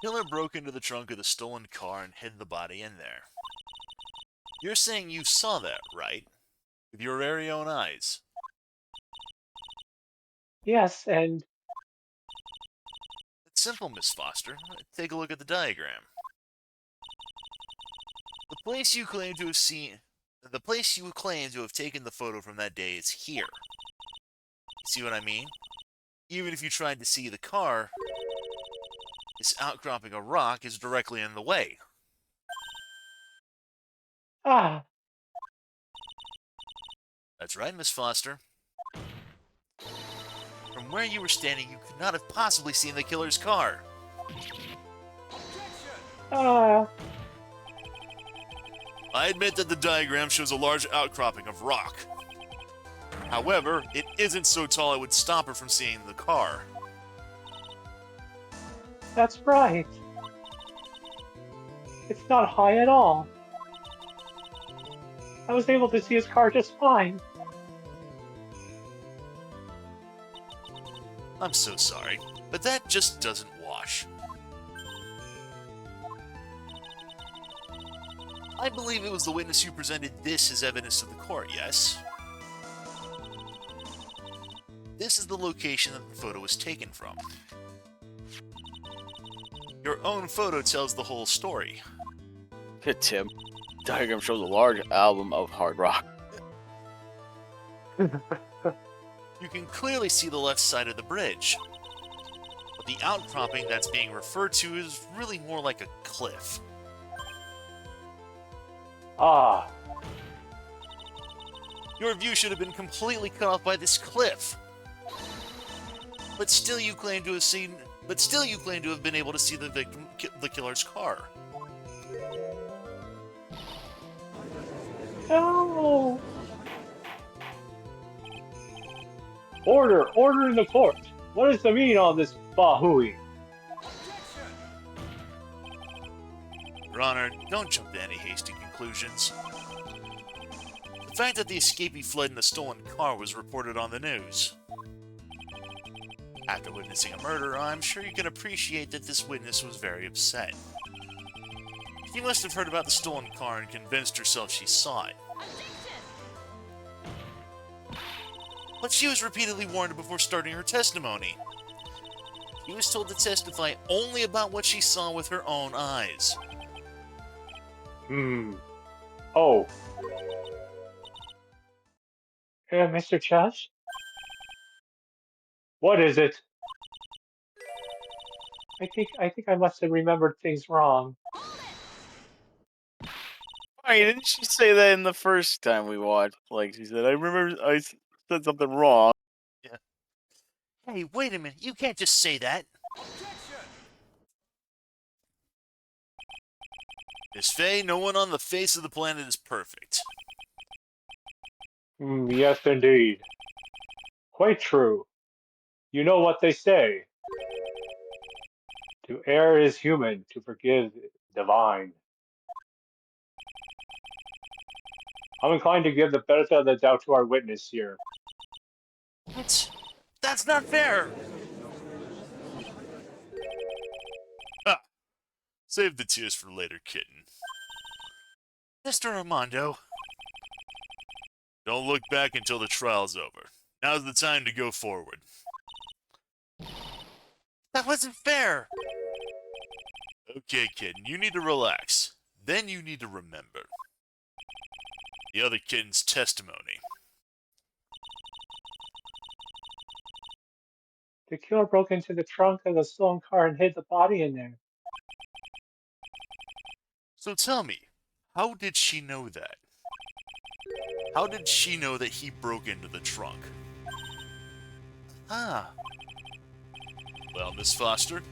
The killer broke into the trunk of the stolen car and hid the body in there. You're saying you saw that, right? With your very own eyes. Yes, and It's simple, Miss Foster. Take a look at the diagram. The place you claim to have taken the photo from that day is here. See what I mean? Even if you tried to see the car, this outcropping of rock is directly in the way. ah, That's right, Miss Foster. From where you were standing, you could not have possibly seen the killer's car. ah. I admit that the diagram shows a large outcropping of rock. However, it isn't so tall it would stop her from seeing the car. That's right. It's not high at all. I was able to see his car just fine. I'm so sorry, but that just doesn't wash. I believe it was the witness who presented this as evidence to the court, yes? This is the location that the photo was taken from. Your own photo tells the whole story. Tim, diagram shows a large album of hard rock. You can clearly see the left side of the bridge. But the outcropping that's being referred to is really more like a cliff. Ah, Your view should have been completely cut off by this cliff. But still you claim to have been able to see the the killer's car. no! Order in the court. What is the meaning of this bahooey? Your Honor, don't jump to any hasty conclusions. The fact that the escapee fled in a stolen car was reported on the news. After witnessing a murder, I'm sure you can appreciate that this witness was very upset. She must have heard about the stolen car and convinced herself she saw it. But she was repeatedly warned before starting her testimony. She was told to testify only about what she saw with her own eyes. Oh. Mr. Chess? What is it? I think I must have remembered things wrong. Why didn't she say that in the first time we watched? Like she said, I remember said something wrong. Yeah. Hey, wait a minute, you can't just say that. Miss Faye, no one on the face of the planet is perfect. Yes, indeed. Quite true. You know what they say. To err is human, to forgive divine. I'm inclined to give the benefit of the doubt to our witness here. What? That's not fair! Ah, save the tears for later, kitten. Mr. Armando. Don't look back until the trial's over. Now's the time to go forward. That wasn't fair! Okay, kitten, you need to relax. Then you need to remember. The other kitten's testimony. The killer broke into the trunk of the stolen car and hid the body in there. So tell me, how did she know that? How did she know that he broke into the trunk? Ah. Well, Miss Foster,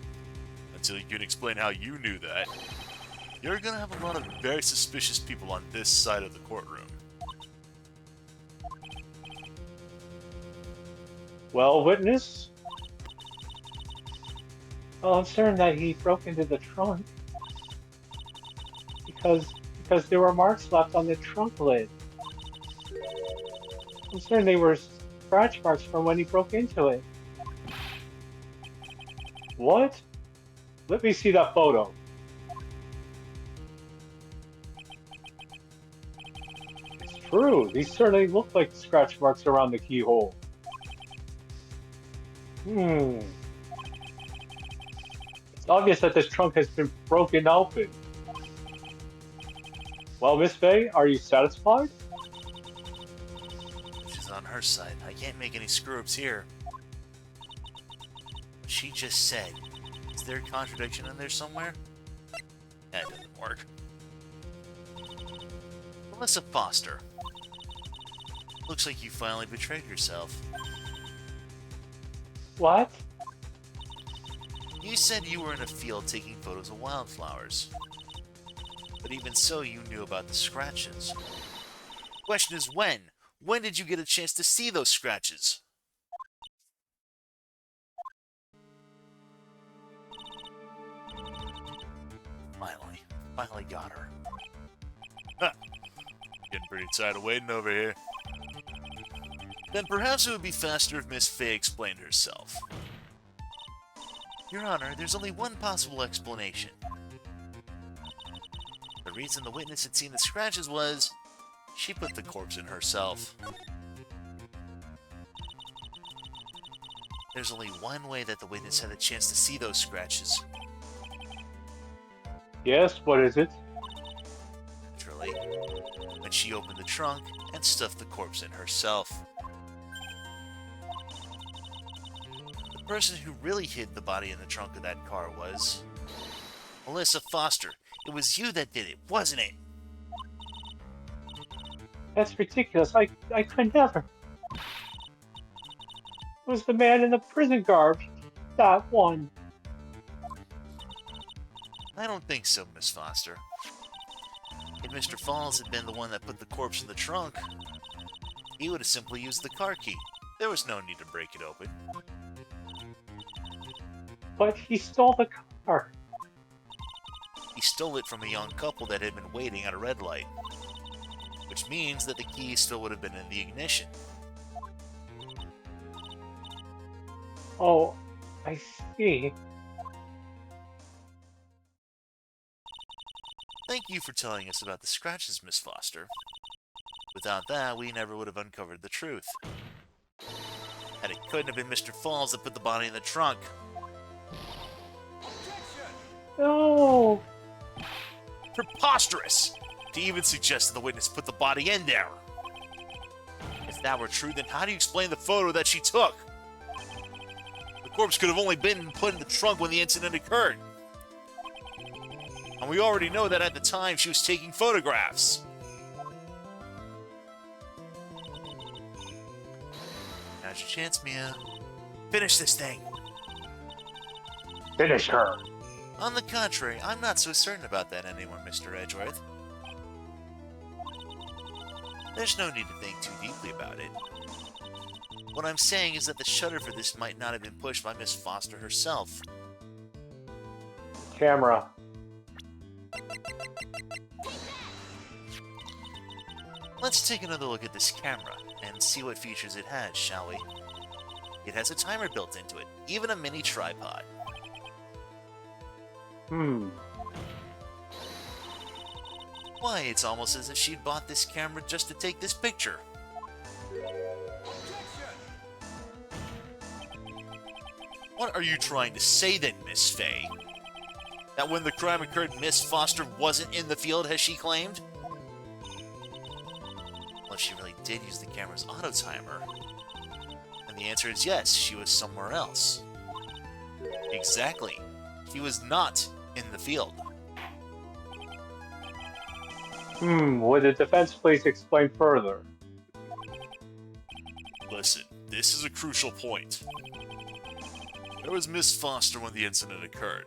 until you can explain how you knew that, you're gonna have a lot of very suspicious people on this side of the courtroom. Well, witness? Well, I'm certain that he broke into the trunk because there were marks left on the trunk lid. I'm certain they were scratch marks from when he broke into it. What? Let me see that photo. It's true. These certainly look like scratch marks around the keyhole. It's obvious that this trunk has been broken open. Well, Miss Faye, are you satisfied? She's on her side. I can't make any screw-ups here. What she just said. Is there a contradiction in there somewhere? That doesn't work. Melissa Foster. Looks like you finally betrayed yourself. What? You said you were in a field taking photos of wildflowers. But even so, you knew about the scratches. Question is when? When did you get a chance to see those scratches? Finally got her. Huh. Getting pretty tired of waiting over here. Then perhaps it would be faster if Miss Faye explained herself. Your Honor, there's only one possible explanation. The reason the witness had seen the scratches was she put the corpse in herself. There's only one way that the witness had a chance to see those scratches. Yes, what is it? Naturally, when she opened the trunk and stuffed the corpse in herself. person who really hid the body in the trunk of that car was Melissa Foster. It was you that did it, wasn't it? That's ridiculous. I could never. It was the man in the prison garb. That one. I don't think so, Miss Foster. If Mr. Falls had been the one that put the corpse in the trunk, he would have simply used the car key. There was no need to break it open. But he stole the car. He stole it from a young couple that had been waiting at a red light, which means that the key still would have been in the ignition. Oh, I see. Thank you for telling us about the scratches, Miss Foster. Without that, we never would have uncovered the truth. And it couldn't have been Mr. Falls that put the body in the trunk. No. Preposterous! To even suggest that the witness put the body in there. If that were true, then how do you explain the photo that she took? The corpse could have only been put in the trunk when the incident occurred. And we already know that at the time she was taking photographs. Now's your chance, Mia. Finish this thing. Finish her. On the contrary, I'm not so certain about that anymore, Mr. Edgeworth. There's no need to think too deeply about it. What I'm saying is that the shutter for this might not have been pushed by Miss Foster herself. Camera. Let's take another look at this camera and see what features it has, shall we? It has a timer built into it, even a mini tripod. Why, it's almost as if she'd bought this camera just to take this picture. What are you trying to say then, Miss Fay? That when the crime occurred, Miss Foster wasn't in the field, as she claimed? Well, if she really did use the camera's auto timer, then the answer is yes, she was somewhere else. Exactly. She was not in the field. Would the defense please explain further? Listen, this is a crucial point. Where was Miss Foster when the incident occurred?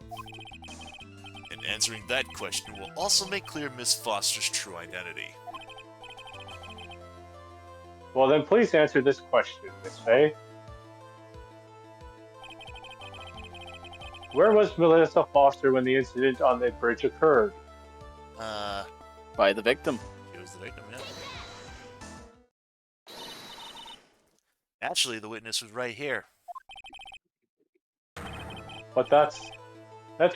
And answering that question will also make clear Miss Foster's true identity. Well, then please answer this question, Miss Fay. Where was Melissa Foster when the incident on the bridge occurred? By the victim. She was the victim, yeah. Actually, the witness was right here. But that's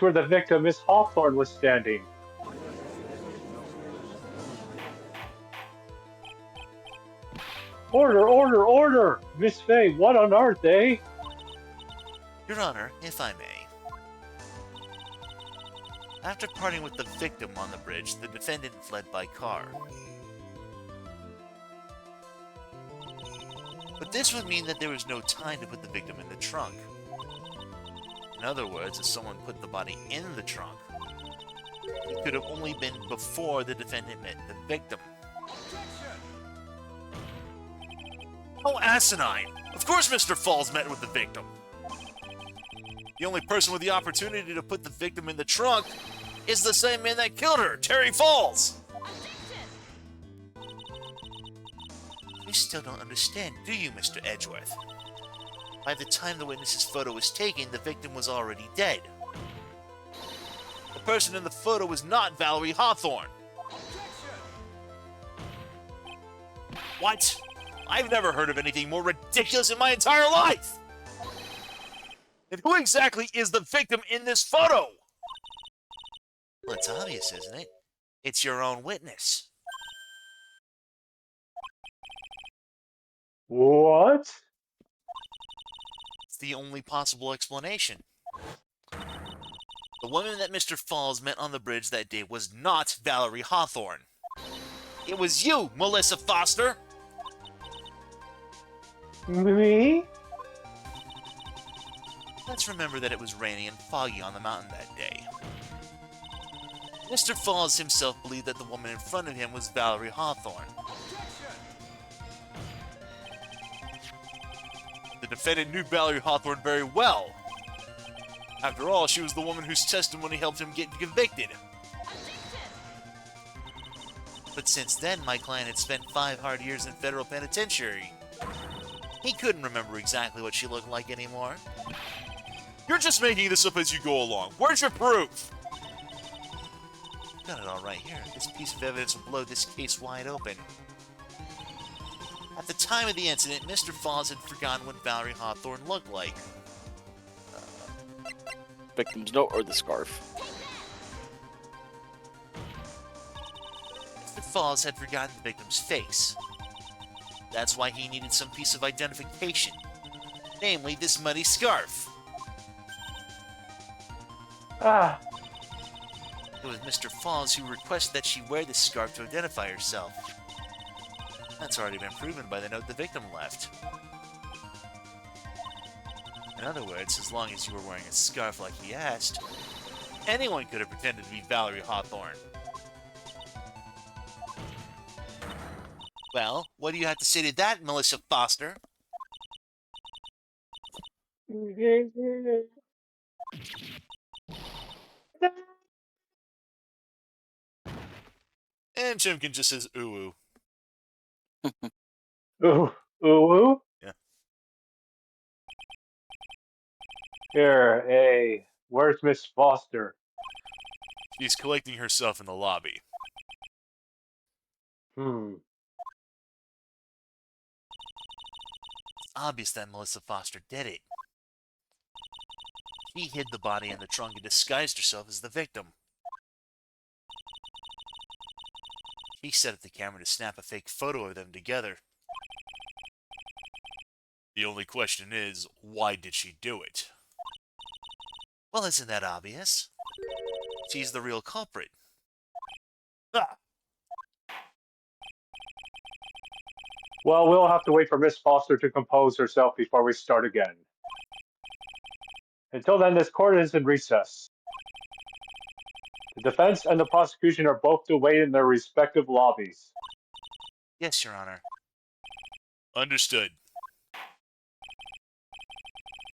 where the victim, Miss Hawthorne, was standing. Order, order, order! Miss Fay, what on earth, eh? Your Honor, if I may. After parting with the victim on the bridge, the defendant fled by car. But this would mean that there was no time to put the victim in the trunk. In other words, if someone put the body in the trunk, it could have only been before the defendant met the victim. Oh, asinine! Of course Mr. Falls met with the victim! The only person with the opportunity to put the victim in the trunk is the same man that killed her, Terry Falls! You still don't understand, do you, Mr. Edgeworth? By the time the witness's photo was taken, the victim was already dead. The person in the photo was not Valerie Hawthorne. What? I've never heard of anything more ridiculous in my entire life! And who exactly is the victim in this photo? Well, it's obvious, isn't it? It's your own witness. What? It's the only possible explanation. The woman that Mr. Falls met on the bridge that day was not Valerie Hawthorne. It was you, Melissa Foster! Me? Let's remember that it was rainy and foggy on the mountain that day. Mr. Falls himself believed that the woman in front of him was Valerie Hawthorne. The defendant knew Valerie Hawthorne very well. After all, she was the woman whose testimony helped him get convicted. But since then, my client had spent 5 hard years in federal penitentiary. He couldn't remember exactly what she looked like anymore. You're just making this up as you go along. Where's your proof? Got it all right here. This piece of evidence will blow this case wide open. At the time of the incident, Mr. Falls had forgotten what Valerie Hawthorne looked like. Victim's note or the scarf? Mr. Falls had forgotten the victim's face. That's why he needed some piece of identification, namely this muddy scarf. Ah, It was Mr. Falls who requested that she wear this scarf to identify herself. That's already been proven by the note the victim left. In other words, as long as you were wearing a scarf like he asked, anyone could have pretended to be Valerie Hawthorne. Well, what do you have to say to that, Melissa Foster? And Chimkin just says, ooh, ooh. ooh, ooh. Yeah. Here, hey, where's Miss Foster? She's collecting herself in the lobby. Hmm. It's obvious that Melissa Foster did it. She hid the body in the trunk and disguised herself as the victim. She set up the camera to snap a fake photo of them together. The only question is, why did she do it? Well, isn't that obvious? She's the real culprit. Ah, Well, we'll have to wait for Miss Foster to compose herself before we start again. Until then, this court is in recess. The defense and the prosecution are both to wait in their respective lobbies. Yes, Your Honor. understood.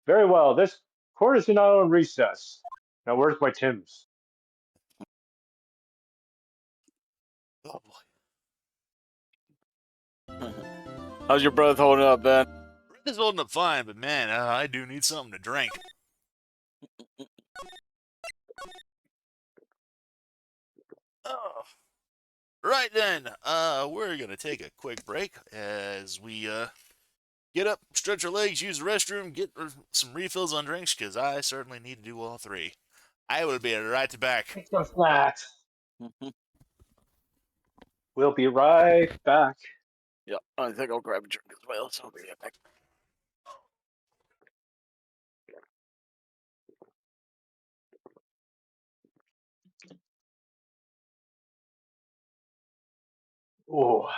Very well, this court is now in recess. Now, where's my Tim's? Oh boy. How's your breath holding up, Ben? Breath is holding up fine, but man, I do need something to drink. Oh. Right then, we're gonna take a quick break as we get up, stretch our legs, use the restroom, get some refills on drinks, because I certainly need to do all 3. I will be right back. Take some snacks. We'll be right back. Yeah, I think I'll grab a drink as well, so I'll be right back. Oh,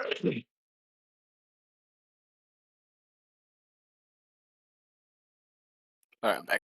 All right, I'm back.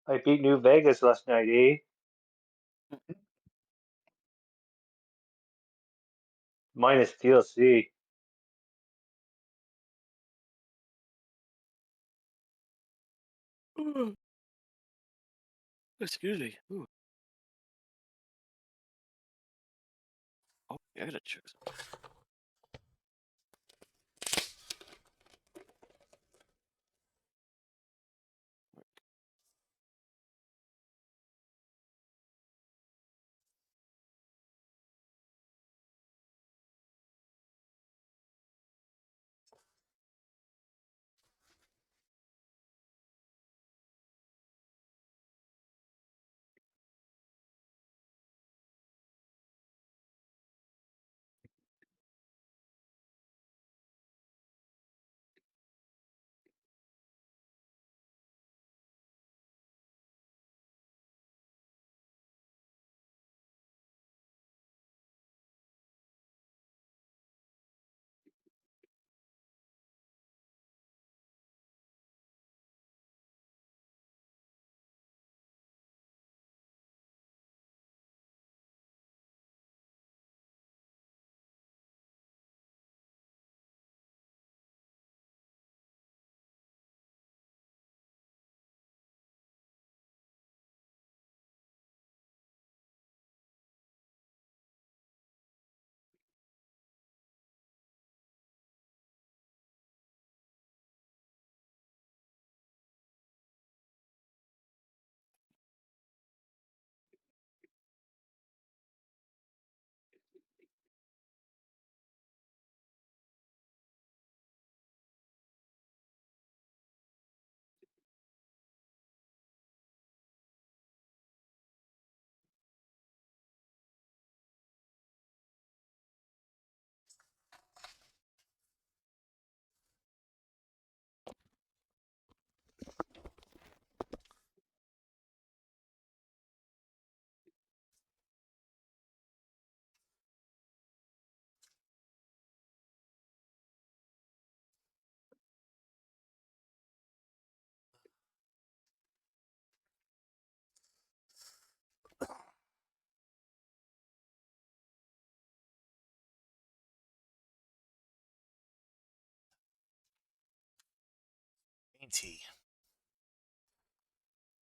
I beat New Vegas last night, eh? Minus DLC. Excuse me. Ooh. Oh, yeah, I gotta check. Green tea.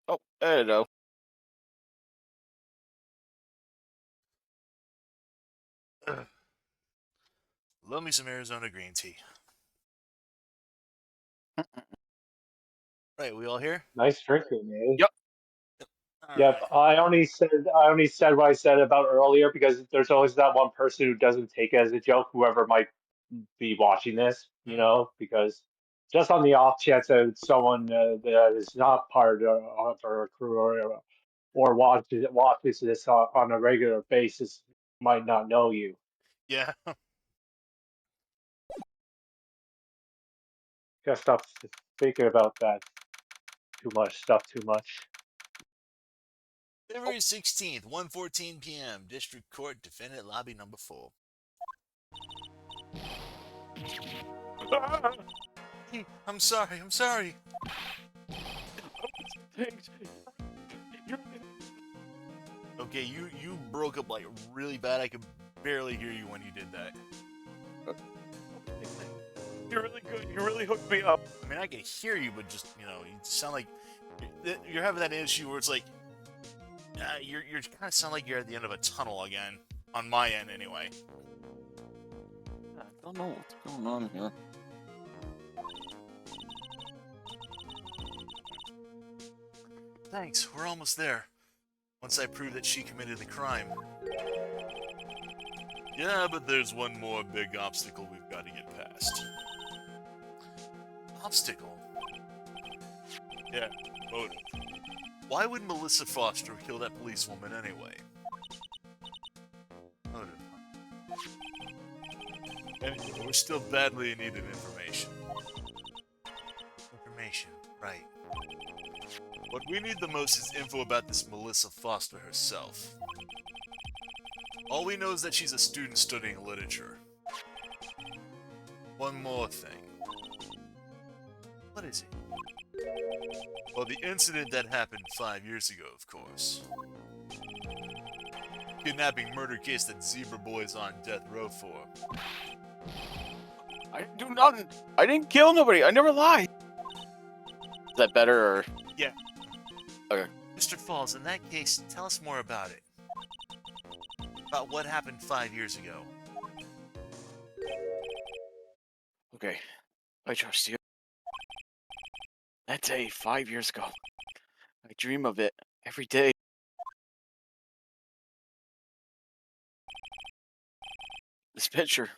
Oh, hello. Ugh. Love me some Arizona green tea. Right, we all here? Nice drinking, eh? Yep. All Yep. right. I only said what I said about earlier because there's always that one person who doesn't take it as a joke, whoever might be watching this, because just on the off chance that someone that is not part of our crew or watches this on a regular basis might not know you. Yeah. Gotta stop thinking about that too much stuff too much. February 16th, 1:14 p.m. District Court, Defendant Lobby number 4. I'm sorry. I'm sorry. Thanks. You're- Okay, you broke up like really bad. I could barely hear you when you did that. You're really good. You really hooked me up. I mean, I can hear you, but just you sound like you're having that issue where it's like you're kind of sound like you're at the end of a tunnel again. On my end, anyway. I don't know what's going on here. Thanks. We're almost there. Once I prove that she committed the crime. Yeah, but there's one more big obstacle we've got to get past. Obstacle? Yeah, motive. Why would Melissa Foster kill that policewoman anyway? Motive. Anyway, we're still badly in need of information. Information, right. What we need the most is info about this Melissa Foster herself. All we know is that she's a student studying literature. One more thing. What is it? Well, the incident that happened 5 years ago, of course. Kidnapping murder case that Zebra Boy's on death row for. I didn't do nothing. I didn't kill nobody. I never lied. Is that better or? Yeah. Okay. Mr. Falls, in that case, tell us more about it. About what happened 5 years ago. Okay. I trust you. That day, 5 years ago. I dream of it every day. This picture,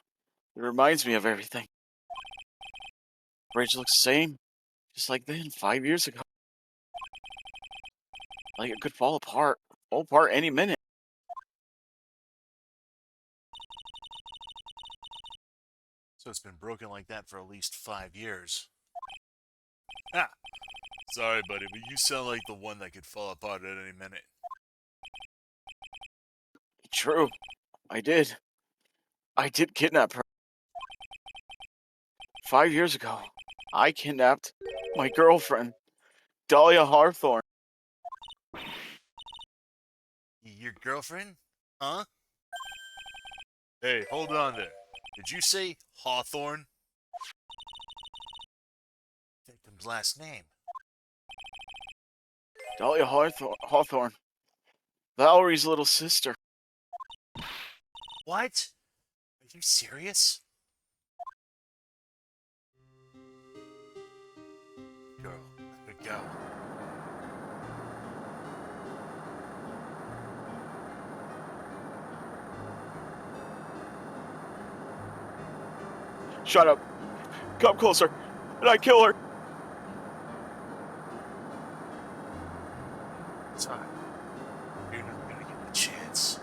it reminds me of everything. Bridge looks the same, just like then, 5 years ago. Like it could fall apart any minute. So it's been broken like that for at least 5 years. Ah! Sorry, buddy, but you sound like the one that could fall apart at any minute. True, I did. I did kidnap her. 5 years ago, I kidnapped my girlfriend, Dahlia Hawthorne. Your girlfriend? Huh? Hey, hold on there. Did you say Hawthorne? Victim's last name. Dahlia Hawthorne. Valerie's little sister. What? Are you serious? Girl, let her go. Shut up. Come closer, and I kill her. Son, you're not gonna get the chance.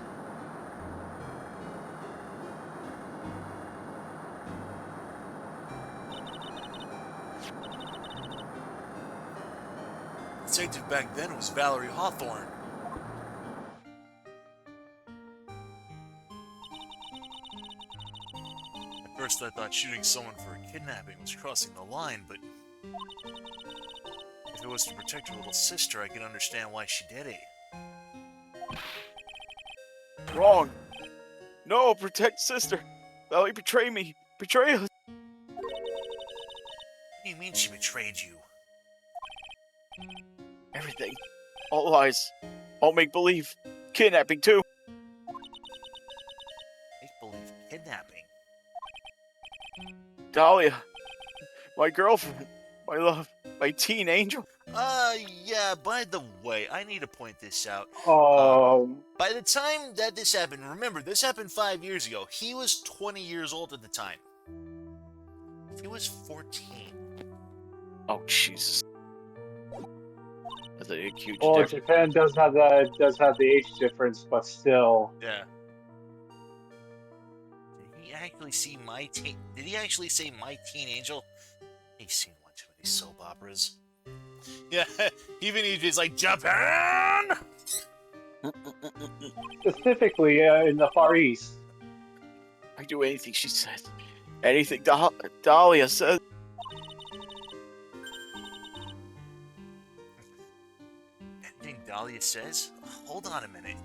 The detective back then was Valerie Hawthorne. At first I thought shooting someone for a kidnapping was crossing the line, but if it was to protect her little sister, I can understand why she did it. Wrong. No, protect sister. Valerie betrayed me. Betray us. What do you mean she betrayed you? Everything. All lies. All make believe. Kidnapping too. Make-believe kidnapping? Dahlia. My girlfriend. My love. My my teen angel. Yeah, by the way, I need to point this out. Um, By the time that this happened, remember, this happened 5 years ago. He was 20 years old at the time. He was 14. Oh, Jesus. That's a huge well, difference. Japan does have the age difference, but still. Yeah. Did he actually see my teen? Did he actually say my teen angel? He's seen one too many soap operas. Yeah, even he's like Japan. Specifically in the Far East. I do anything she says. Anything Dahlia says. Anything Dahlia says? Hold on a minute.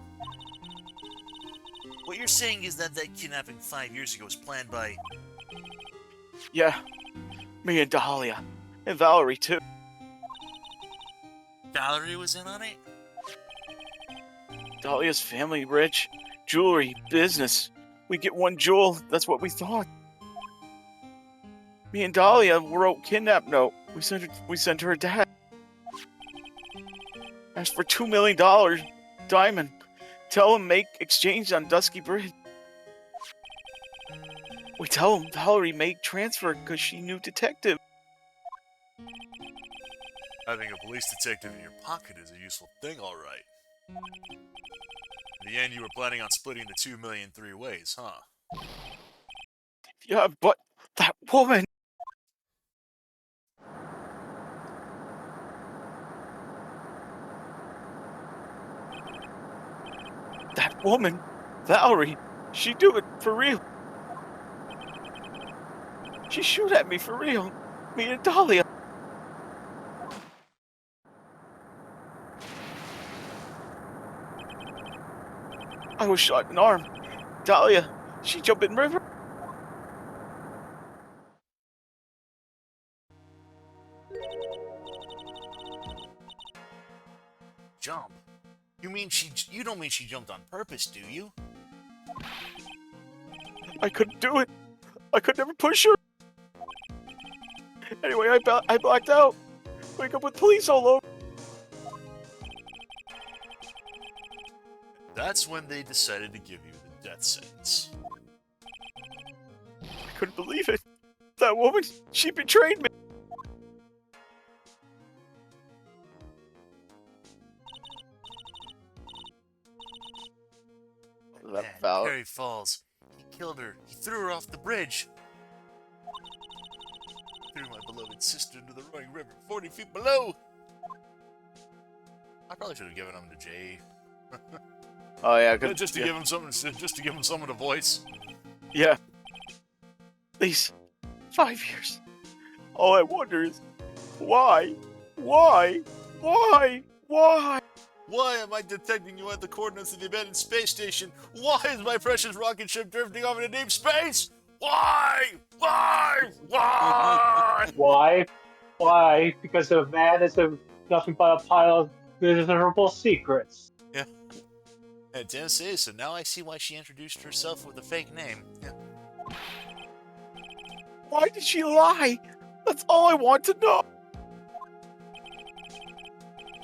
What you're saying is that kidnapping 5 years ago was planned by... Yeah, me and Dahlia. And Valerie, too. Valerie was in on it? Dahlia's family rich. Jewelry, business. We get one jewel, that's what we thought. Me and Dahlia wrote kidnap note. We sent her a dad. Asked for $2 million. Diamond. Tell him make exchange on Dusky Bridge. We tell him Valerie make transfer because she knew detective. Having a police detective in your pocket is a useful thing, alright. In the end, you were planning on splitting the 2 million 3 ways, huh? Yeah, but that woman. That woman, Valerie, she do it for real. She shoot at me for real. Me and Dahlia. I was shot in the arm. Dahlia, she jumped in river. Jump? You don't mean she jumped on purpose, do you? I couldn't do it. I could never push her. Anyway, I blacked out. Wake up with police all over. That's when they decided to give you the death sentence. I couldn't believe it. That woman, she betrayed me. Man, Perry Falls. He killed her. He threw her off the bridge. Threw my beloved sister into the roaring river 40 feet below. I probably should have given him to Jay. Oh yeah, Just to give him something. Just to give him someone to voice. Yeah. These 5 years. All I wonder is, why? Why? Why? Why? Why am I detecting you at the coordinates of the abandoned space station? Why is my precious rocket ship drifting off into deep space? Why? Why? Why? Why? Why? Because a man is nothing but a pile of miserable secrets. Yeah. And Tim says so. Now I see why she introduced herself with a fake name. Yeah. Why did she lie? That's all I want to know.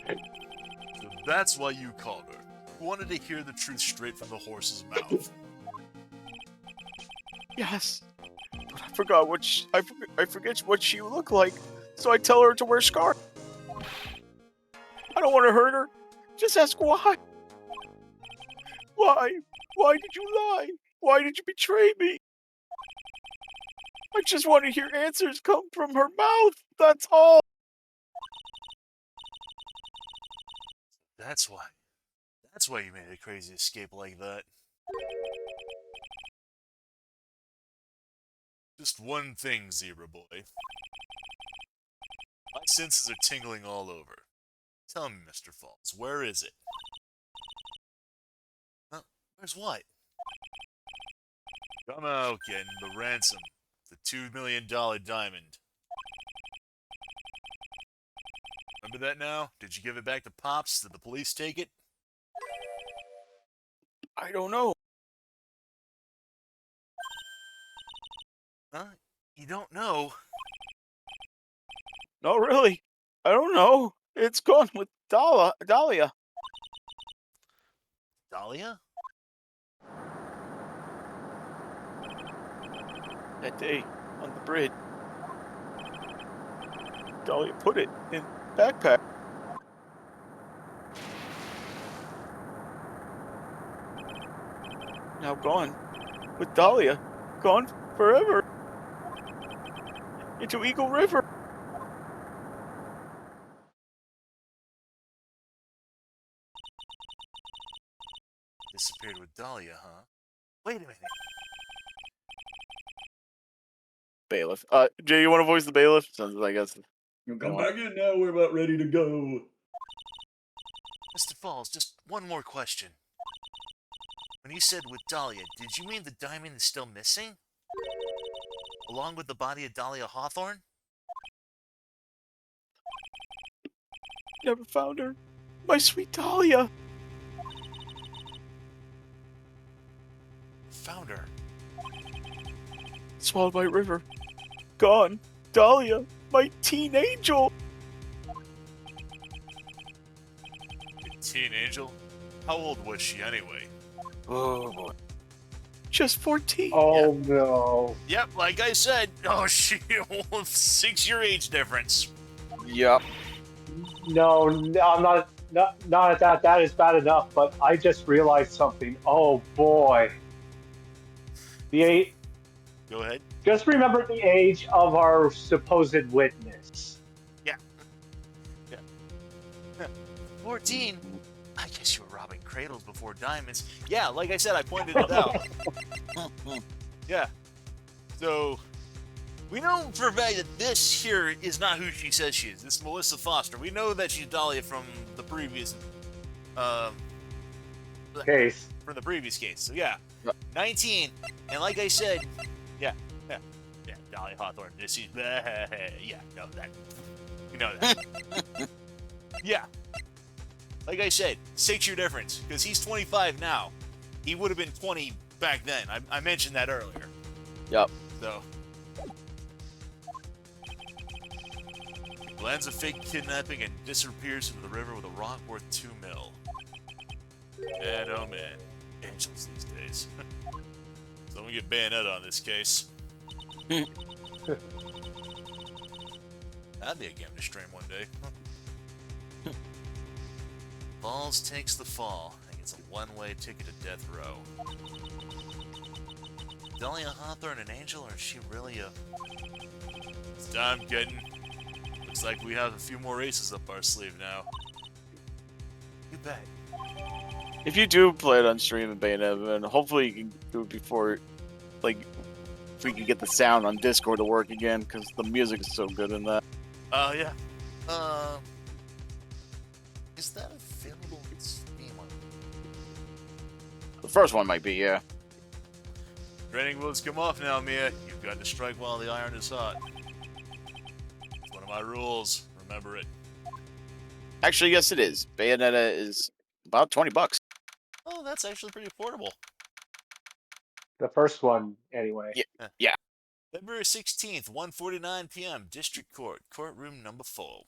So that's why you called her. You wanted to hear the truth straight from the horse's mouth. Yes. But I forgot what I forget what she looked like, so I tell her to wear a scarf. I don't want to hurt her. Just ask why. Why? Why did you lie? Why did you betray me? I just want to hear answers come from her mouth. That's all. That's why. That's why you made a crazy escape like that. Just one thing, Zebra Boy. My senses are tingling all over. Tell me, Mr. Falls, where is it? Huh? Where's what? Come out, getting the ransom. The $2 million diamond. Remember that now? Did you give it back to Pops? Did the police take it? I don't know. Huh? You don't know? Not really. I don't know. It's gone with Dahlia. Dahlia? That day on the bridge. Dahlia put it in backpack. Now gone with Dahlia. Gone forever. Into Eagle River. Disappeared with Dahlia, huh? Wait a minute. Bailiff. Jay, you want to voice the bailiff? Sounds like that's. Come back in now. We're about ready to go. Mr. Falls, just one more question. When you said with Dahlia, did you mean the diamond is still missing? Along with the body of Dahlia Hawthorne? Never found her. My sweet Dahlia. Found her. Swallowed by river. Gone. Dahlia. My teen angel. A teen angel? How old was she anyway? Oh boy. Just 14. Oh no. Yep, like I said, oh, she 6-year age difference. Yep. No, I'm not at that. That is bad enough. But I just realized something. Oh boy. Go ahead. Just remember the age of our supposed witness. Yeah. 14? I guess you were robbing cradles before diamonds. Yeah, like I said, I pointed it out. Yeah. So, we know for a fact that this here is not who she says she is. This is Melissa Foster. We know that she's Dahlia from the previous, Case. from the previous case. So yeah, 19. And like I said, yeah, Dahlia Hawthorne. This is, yeah, no, that, you know that. Yeah. Like I said, 6-year difference, because he's 25 now. He would have been 20 back then. I mentioned that earlier. Yep. So. He plans a fake kidnapping and disappears into the river with a rock worth 2 mil. Man, oh man. Angels these days. Someone get bayonet on this case. That'd be a game to stream one day. Falls takes the fall and gets a one-way ticket to death row. Dahlia Hawthorne an angel, or is she really a... It's time, kitten. Looks like we have a few more aces up our sleeve now. You bet. If you do play it on stream in Bayonetta, and hopefully you can do it before, like, if we can get the sound on Discord to work again, because the music is so good in that. Yeah. Is that available in Steam? The first one might be, yeah. Training wheels come off now, Mia. You've got to strike while the iron is hot. It's one of my rules. Remember it. Actually, yes, it is. Bayonetta is about $20. Oh, that's actually pretty affordable. The first one, anyway. Yeah. February 16th, 1:49 p.m. District Court, courtroom number 4.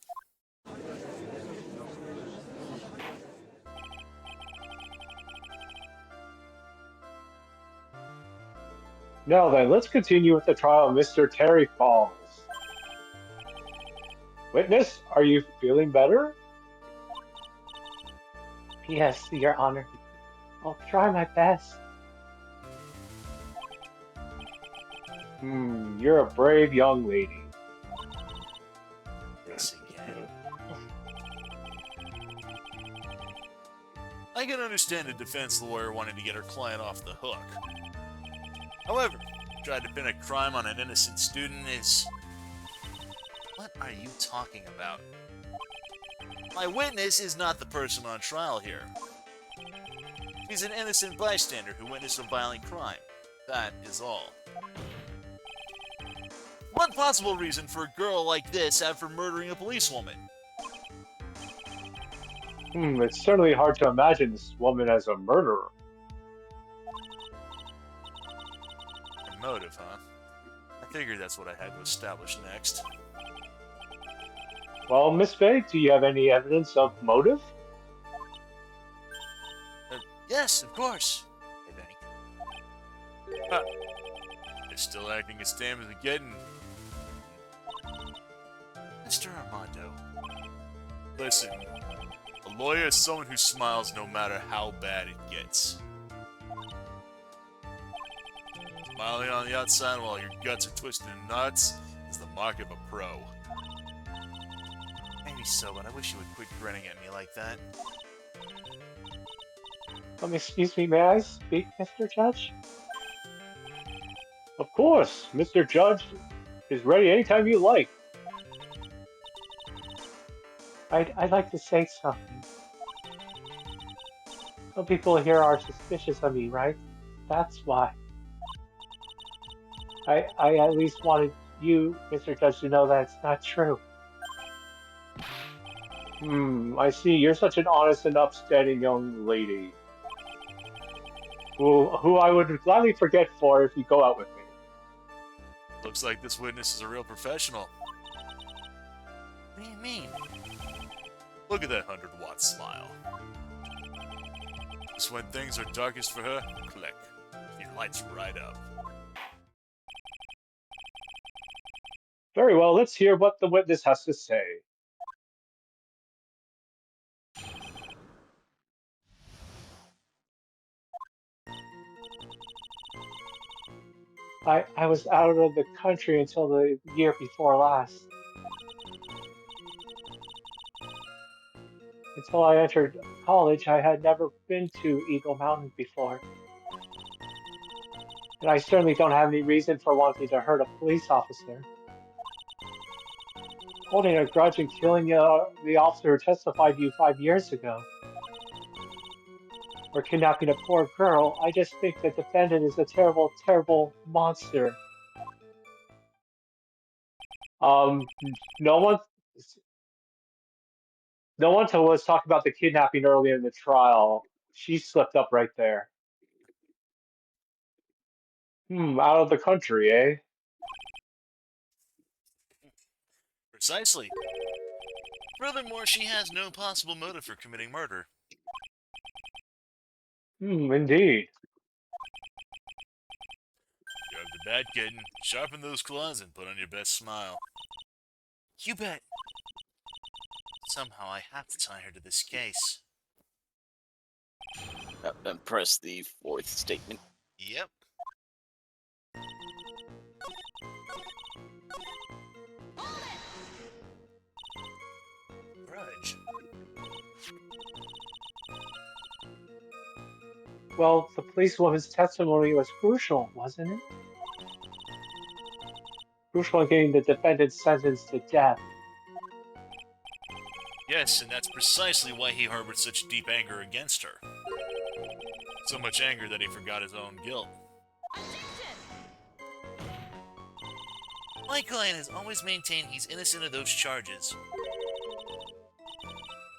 Now then, let's continue with the trial of Mr. Terry Falls. Witness, are you feeling better? Yes, Your Honor. I'll try my best. You're a brave young lady. This again. I can understand a defense lawyer wanting to get her client off the hook. However, trying to pin a crime on an innocent student is... What are you talking about? My witness is not the person on trial here. She's an innocent bystander who witnessed a violent crime. That is all. What possible reason for a girl like this have for murdering a policewoman? It's certainly hard to imagine this woman as a murderer. Her motive, huh? I figured that's what I had to establish next. Well, Miss Faye, do you have any evidence of motive? Yes, of course. I think. Ha! They're still acting as tame as we getting. Mr. Armando. Listen, a lawyer is someone who smiles no matter how bad it gets. Smiling on the outside while your guts are twisted in knots is the mark of a pro. Maybe so, but I wish you would quit grinning at me like that. Excuse me, may I speak, Mr. Judge? Of course, Mr. Judge is ready anytime you like. I'd like to say something. Some people here are suspicious of me, right? That's why. I at least wanted you, Mr. Judge, to know that it's not true. I see. You're such an honest and upstanding young lady. Who I would gladly forget for if you go out with me. Looks like this witness is a real professional. What do you mean? Look at that 100-watt smile. Just when things are darkest for her, click. She lights right up. Very well, let's hear what the witness has to say. I was out of the country until the year before last. Until I entered college, I had never been to Eagle Mountain before. And I certainly don't have any reason for wanting to hurt a police officer. Holding a grudge and killing the officer who testified to you 5 years ago, or kidnapping a poor girl, I just think the defendant is a terrible, terrible monster. Um, no one, no one was talking about the kidnapping earlier in the trial. She slipped up right there. Out of the country, eh? Precisely. Furthermore, she has no possible motive for committing murder. Indeed. You have the bat, kitten. Sharpen those claws and put on your best smile. You bet. Somehow I have to tie her to this case. And press the fourth statement. Yep. Grudge. Well, the policewoman's testimony was crucial, wasn't it? Crucial in getting the defendant sentenced to death. Yes, and that's precisely why he harbored such deep anger against her. So much anger that he forgot his own guilt. My client has always maintained he's innocent of those charges.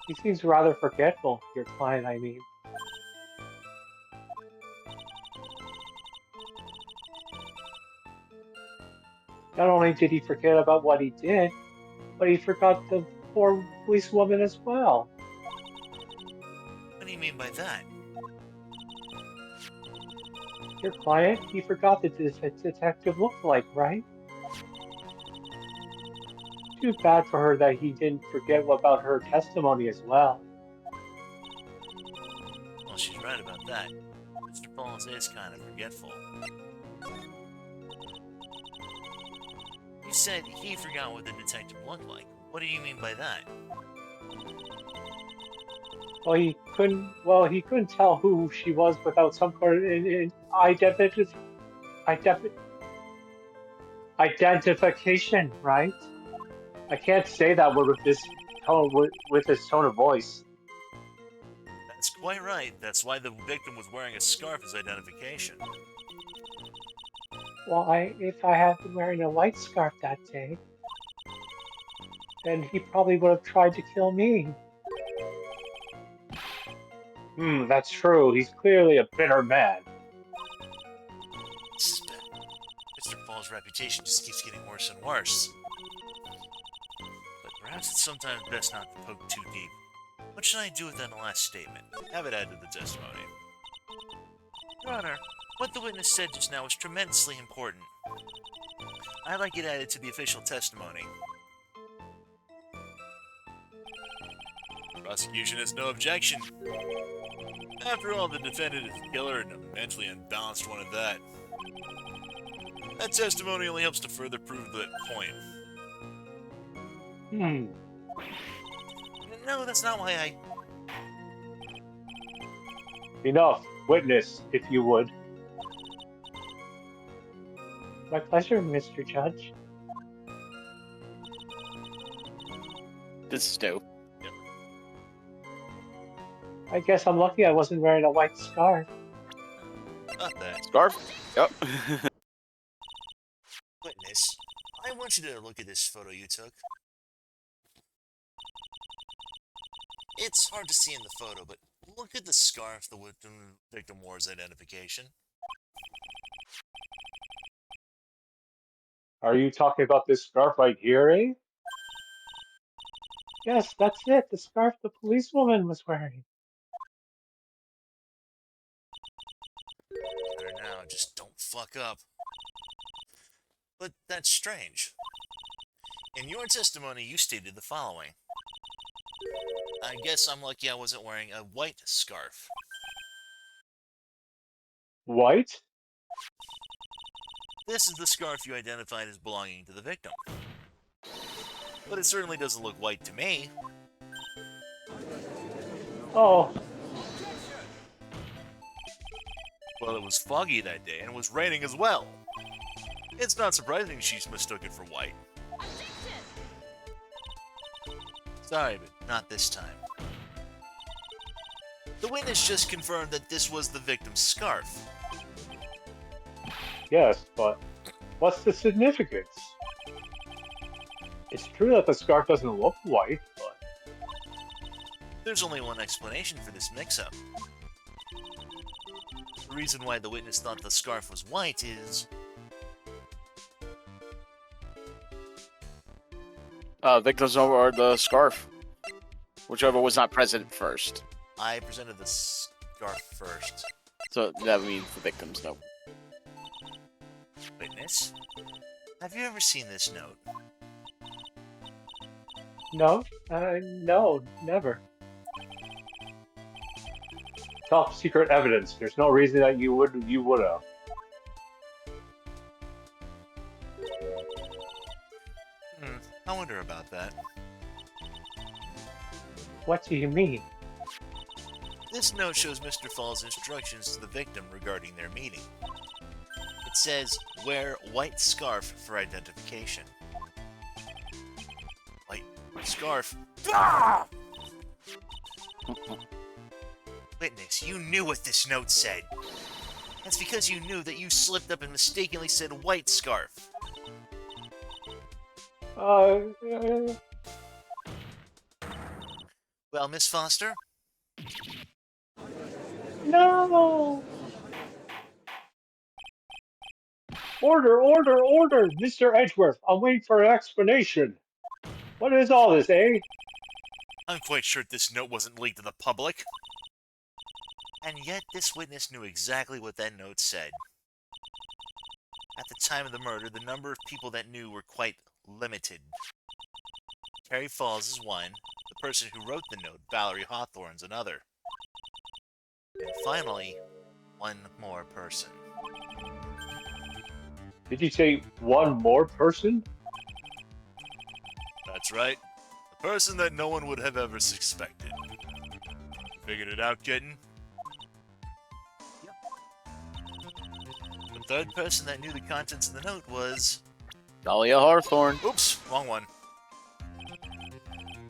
He seems rather forgetful, your client, I mean. Not only did he forget about what he did, but he forgot the poor policewoman as well. What do you mean by that? Your client, he forgot the detective looked like, right? Too bad for her that he didn't forget about her testimony as well. Well, she's right about that. Mr. Falls is kind of forgetful. You said he forgot what the detective looked like. What do you mean by that? Well, he couldn't tell who she was without some kind of identification, right? I can't say that word with this tone, with this tone of voice. That's quite right. That's why the victim was wearing a scarf as identification. Well, if I had been wearing a white scarf that day, then he probably would have tried to kill me. That's true. He's clearly a bitter man. This is bad. Mr. Falls' reputation just keeps getting worse and worse. But Perhaps it's sometimes best not to poke too deep. What should I do with that last statement? Have it added to the testimony. Your Honor, what the witness said just now was tremendously important. I'd like it added to the official testimony. Prosecution has no objection. After all, the defendant is a killer and a mentally unbalanced one at that. That testimony only helps to further prove that point. No, that's not why I... Enough. Witness, if you would. My pleasure, Mr. Judge. This is new. I guess I'm lucky I wasn't wearing a white scarf. Not that. Scarf? Yep. Witness, I want you to look at this photo you took. It's hard to see in the photo, but look at the scarf the victim wore as identification. Are you talking about this scarf right here, eh? Yes, that's it. The scarf the policewoman was wearing. Better now, just don't fuck up. But that's strange. In your testimony, you stated the following. I guess I'm lucky I wasn't wearing a white scarf. White? This is the scarf you identified as belonging to the victim. But it certainly doesn't look white to me. Oh, Well, it was foggy that day, and it was raining as well. It's not surprising she's mistook it for white. Sorry, but not this time. The witness just confirmed that this was the victim's scarf. yes, but what's the significance? It's true that the scarf doesn't look white, but... There's only one explanation for this mix-up. The reason why the witness thought the scarf was white is... Victims or the scarf. Whichever was not present first. I presented the scarf first. So that means the victims know. Witness, have you ever seen this note? No, no, never. Top secret evidence. There's no reason that you would have. I wonder about that. What do you mean? This note shows Mr. Fall's instructions to the victim regarding their meeting. It says, wear white scarf for identification. White scarf. Ah! Witness, you knew what this note said. That's because you knew that you slipped up and mistakenly said white scarf. Well, Miss Foster? No! Order, order, order! Mr. Edgeworth, I'm waiting for an explanation. What is all this, eh? I'm quite sure this note wasn't leaked to the public. And yet, this witness knew exactly what that note said. At the time of the murder, the number of people that knew were quite limited. Terry Falls is one, the person who wrote the note, Valerie Hawthorne's another. And finally, one more person. Did you say one more person? That's right. The person that no one would have ever suspected. Figured it out, kitten? The third person that knew the contents of the note was... Dahlia Hawthorne. Oops, wrong one.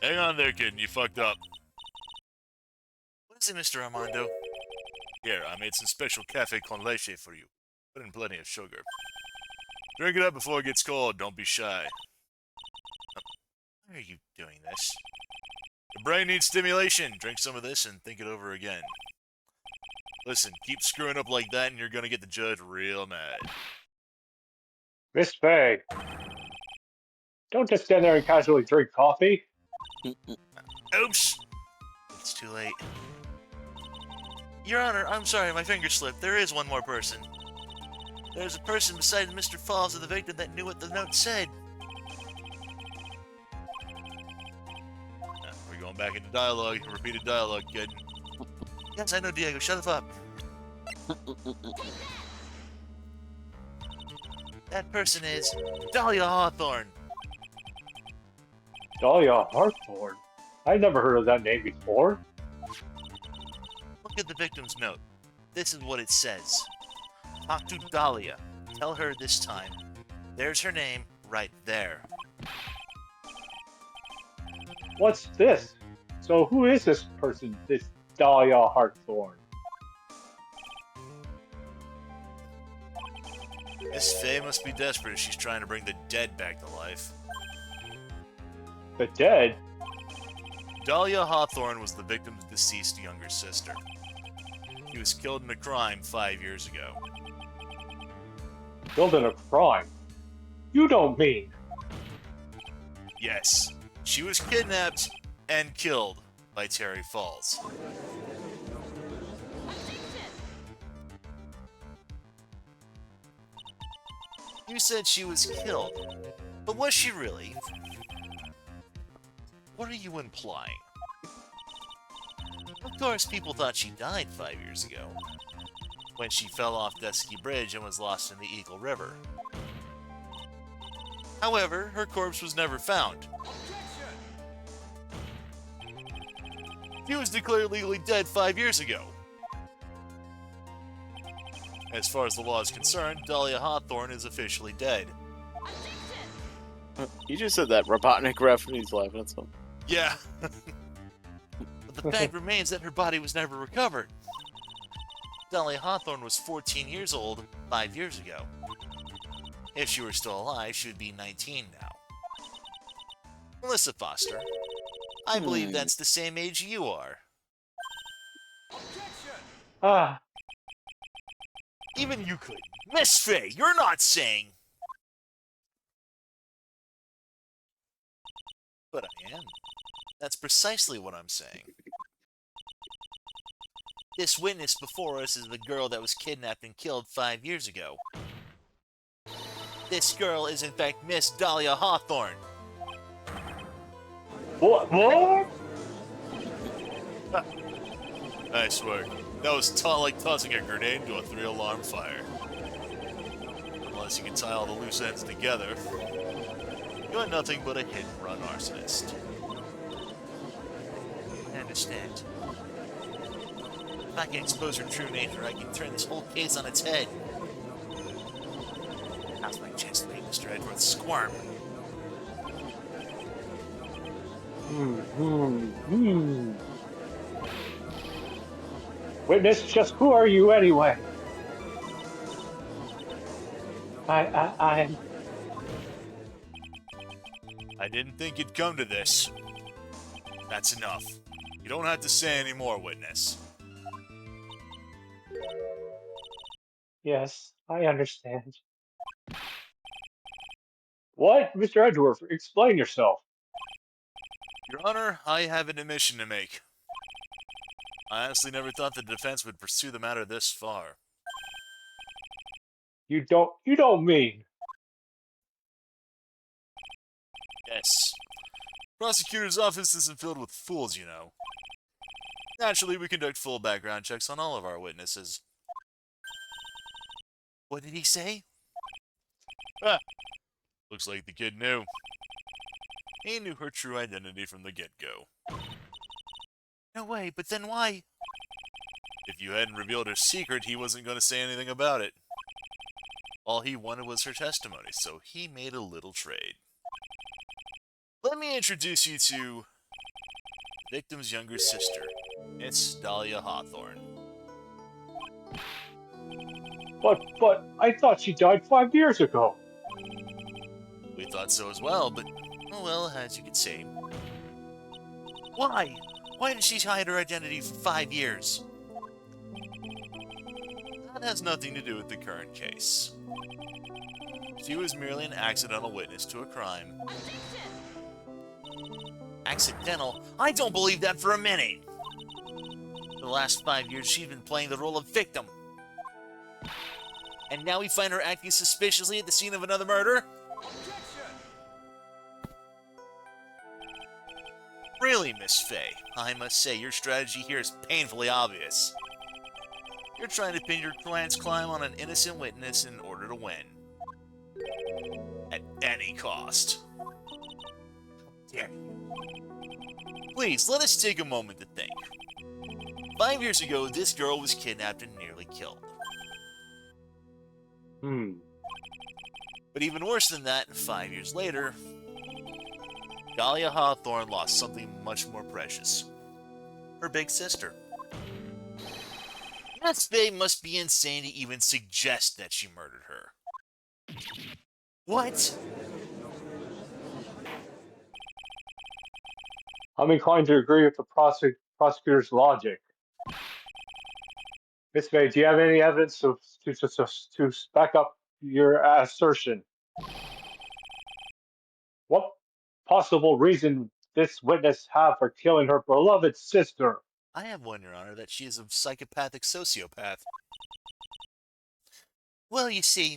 Hang on there, kitten, you fucked up. What is it, Mr. Armando? Here, I made some special cafe con leche for you. Put in plenty of sugar. Drink it up before it gets cold, don't be shy. Why are you doing this? Your brain needs stimulation. Drink some of this and think it over again. Listen, keep screwing up like that and you're gonna get the judge real mad. Miss Faye, don't just stand there and casually drink coffee. Oops! It's too late. Your Honor, I'm sorry, my finger slipped. There is one more person. There's a person beside Mr. Falls of the victim that knew what the note said. We're going back into dialogue. Repeated dialogue, good. Yes, I know, Diego. Shut up. That person is Dahlia Hawthorne. Dahlia Hartthorn? I never heard of that name before. Look at the victim's note. This is what it says. Talk to Dahlia. Tell her this time. There's her name right there. What's this? So who is this person, this Dahlia Hartthorn? Miss Faye must be desperate if she's trying to bring the dead back to life. The dead? Dahlia Hawthorne was the victim's deceased younger sister. She was killed in a crime 5 years ago. Killed in a crime? You don't mean... Yes, she was kidnapped and killed by Terry Falls. You said she was killed, but was she really? What are you implying? Of course, people thought she died 5 years ago, when she fell off Dusky Bridge and was lost in the Eagle River. However, her corpse was never found. She was declared legally dead 5 years ago. As far as the law is concerned, Dahlia Hawthorne is officially dead. You just said that Robotnik ref and he's laughing at something. Yeah. But the fact remains that her body was never recovered. Dahlia Hawthorne was 14 years old 5 years ago. If she were still alive, she would be 19 now. Melissa Foster, I believe that's the same age you are. Ah, Even you could. Miss Faye, you're not saying... But I am. That's precisely what I'm saying. This witness before us is the girl that was kidnapped and killed 5 years ago. This girl is in fact Miss Dahlia Hawthorne. what? What? Nice work. That was like tossing a grenade into a 3-alarm fire. Unless you can tie all the loose ends together. You're nothing but a hit-and-run arsonist. I understand. If I can expose her true nature, I can turn this whole case on its head. Now's my chance to make Mr. Edwards squirm. Witness, just who are you anyway? I'm... I didn't think it'd come to this. That's enough. You don't have to say any more, witness. Yes, I understand. What? Mr. Edgeworth, explain yourself. Your Honor, I have an admission to make. I honestly never thought the defense would pursue the matter this far. You don't mean... Yes. Prosecutor's office isn't filled with fools, you know. Naturally, we conduct full background checks on all of our witnesses. What did he say? Ah, looks like the kid knew. He knew her true identity from the get-go. No way, but then why? If you hadn't revealed her secret, he wasn't going to say anything about it. All he wanted was her testimony, so he made a little trade. Let me introduce you to victim's younger sister, Miss Dahlia Hawthorne. But I thought she died 5 years ago. We thought so as well, but, oh well, as you can see. Why? Why did she hide her identity for 5 years? That has nothing to do with the current case. She was merely an accidental witness to a crime. accidental. I don't believe that for a minute. For the last 5 years, she's been playing the role of victim. And now we find her acting suspiciously at the scene of another murder? Really, Miss Faye, I must say your strategy here is painfully obvious. You're trying to pin your client's crime on an innocent witness in order to win. At any cost. How dare you. Please, let us take a moment to think. 5 years ago, this girl was kidnapped and nearly killed. But even worse than that, 5 years later, Dahlia Hawthorne lost something much more precious. Her big sister. Miss Faye must be insane to even suggest that she murdered her. What? I'm inclined to agree with the prosecutor's logic. Miss May, do you have any evidence to back up your assertion? What possible reason this witness have for killing her beloved sister? I have one, Your Honor, that she is a psychopathic sociopath. Well, you see,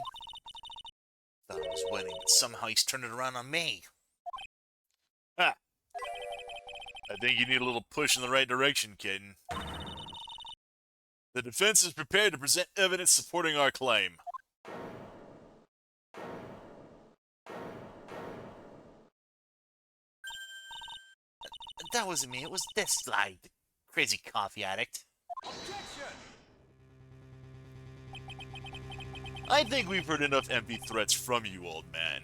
thought I was winning, but somehow he's turned it around on me. Ah, I think you need a little push in the right direction, kitten. The defense is prepared to present evidence supporting our claim. That wasn't me, it was this guy, the crazy coffee addict. I think we've heard enough empty threats from you, old man.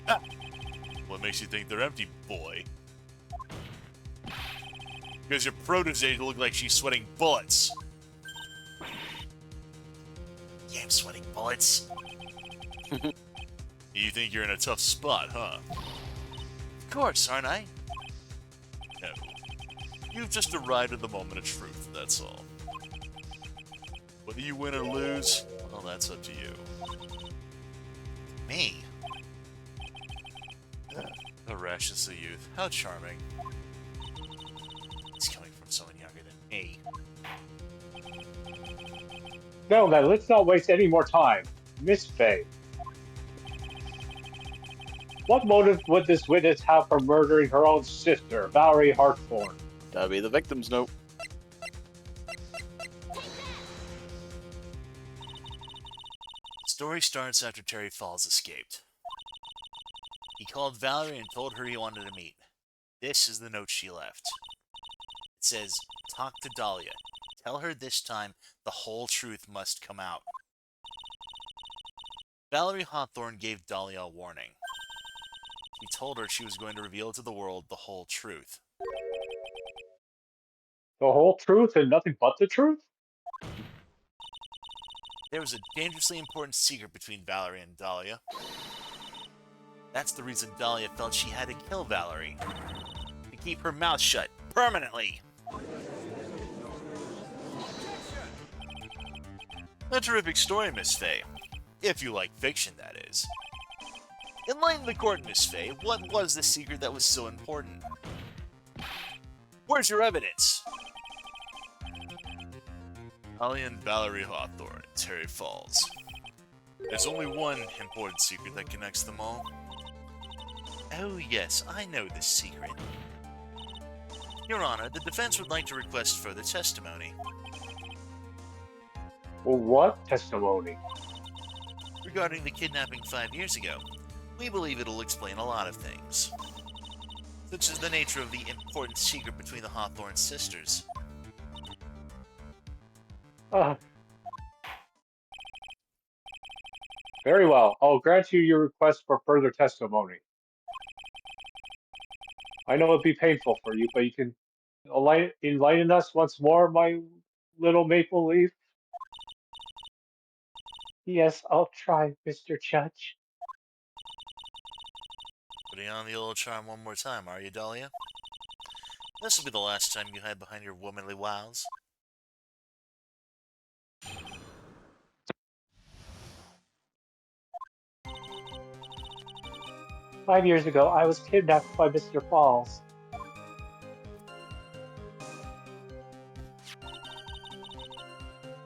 Ah, what makes you think they're empty, boy? Because your protege look like she's sweating bullets. Yeah, I'm sweating bullets. You think you're in a tough spot, huh? Of course, aren't I? No. You've just arrived at the moment of truth, that's all. Whether you win or lose, well, that's up to you. Me? The rashness of youth. How charming. It's coming from someone younger than me. No, then let's not waste any more time. Miss Faye, what motive would this witness have for murdering her own sister, Valerie Hartthorne? That'll be the victim's note. Story starts after Terry Falls escaped. He called Valerie and told her he wanted to meet. This is the note she left. It says, "Talk to Dahlia. Tell her this time the whole truth must come out." Valerie Hawthorne gave Dahlia a warning. He told her she was going to reveal to the world the whole truth. The whole truth and nothing but the truth? There was a dangerously important secret between Valerie and Dahlia. That's the reason Dahlia felt she had to kill Valerie. To keep her mouth shut, permanently. A terrific story, Miss Faye. If you like fiction, that is. Enlighten the court, Miss Faye. What was the secret that was so important? Where's your evidence? Holly and Valerie Hawthorne, Terry Falls. There's only one important secret that connects them all. Oh yes, I know this secret. Your Honor, the defense would like to request further testimony. Well, what testimony? Regarding the kidnapping 5 years ago, we believe it'll explain a lot of things. Such as the nature of the important secret between the Hawthorne sisters. Very well. I'll grant you your request for further testimony. I know it'd be painful for you, but you can enlighten us once more, my little maple leaf. Yes, I'll try, Mr. Judge. Putting on the old charm one more time, are you, Dahlia? This will be the last time you hide behind your womanly wiles. 5 years ago, I was kidnapped by Mr. Falls.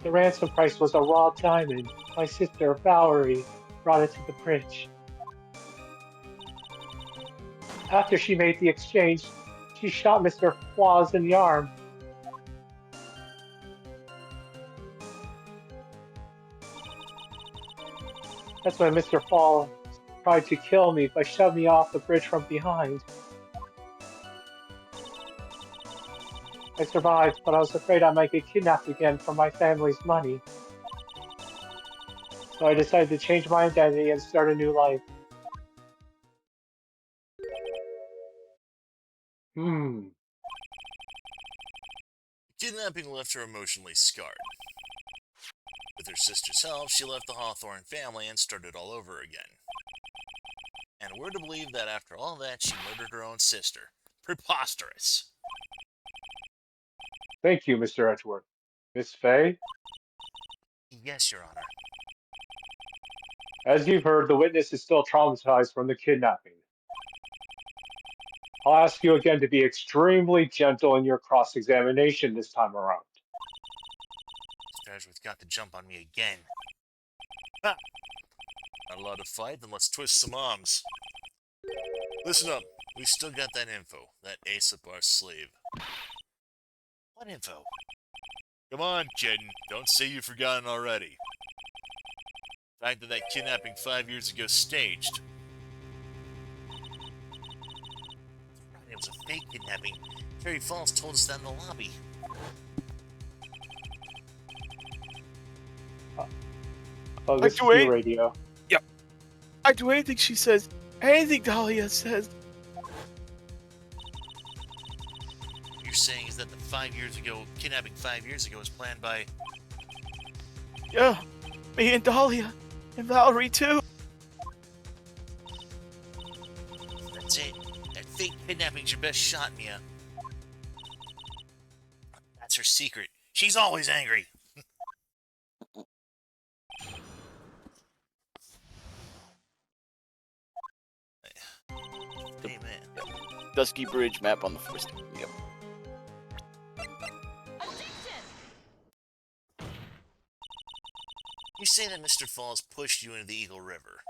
The ransom price was a raw diamond. My sister, Valerie, brought it to the bridge. After she made the exchange, she shot Mr. Falls in the arm. That's when Mr. Falls tried to kill me by shoving me off the bridge from behind. I survived, but I was afraid I might get kidnapped again for my family's money. So I decided to change my identity and start a new life. Kidnapping left her emotionally scarred. With her sister's help, she left the Hawthorne family and started all over again. And we're to believe that after all that, she murdered her own sister. Preposterous! Thank you, Mr. Edgeworth. Miss Fay, Yes, Your Honor. as you've heard, the witness is still traumatized from the kidnapping. I'll ask you again to be extremely gentle in your cross-examination this time around. Mr. Edgeworth got the jump on me again. Ha! Not allowed to fight? Then let's twist some arms. Listen up. We still got that info. That ace up our sleeve. What info? Come on, kitten. Don't say you've forgotten already. The fact that kidnapping 5 years ago staged. Right, it was a fake kidnapping. Terry Falls told us that in the lobby. This is your radio. Yep. I do anything she says. Anything Dahlia says. You're saying is that the 5 years ago, kidnapping 5 years ago was planned by... Yeah. Me and Dahlia. And Valerie, too. That's it. That fake kidnapping's your best shot, Mia. That's her secret. She's always angry. Hey, man. Dusky Bridge map on the first. Yep. You say that Mr. Falls pushed you into the Eagle River.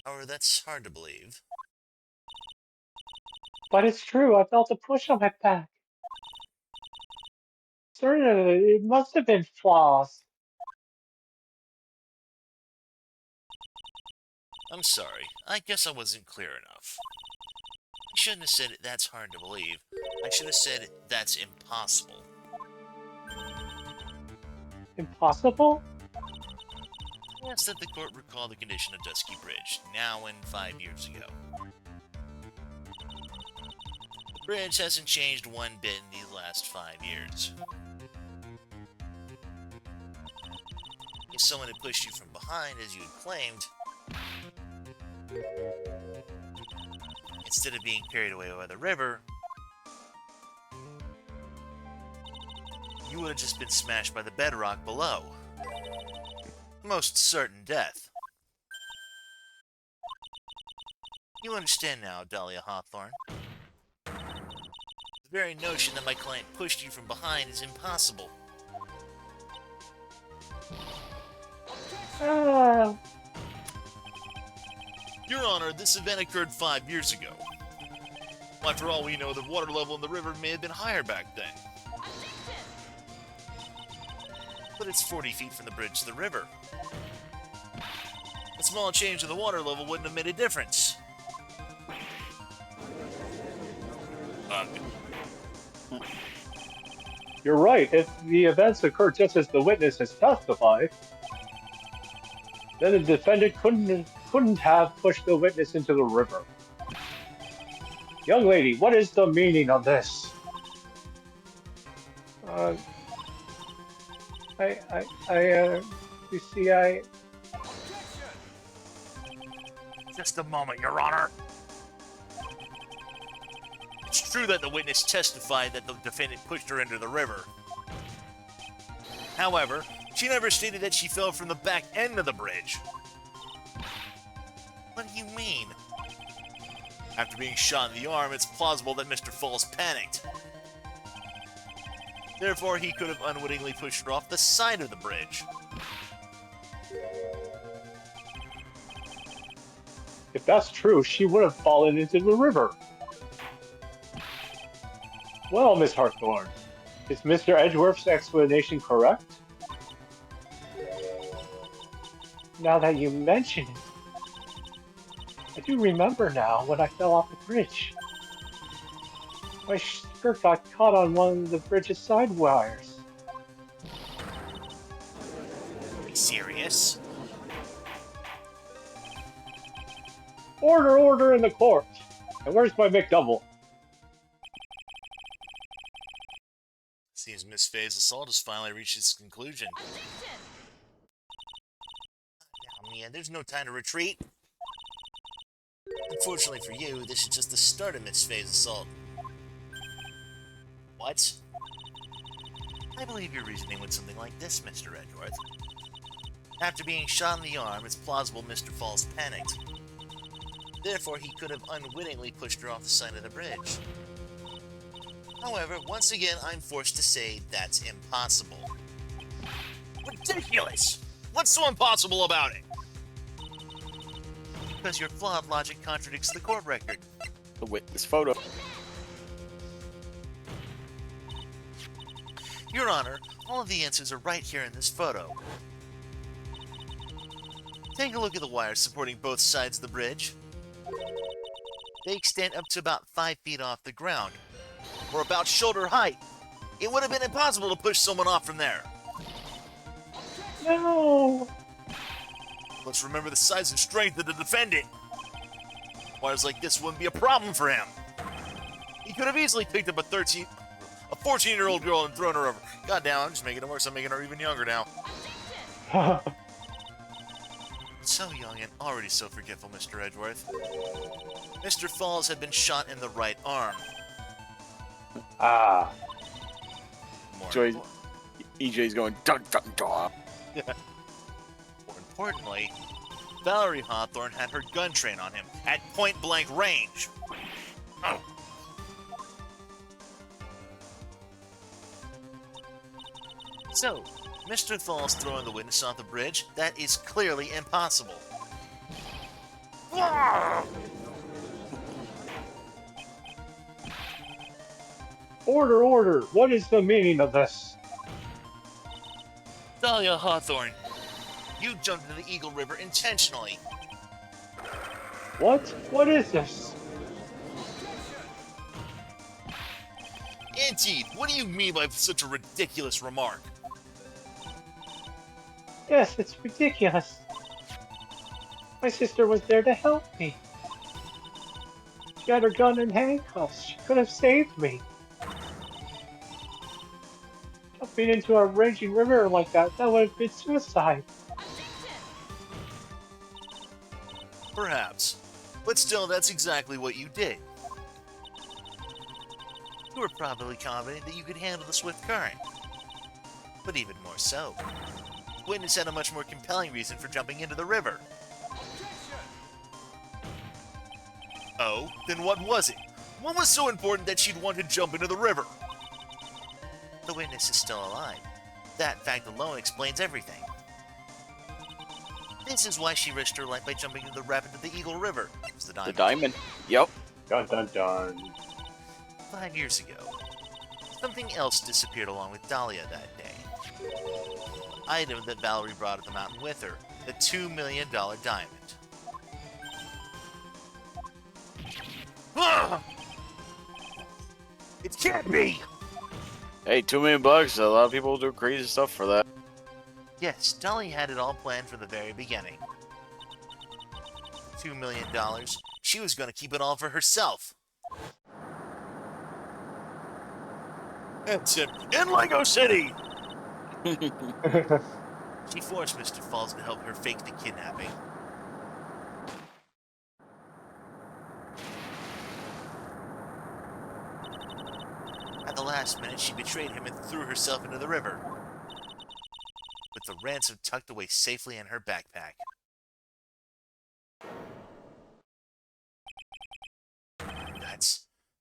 However, that's hard to believe. But it's true, I felt a push on my back. Sir, it must have been Floss. I'm sorry. I guess I wasn't clear enough. I shouldn't have said that's hard to believe. I should have said that's impossible. Impossible? I asked that the court recall the condition of Dusky Bridge, now and 5 years ago. The bridge hasn't changed one bit in these last 5 years. If someone had pushed you from behind, as you had claimed, instead of being carried away by the river, you would have just been smashed by the bedrock below. Most certain death. You understand now, Dahlia Hawthorne. The very notion that my client pushed you from behind is impossible. Your Honor, this event occurred 5 years ago. Well, for all we know, the water level in the river may have been higher back then. But it's 40 feet from the bridge to the river. A small change in the water level wouldn't have made a difference. You're right, if the events occurred just as the witness has testified, then the defendant couldn't have pushed the witness into the river. Young lady, what is the meaning of this? You see, Just a moment, Your Honor. It's true that the witness testified that the defendant pushed her into the river. However, she never stated that she fell from the back end of the bridge. What do you mean? After being shot in the arm, it's plausible that Mr. Falls panicked. Therefore, he could have unwittingly pushed her off the side of the bridge. If that's true, she would have fallen into the river. Well, Miss Hartthorne, is Mr. Edgeworth's explanation correct? Now that you mention it, I do remember now when I fell off the bridge. My skirt got caught on one of the bridge's side wires. Are you serious? Order, order in the court! And where's my McDouble? Seems Miss Faye's assault has finally reached its conclusion. Now, Mia, there's no time to retreat. Unfortunately for you, this is just the start of Miss Faye's assault. What? I believe your reasoning went something like this, Mr. Edgeworth. After being shot in the arm, it's plausible Mr. Falls panicked. Therefore, he could have unwittingly pushed her off the side of the bridge. However, once again, I'm forced to say that's impossible. Ridiculous! What's so impossible about it? Because your flawed logic contradicts the court record. The witness photo. Your Honor, all of the answers are right here in this photo. Take a look at the wires supporting both sides of the bridge. They extend up to about 5 feet off the ground, or about shoulder height. It would have been impossible to push someone off from there. No! Let's remember the size and strength of the defendant. Wires like this wouldn't be a problem for him. He could have easily picked up a 14-year-old girl and thrown her over. God damn, I'm just making it worse. I'm making her even younger now. So young and already so forgetful, Mr. Edgeworth. Mr. Falls had been shot in the right arm. Ah. More Joy- impor- EJ's going dun dun dun. More importantly, Valerie Hawthorne had her gun trained on him at point-blank range. Oh. So, Mr. Falls throwing the witness off the bridge, that is clearly impossible. Order, order! What is the meaning of this? Dahlia Hawthorne, you jumped into the Eagle River intentionally. What? What is this? Indeed, what do you mean by such a ridiculous remark? Yes, it's ridiculous. My sister was there to help me. She had her gun and handcuffs. She could have saved me. Jumping into a raging river like that would have been suicide. Perhaps. But still, that's exactly what you did. You were probably confident that you could handle the swift current. But even more so, the witness had a much more compelling reason for jumping into the river. Oh, then what was it? What was so important that she'd want to jump into the river? The witness is still alive. That fact alone explains everything. This is why she risked her life by jumping into the rapid of the Eagle River. It was the The diamond. diamond. Yep. Dun dun dun. 5 years ago, something else disappeared along with Dahlia that day. Item that Valerie brought up the mountain with her, the $2 million diamond. Ah! It can't be! Hey, $2 million. A lot of people do crazy stuff for that. Yes, Dolly had it all planned from the very beginning. $2 million, she was going to keep it all for herself. That's it. In Lego City! She forced Mr. Falls to help her fake the kidnapping. At the last minute, she betrayed him and threw herself into the river, with the ransom tucked away safely in her backpack.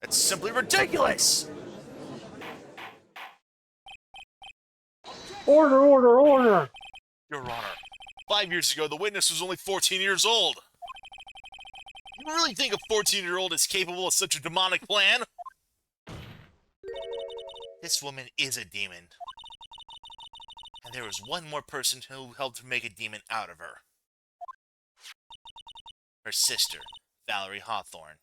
That's simply ridiculous! Order, order, order! Your Honor, 5 years ago, the witness was only 14 years old. You really think a 14-year-old is capable of such a demonic plan? This woman is a demon. And there was one more person who helped make a demon out of her. Her sister, Valerie Hawthorne.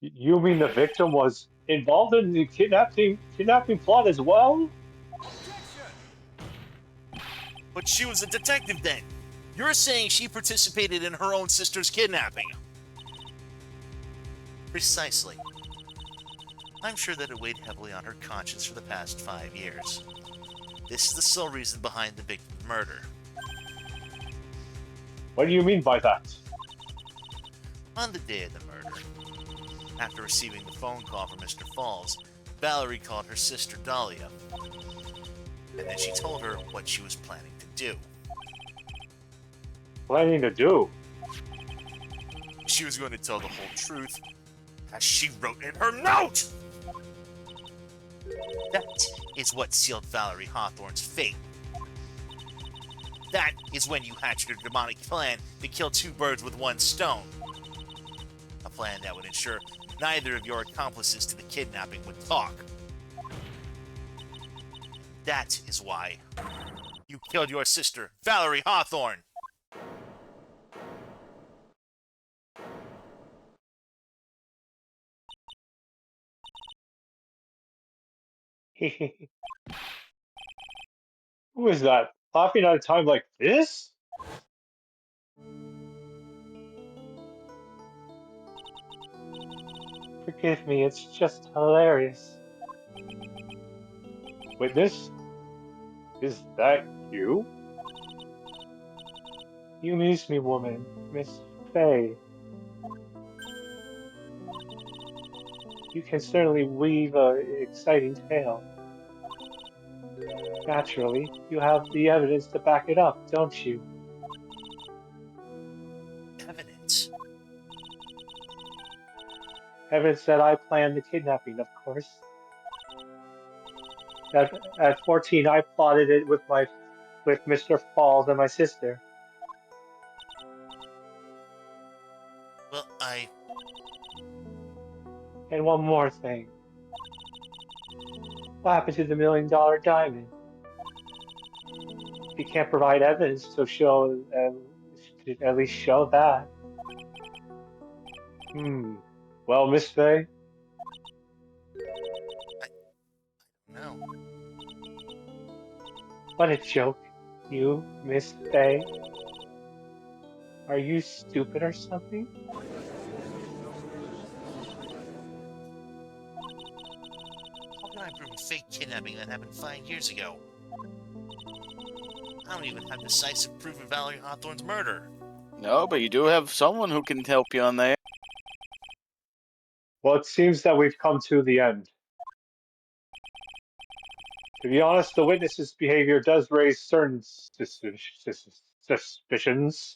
You mean the victim was involved in the kidnapping plot as well? But she was a detective then. You're saying she participated in her own sister's kidnapping. Precisely. I'm sure that it weighed heavily on her conscience for the past 5 years. This is the sole reason behind the victim's murder. What do you mean by that? On the day of the murder, after receiving the phone call from Mr. Falls, Valerie called her sister Dahlia, and then she told her what she was planning to do. Planning to do? She was going to tell the whole truth, as she wrote in her note! That is what sealed Valerie Hawthorne's fate. That is when you hatched your demonic plan to kill 2 birds with 1 stone. A plan that would ensure neither of your accomplices to the kidnapping would talk. That is why you killed your sister, Valerie Hawthorne. Who is that? Laughing at a time like this? Forgive me, it's just hilarious. Witness? Is that you? You amuse me, woman. Miss Fay. You can certainly weave an exciting tale. Naturally, you have the evidence to back it up, don't you? Evidence? Evidence that I planned the kidnapping, of course. At 14, I plotted it with Mr. Falls and my sister. Well, And one more thing. What happened to the $1 million diamond? If you can't provide evidence to show, to at least show that. Well, Miss Fay, no. what a joke. You, Miss Fay. Are you stupid or something? How can I prove a fake kidnapping that happened 5 years ago? I don't even have decisive proof of Valerie Hawthorne's murder. No, but you do have someone who can help you on that. Well, it seems that we've come to the end. To be honest, the witness's behavior does raise certain suspicions.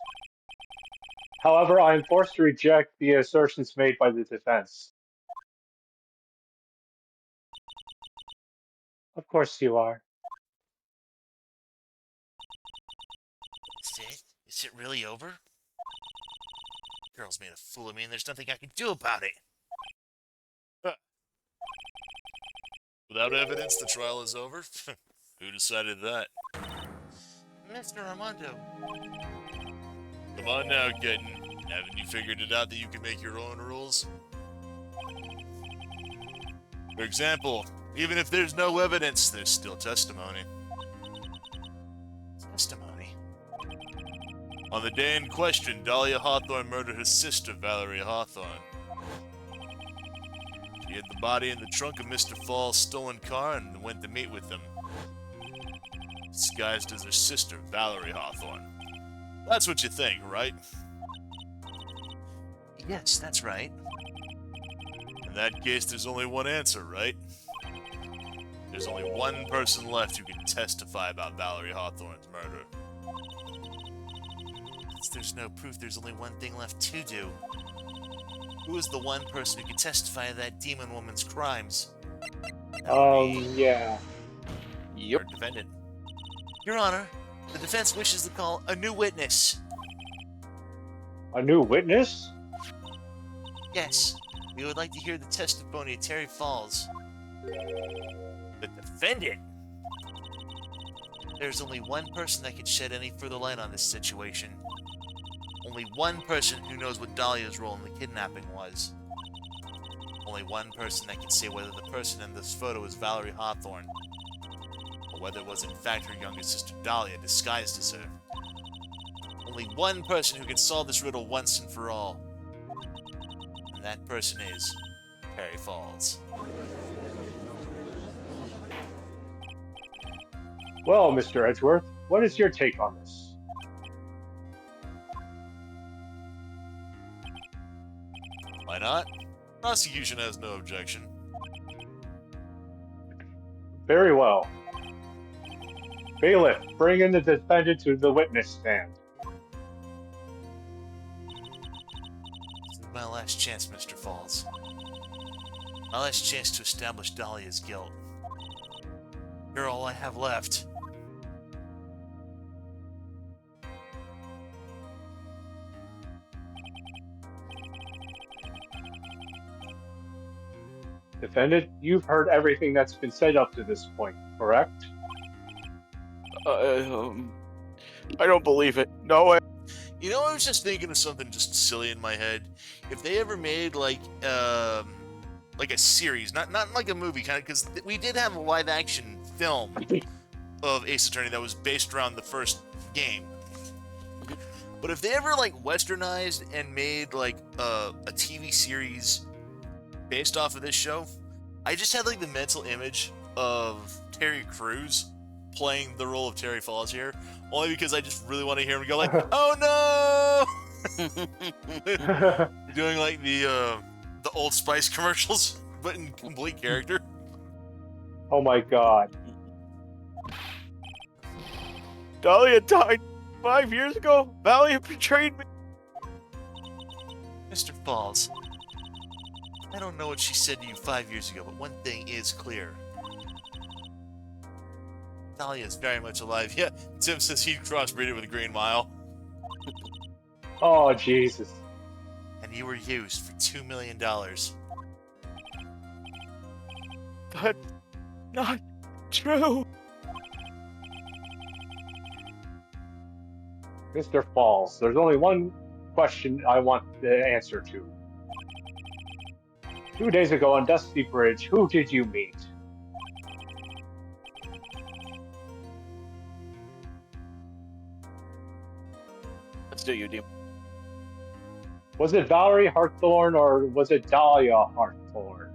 However, I am forced to reject the assertions made by the defense. Of course you are. Is it? Is it really over? Girl's made a fool of me and there's nothing I can do about it. Without evidence, the trial is over? Who decided that? Mr. Armando. Come on now, kitten. Haven't you figured it out that you can make your own rules? For example, even if there's no evidence, there's still testimony. Testimony? On the day in question, Dahlia Hawthorne murdered her sister, Valerie Hawthorne. She hid the body in the trunk of Mr. Fall's stolen car and went to meet with him, disguised as her sister, Valerie Hawthorne. That's what you think, right? Yes, that's right. In that case, there's only one answer, right? There's only one person left who can testify about Valerie Hawthorne's murder. Since there's no proof, there's only one thing left to do. Who is the one person who could testify to that demon woman's crimes? That would be Yeah. Yep. our defendant. Your Honor, the defense wishes to call a new witness. A new witness? Yes, we would like to hear the testimony of Terry Falls. The defendant? There's only one person that can shed any further light on this situation. Only one person who knows what Dahlia's role in the kidnapping was. Only one person that can say whether the person in this photo is Valerie Hawthorne, or whether it was in fact her younger sister Dahlia disguised as her. Only one person who can solve this riddle once and for all. And that person is Terry Falls. Well, Mr. Edgeworth, what is your take on this? Why not? Prosecution has no objection. Very well. Bailiff, bring in the defendant to the witness stand. This is my last chance, Mr. Falls. My last chance to establish Dahlia's guilt. You're all I have left. Defendant, you've heard everything that's been said up to this point, correct? I don't believe it. No way. You know, I was just thinking of something just silly in my head. If they ever made like a series, not like a movie, kind of, because we did have a live action film of Ace Attorney that was based around the first game. But if they ever like westernized and made like a TV series based off of this show, I just had like the mental image of Terry Crews playing the role of Terry Falls here, only because I just really want to hear him go like, "Oh no!" doing like the Old Spice commercials, but in complete character. Oh my god. Dahlia died 5 years ago. Valerie betrayed me. Mr. Falls, I don't know what she said to you 5 years ago, but one thing is clear. Dahlia is very much alive. Yeah, Tim says he'd crossbreed it with a Green Mile. Oh, Jesus. And you were used for $2 million. That's not true. Mr. Falls, there's only one question I want the answer to. 2 days ago on Dusty Bridge, who did you meet? Let's do you, Dean. Was it Valerie Hawthorne or was it Dahlia Hawthorne?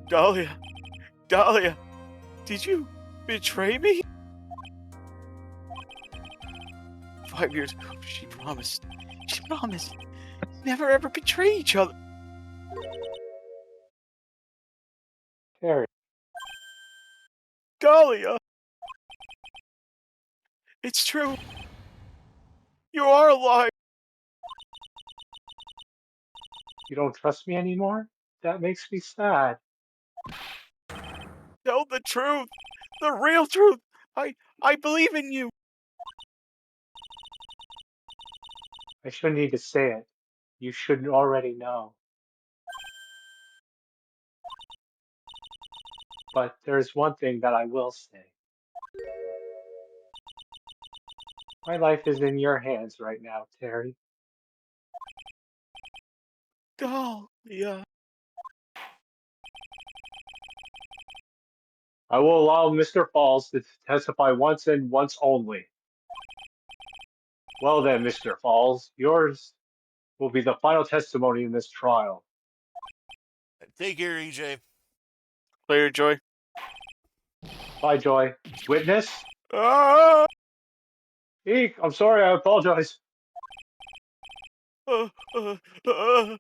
Dahlia. Dahlia. Did you betray me? 5 years ago, she promised. She promised. Never ever betray each other. Terry. Dahlia. It's true. You are alive. You don't trust me anymore? That makes me sad. Tell the truth. The real truth. I believe in you. I shouldn't need to say it. You should already know. But there's one thing that I will say. My life is in your hands right now, Terry. Dahlia. I will allow Mr. Falls to testify once and once only. Well then, Mr. Falls, yours will be the final testimony in this trial. Take care, EJ. Player Joy. Bye, Joy. Witness? Ah! Eek, I'm sorry, I apologize. Uh, uh, uh,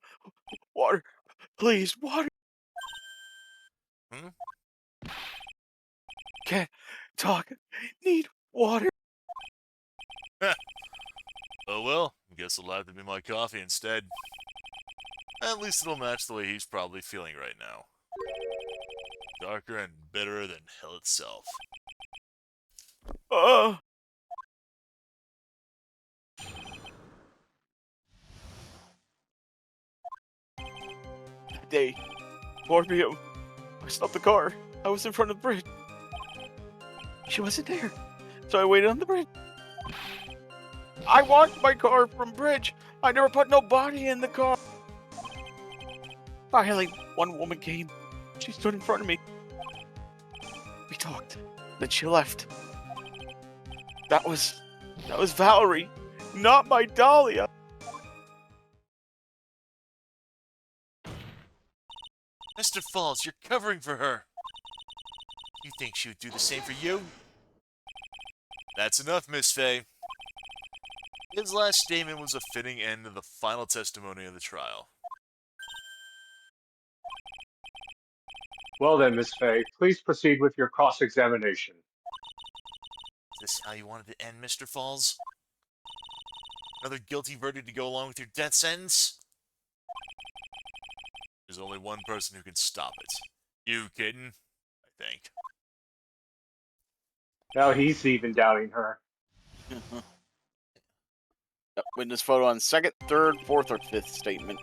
water. Please, water. Hmm? Can't talk. Need water. Oh well, guess it'll have to be my coffee instead. At least it'll match the way he's probably feeling right now. Darker and bitterer than hell itself. Uh, that day, 4 p.m. I stopped the car. I was in front of the bridge. She wasn't there, so I waited on the bridge. I walked my car from bridge. I never put no body in the car. Finally, one woman came. She stood in front of me. We talked. Then she left. That was Valerie, not my Dahlia. Mr. Falls, you're covering for her. You think she would do the same for you? That's enough, Miss Fay. His last statement was a fitting end to the final testimony of the trial. Well then, Miss Fay, please proceed with your cross-examination. Is this how you wanted to end, Mr. Falls? Another guilty verdict to go along with your death sentence? There's only one person who can stop it. You, kitten, I think. Now he's even doubting her. Witness photo on second, third, fourth, or fifth statement.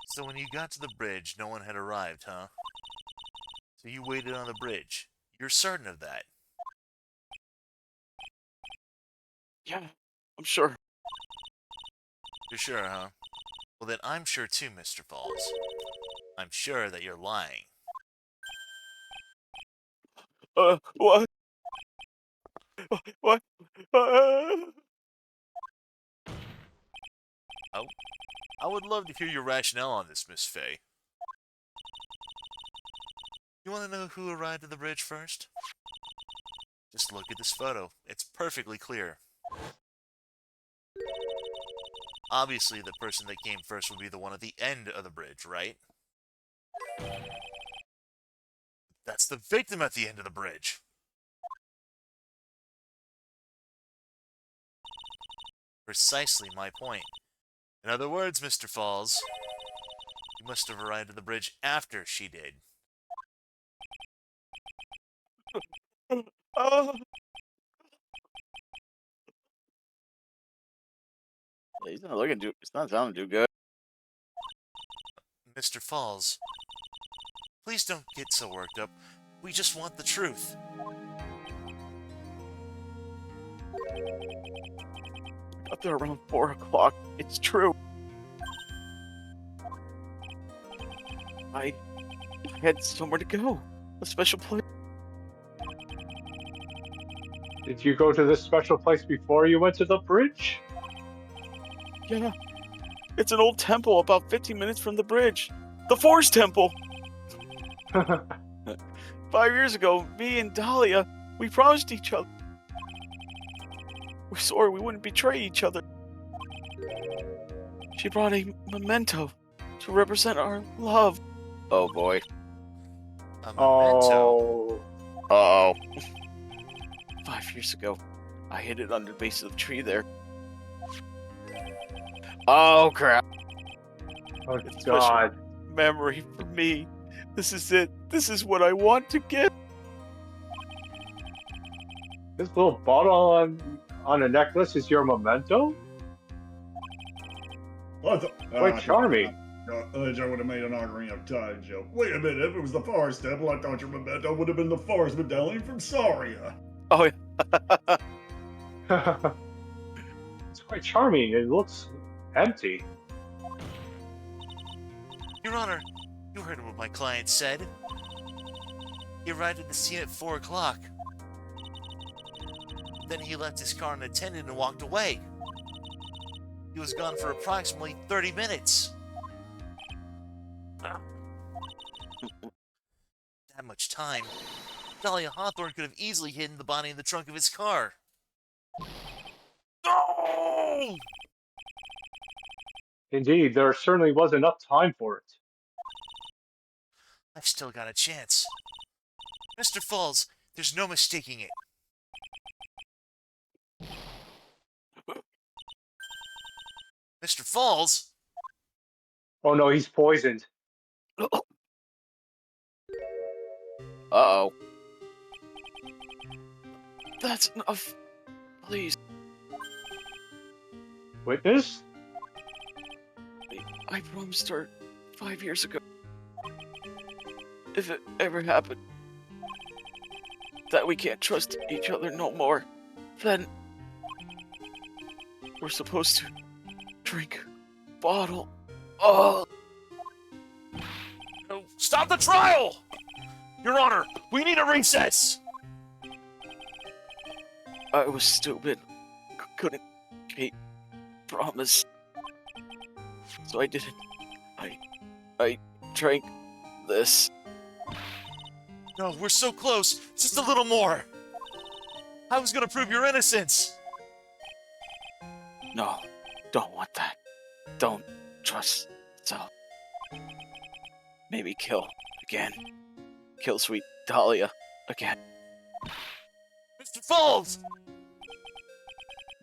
So when you got to the bridge, no one had arrived, huh? So you waited on the bridge. You're certain of that? Yeah, I'm sure. You're sure, huh? Well then I'm sure too, Mr. Falls. I'm sure that you're lying. What? What? I would love to hear your rationale on this, Miss Fay. You want to know who arrived at the bridge first? Just look at this photo. It's perfectly clear. Obviously, the person that came first would be the one at the end of the bridge, right? That's the victim at the end of the bridge. Precisely my point. In other words, Mr. Falls, you must have arrived at the bridge after she did. Oh. He's not looking too. It's not sounding too good. Mr. Falls, please don't get so worked up. We just want the truth. Up there around 4 o'clock. It's true. I had somewhere to go. A special place. Did you go to this special place before you went to the bridge? Yeah. It's an old temple about 15 minutes from the bridge. The Force Temple. 5 years ago, me and Dahlia, we promised each other. We swore we wouldn't betray each other. She brought a memento to represent our love. Oh boy. A memento. Oh. Uh-oh. 5 years ago, I hid it under the base of the tree there. Oh crap. Oh, It's God. Memory for me. This is it. This is what I want to get. This little bottle on a necklace is your memento? Quite charming. I would have made an Ocarina of Time joke. Wait a minute, if it was the Forest Temple, I thought your memento would have been the Forest Medallion from Saria. Oh yeah. It's quite charming. It looks empty. Your Honor, you heard what my client said. He arrived at the scene at 4 o'clock. Then he left his car unattended and walked away. He was gone for approximately 30 minutes. That much time. Dahlia Hawthorne could have easily hidden the body in the trunk of his car. No! Indeed, there certainly was enough time for it. I I've still got a chance. Mr. Falls, there's no mistaking it. Mr. Falls? Oh no, he's poisoned. Uh-oh. That's enough. Please. Witness? I promised her 5 years ago. If it ever happened that we can't trust each other no more, then we're supposed to drink bottle. Oh, No, stop the trial! Your Honor, we need a recess! I was stupid. Couldn't keep promise. So I didn't. I drank this. No, we're so close. Just a little more. I was gonna prove your innocence. No, don't want that. Don't trust self. Maybe kill again. Kill sweet Dahlia again. Mr. Falls!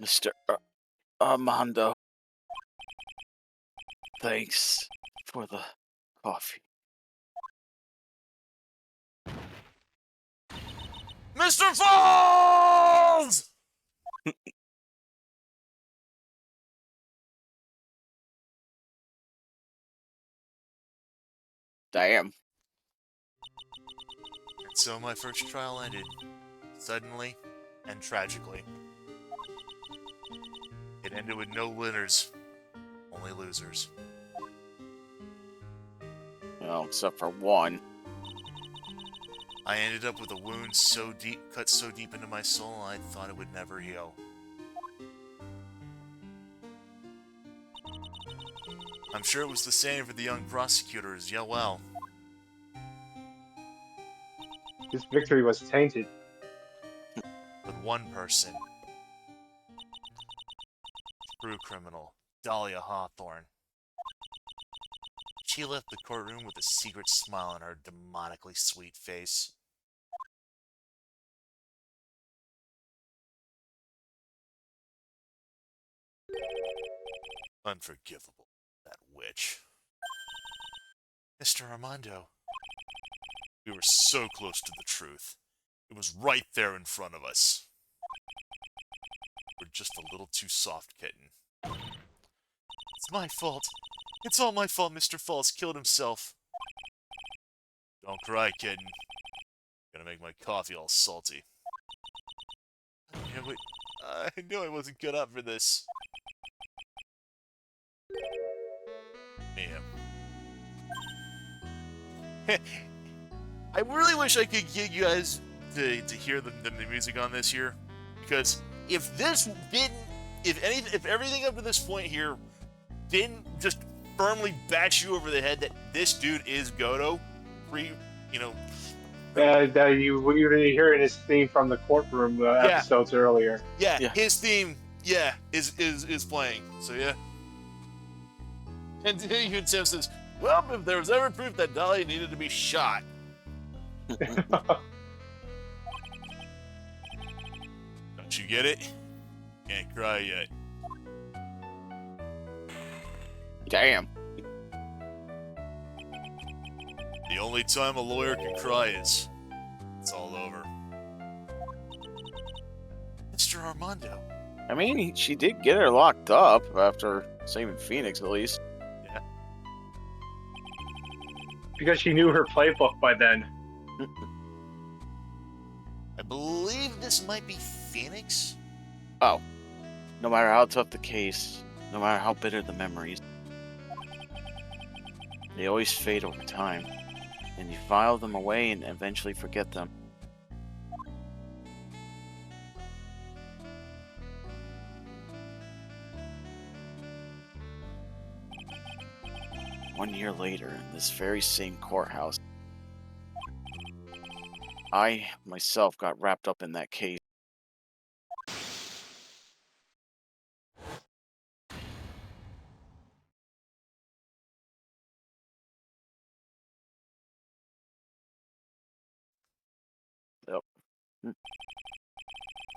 Mr. Armando. Thanks for the coffee. Mr. Falls! Damn. And so my first trial ended. Suddenly and tragically. It ended with no winners, only losers. Well, except for one. I ended up with a wound so deep, cut so deep into my soul, I thought it would never heal. I'm sure it was the same for the young prosecutors, yeah well. His victory was tainted. But one person. True criminal, Dahlia Hawthorne. She left the courtroom with a secret smile on her demonically sweet face. Unforgivable, that witch. Mr. Armando. We were so close to the truth. It was right there in front of us. We're just a little too soft, kitten. It's my fault. It's all my fault Mr. Falls killed himself. Don't cry, kitten. Gonna make my coffee all salty. I knew I wasn't good up for this. Man. I really wish I could get you guys to hear the music on this here, because if this didn't, if everything up to this point here didn't just firmly bash you over the head that this dude is Godo, you know, That you were hearing his theme from the courtroom episodes earlier. yeah, Yeah. his theme, yeah, is playing. So yeah, and even Tim says, "Well, if there was ever proof that Dahlia needed to be shot." Don't you get it? Can't cry yet. Damn. The only time a lawyer can cry is it's all over. Mr. Armando. I mean, she did get her locked up after saving Phoenix, at least. Because she knew her playbook by then. I believe this might be Phoenix? Oh. No matter how tough the case, no matter how bitter the memories, they always fade over time, and you file them away and eventually forget them. One year later, in this very same courthouse, I myself got wrapped up in that case.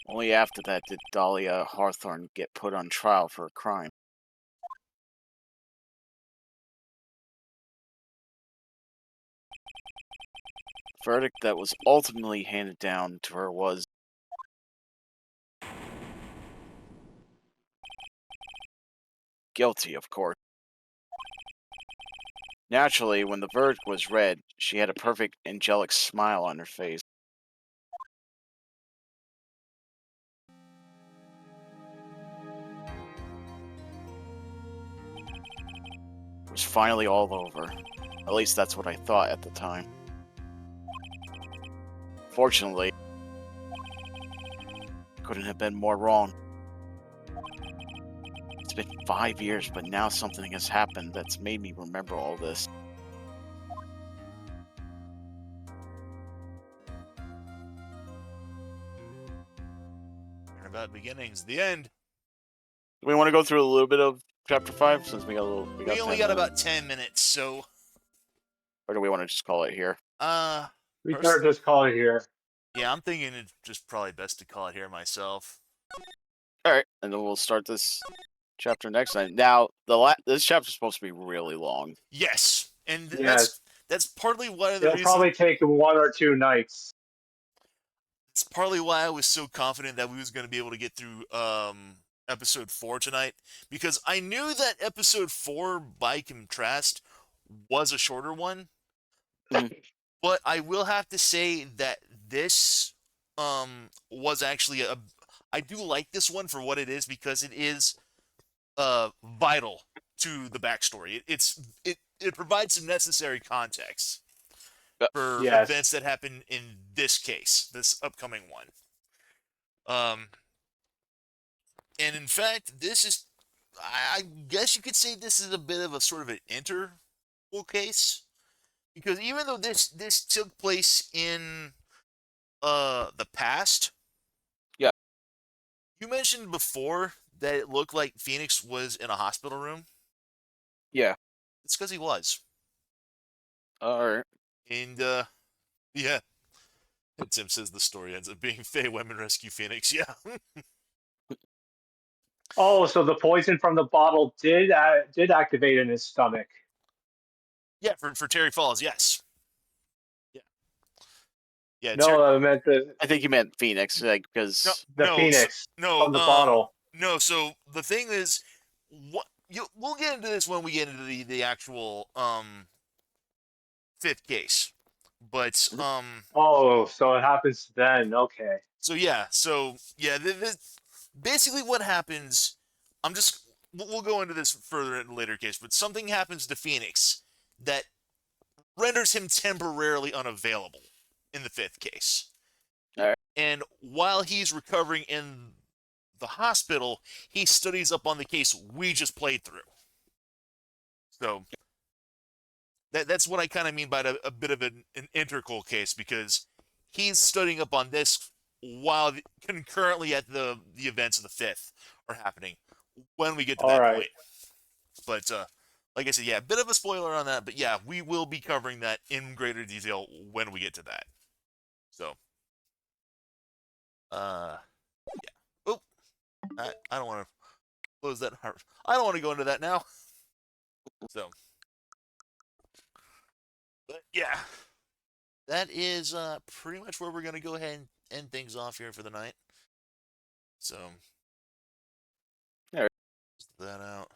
Only after that did Dahlia Hawthorne get put on trial for a crime. The verdict that was ultimately handed down to her was guilty, of course. Naturally, when the verdict was read, she had a perfect angelic smile on her face. It was finally all over. At least that's what I thought at the time. Fortunately, couldn't have been more wrong. It's been 5 years, but now something has happened that's made me remember all this. About beginnings, the end. Do we want to go through a little bit of chapter 5 since we got We only 10 got minutes? about 10 minutes, so Or do we want to just call it here? We better just call it here. yeah, I'm thinking it's just probably best to call it here myself. All right, and then we'll start this chapter next time. Now, this chapter's supposed to be really long. Yes, and Yes. that's partly why the It'll reason. probably take 1 or 2 nights. It's partly why I was so confident that we was going to be able to get through episode 4 tonight, because I knew that episode 4, by contrast, was a shorter one. Mhm. But I will have to say that this was actually I do like this one for what it is, because it is vital to the backstory. It provides some necessary context for Yes. events that happen in this case, this upcoming one. And in fact, this is, I guess you could say this is a bit of a sort of an interval case, because even though this took place in the past, Yeah. you mentioned before that it looked like Phoenix was in a hospital room. Yeah. It's because he was. All right. And yeah. And Tim says the story ends up being Faye Women Rescue Phoenix. Yeah. Oh, so the poison from the bottle did activate in his stomach. Yeah, for Terry Falls, yes. Yeah. Yeah, No, I meant I think you meant Phoenix, like no, because the no, so, Phoenix no, from the bottle. no. So the thing is, we'll get into this when we get into the actual fifth case, but Oh, so it happens then. Okay. so yeah, basically what happens. I'm just we'll go into this further in a later case, but something happens to Phoenix that renders him temporarily unavailable in the fifth case. All right. And while he's recovering in the hospital, he studies up on the case we just played through. So that's what I kind of mean by a bit of an integral case, because he's studying up on this while concurrently at the events of the fifth are happening when we get to All that right. point. But like I said, yeah, a bit of a spoiler on that, but yeah, we will be covering that in greater detail when we get to that. So, yeah. Oh, I don't want to close that. I don't want to go into that now. So, but yeah, that is pretty much where we're gonna go ahead and end things off here for the night. So, All right. that out.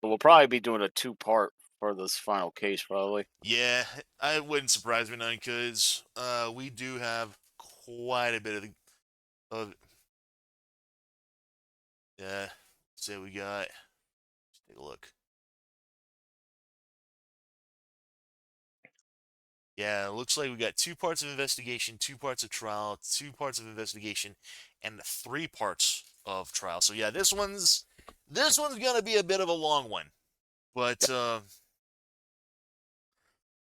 But we'll probably be doing a 2-part for this final case, probably. Yeah, I wouldn't surprise me none, because we do have quite a bit of yeah. Say we got. Let's take a look. Yeah, it looks like we got 2 parts of investigation, 2 parts of trial, 2 parts of investigation, and 3 parts of trial. So yeah, this one's gonna be a bit of a long one, but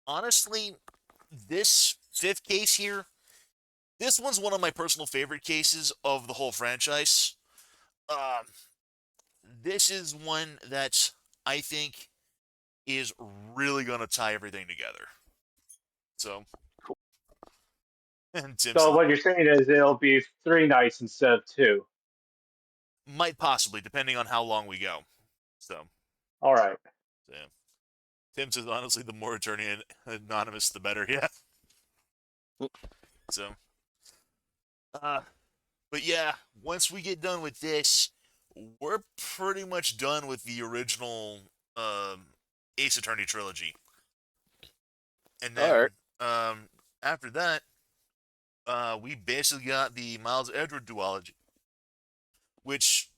honestly, this fifth case here, this one's one of my personal favorite cases of the whole franchise. Um, this is one that I think is really gonna tie everything together. So And Tim So said, what you're saying is it'll be 3 nights instead of 2. might possibly, depending on how long we go. So, All right. yeah. Tim says, honestly, the more attorney anonymous, the better. Yeah. So, uh, but yeah, once we get done with this, we're pretty much done with the original Ace Attorney trilogy. And All right. then after that, we basically got the Miles Edward duology, which,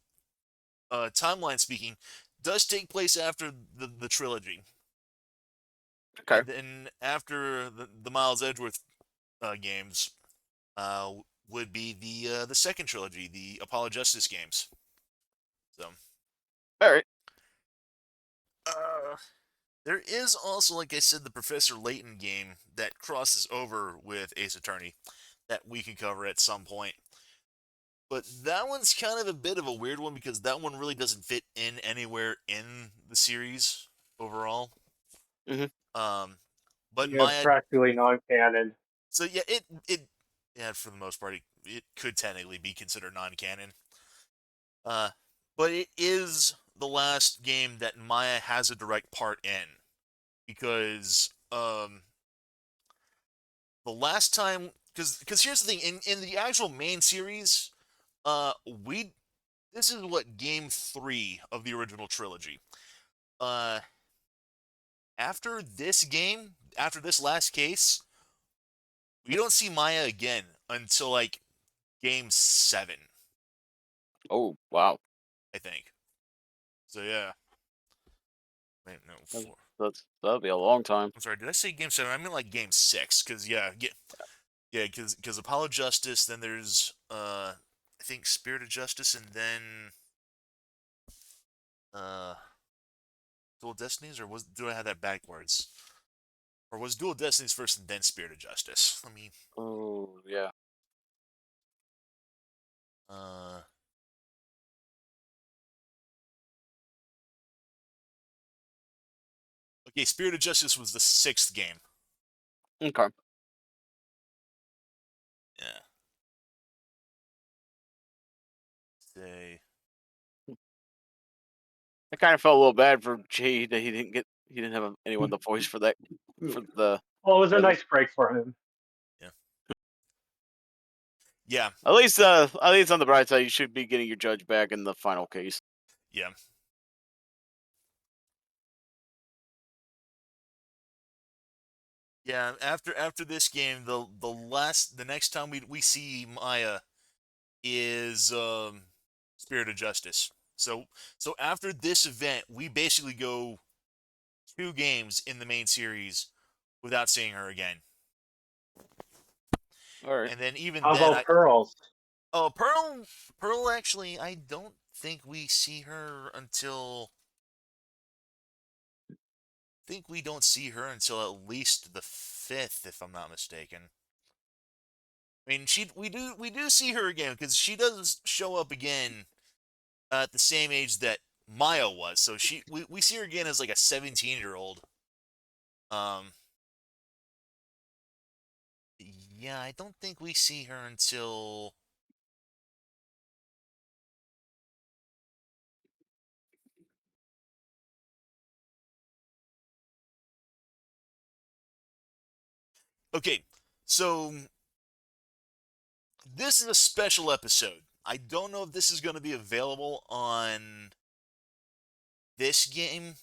timeline speaking, does take place after the trilogy. Okay. And then after the Miles Edgeworth games, uh, would be the second trilogy, the Apollo Justice games. So, All right. uh, there is also, like I said, the Professor Layton game that crosses over with Ace Attorney that we can cover at some point. But that one's kind of a bit of a weird one because that one really doesn't fit in anywhere in the series overall. Mhm. But Yeah, Maya, practically non-canon. so yeah, yeah, for the most part, it could technically be considered non-canon. Uh, but it is the last game that Maya has a direct part in because the last time, because here's the thing, in the actual main series, we this is what game 3 of the original trilogy. Uh, after this game, after this last case, we don't see Maya again until like game 7, Oh wow. I think. So yeah. Wait, no, That's, 4. that'll be a long time. I'm sorry, did I say game 7? I mean like game 6, because yeah, because Apollo Justice, then there's I think Spirit of Justice, and then uh Dual Destinies, or do I have that backwards? Or was Dual Destinies first and then Spirit of Justice? Let me Oh yeah. uh okay, Spirit of Justice was the 6th game. Okay. Yeah. Say I kind of felt a little bad for Jay that he didn't have anyone to voice for that for the Well, it was a other. nice break for him. yeah. Yeah. At least on the bright side, you should be getting your judge back in the final case. Yeah. Yeah, after this game, the next time we see Maya is Spirit of Justice. So after this event, we basically go 2 games in the main series without seeing her again. All right. And then even How then about Pearls? oh, Pearl actually, I don't think we see her until think we don't see her until at least the 5th, if I'm not mistaken. I mean, we do see her again because she does show up again at the same age that Maya was. So we see her again as like a 17-year-old. Um, yeah, I don't think we see her until okay. So this is a special episode. I don't know if this is going to be available on this game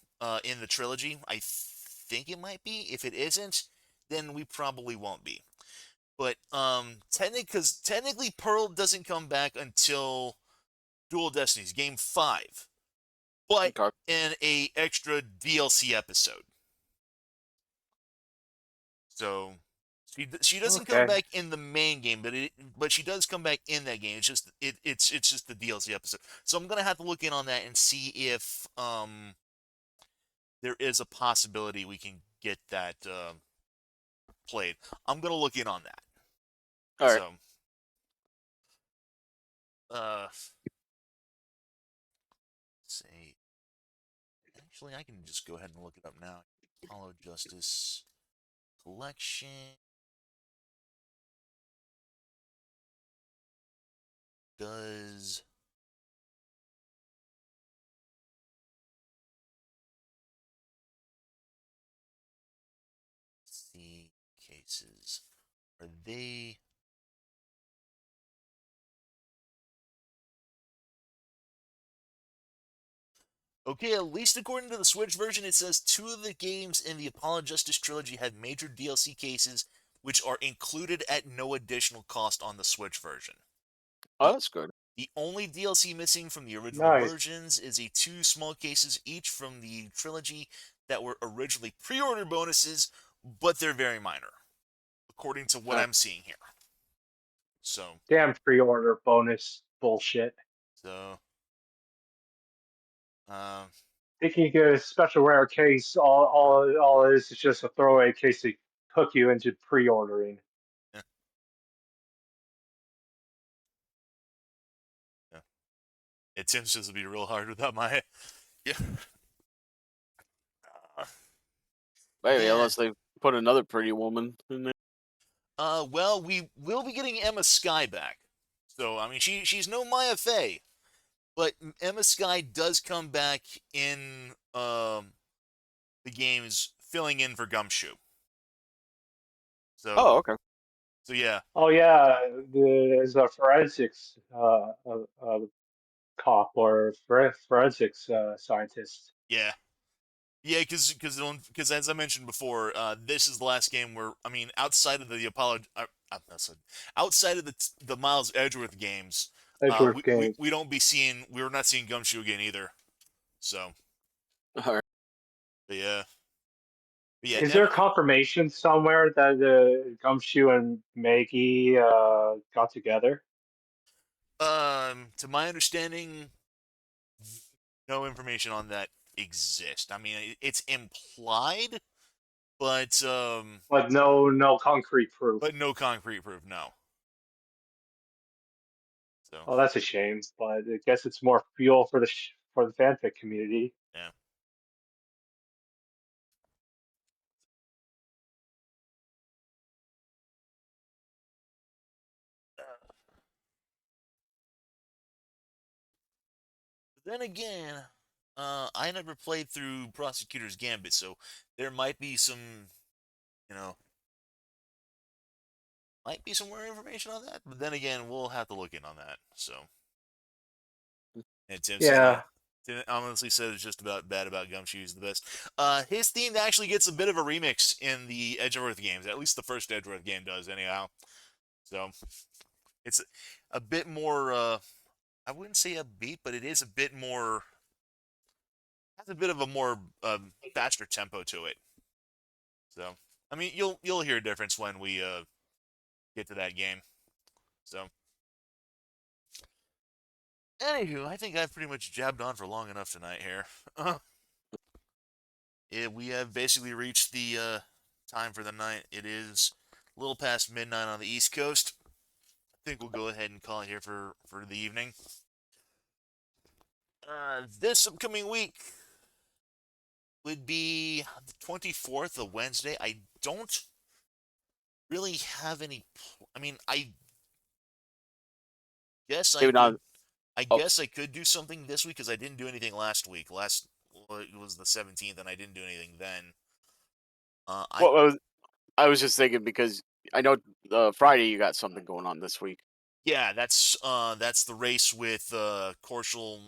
in the trilogy. I think it might be. If it isn't, then we probably won't be. But technically Pearl doesn't come back until Dual Destinies Game 5, but Okay. in a extra DLC episode. So she doesn't come Okay. back in the main game, but she does come back in that game. It's just the DLC episode. So I'm gonna have to look in on that and see if there is a possibility we can get that played. I'm gonna look in on that. All right. So say actually I can just go ahead and look it up now. Apollo Justice Collection. DLC cases. Are they? Okay, at least according to the Switch version, it says 2 of the games in the Apollo Justice trilogy have major DLC cases, which are included at no additional cost on the Switch version. Oh, that's good. The only DLC missing from the original Nice. versions is 2 small cases each from the trilogy that were originally pre-order bonuses, but they're very minor, according to what Huh. I'm seeing here. So, Damn pre-order bonus bullshit. so, um, Thinking you get a special rare case, all it is just a throwaway case to hook you into pre-ordering. yeah, yeah. It seems to be real hard without my, yeah, uh, Maybe yeah. unless they put another pretty woman in there. Well, we will be getting Emma Sky back. So, I mean, she's no Maya Fey, but Emma Sky does come back in the games, filling in for Gumshoe. So, Oh, okay. so yeah, Oh yeah, there's a forensics cop or forensics scientist. yeah, yeah, because as I mentioned before, this is the last game where I mean, outside of the Apollo, outside of the Miles Edgeworth games, Edgeworth Games. we're not seeing Gumshoe again either. So, All right. but yeah. But yeah, Is there confirmation somewhere that Gumshoe and Maggie got together? to my understanding, no information on that exists. I mean, it's implied, but But no concrete proof. no concrete proof. No. So Oh, that's a shame. But I guess it's more fuel for for the fanfic community. yeah. But then again, I never played through Prosecutor's Gambit, so there might be some, you know, might be some more information on that. But then again, we'll have to look in on that. So, and Yeah. Tim honestly said it's just about bad about Gumshoe's the best. His theme actually gets a bit of a remix in the Edgeworth games. At least the first Edgeworth game does, anyhow. So it's a bit more. I wouldn't say upbeat, but it is a bit more. Has a bit of a more faster tempo to it. So I mean, you'll hear a difference when we get to that game. So anywho, I think I've pretty much jabbed on for long enough tonight here. Yeah, we have basically reached the time for the night. It is a little past midnight on the East Coast. I think we'll go ahead and call it here for the evening. This upcoming week would be the 24th, of Wednesday. I don't really have any. I mean, guess I Maybe not. could. I Oh, guess I could do something this week because I didn't do anything last week. It was the 17th, and I didn't do anything then. I well, I was just thinking because I know Friday you got something going on this week. Yeah, that's the race with Korshal,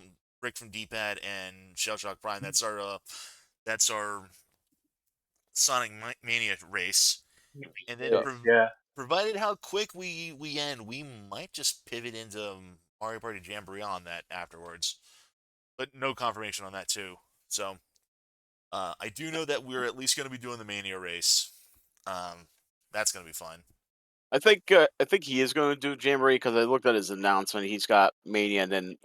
Rick from D-Pad, and Shellshock Prime. That's our Sonic Mania race. And then Yeah. Yeah. provided how quick we end, we might just pivot into Mario Party Jamboree on that afterwards. But no confirmation on that too. So I do know that we're at least going to be doing the Mania race. That's going to be fun. I think he is going to do Jamboree because I looked at his announcement. He's got Mania and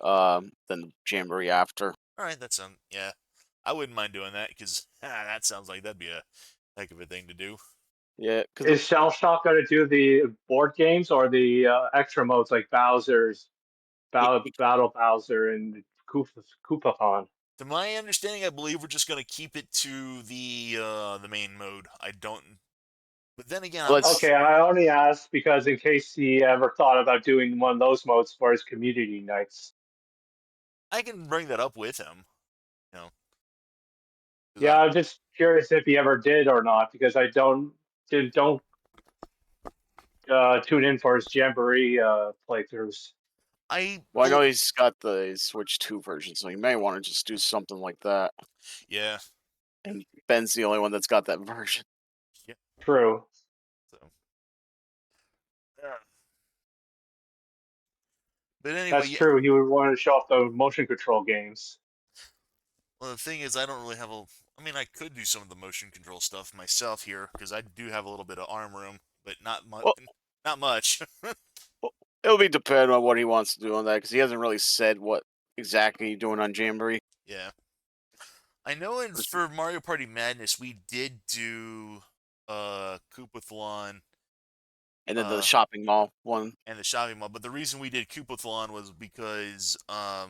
then Jamboree after. All right, that's yeah. I wouldn't mind doing that because that sounds like that'd be a heck of a thing to do. Yeah, because Is Shell Shock going to do the board games or the extra modes like Battle Bowser and Koopathon? To my understanding, I believe we're just going to keep it to the main mode. I don't. But then again, I'm not. let's Okay, I only asked because in case he ever thought about doing one of those modes for his community nights. I can bring that up with him. You know, 'cause Yeah, I'm just curious if he ever did or not because I don't don't tune in for his Jamboree playthroughs. Well, I know he's got the Switch 2 version, so he may want to just do something like that. Yeah. And Ben's the only one that's got that version. True. So. Yeah. But anyway, That's true. He would want to show off the motion control games. Well, the thing is, I don't really have a. I mean, I could do some of the motion control stuff myself here because I do have a little bit of arm room, but not much. Well, Not much. it'll be dependent on what he wants to do on that, because he hasn't really said what exactly he's doing on Jamboree. Yeah. I know for Mario Party Madness, we did do Koopathon And then the shopping mall one. and the shopping mall, but the reason we did Koopathon was because I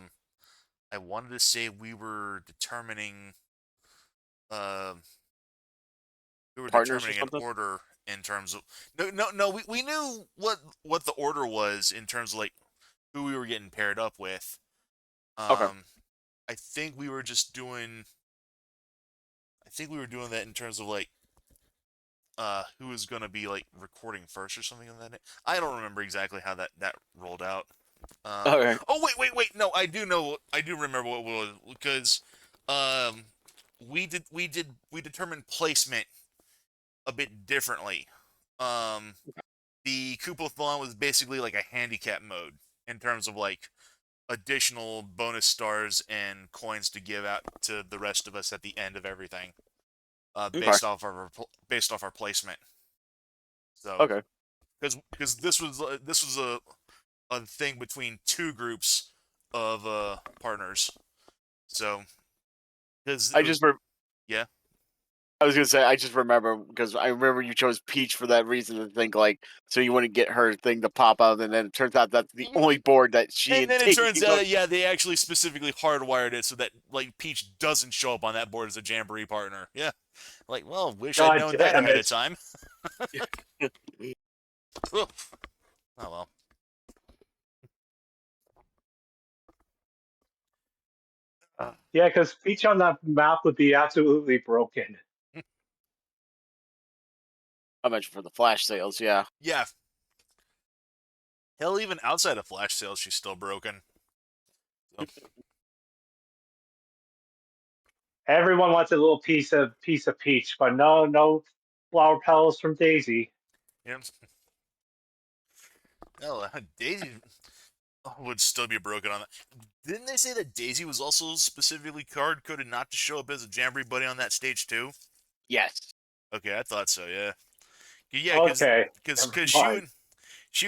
wanted to say we were determining Partners or an something? order in terms of no we knew what the order was in terms of like who we were getting paired up with. Okay. I think we were just doing that in terms of like who was going to be like recording first or something like that. I don't remember exactly how that rolled out. Okay. Oh wait, no, I do remember what it was because we determined placement a bit differently. The Koopathon was basically like a handicap mode in terms of like additional bonus stars and coins to give out to the rest of us at the end of everything, based off our placement. So Okay. because this was a thing between two groups of partners. So because yeah. I was gonna say, I just remember, because I remember you chose Peach for that reason, to think like, so you wouldn't get her thing to pop out, and then it turns out that's the only board that she And then it turns took. out that, yeah, they actually specifically hardwired it so that like Peach doesn't show up on that board as a Jamboree partner. Yeah, like, well, wish I'd known that ahead of time. Oof. Oh well. Yeah, because Peach on that map would be absolutely broken. I mentioned for the flash sales, yeah. Yeah. Hell, even outside of flash sales, she's still broken. So. Everyone wants a little piece of Peach, but no flower petals from Daisy. Yeah. No, Daisy would still be broken on that. Didn't they say that Daisy was also specifically card coded not to show up as a Jamboree buddy on that stage too? Yes. Okay, I thought so. Yeah. Yeah, Okay, because never she mind.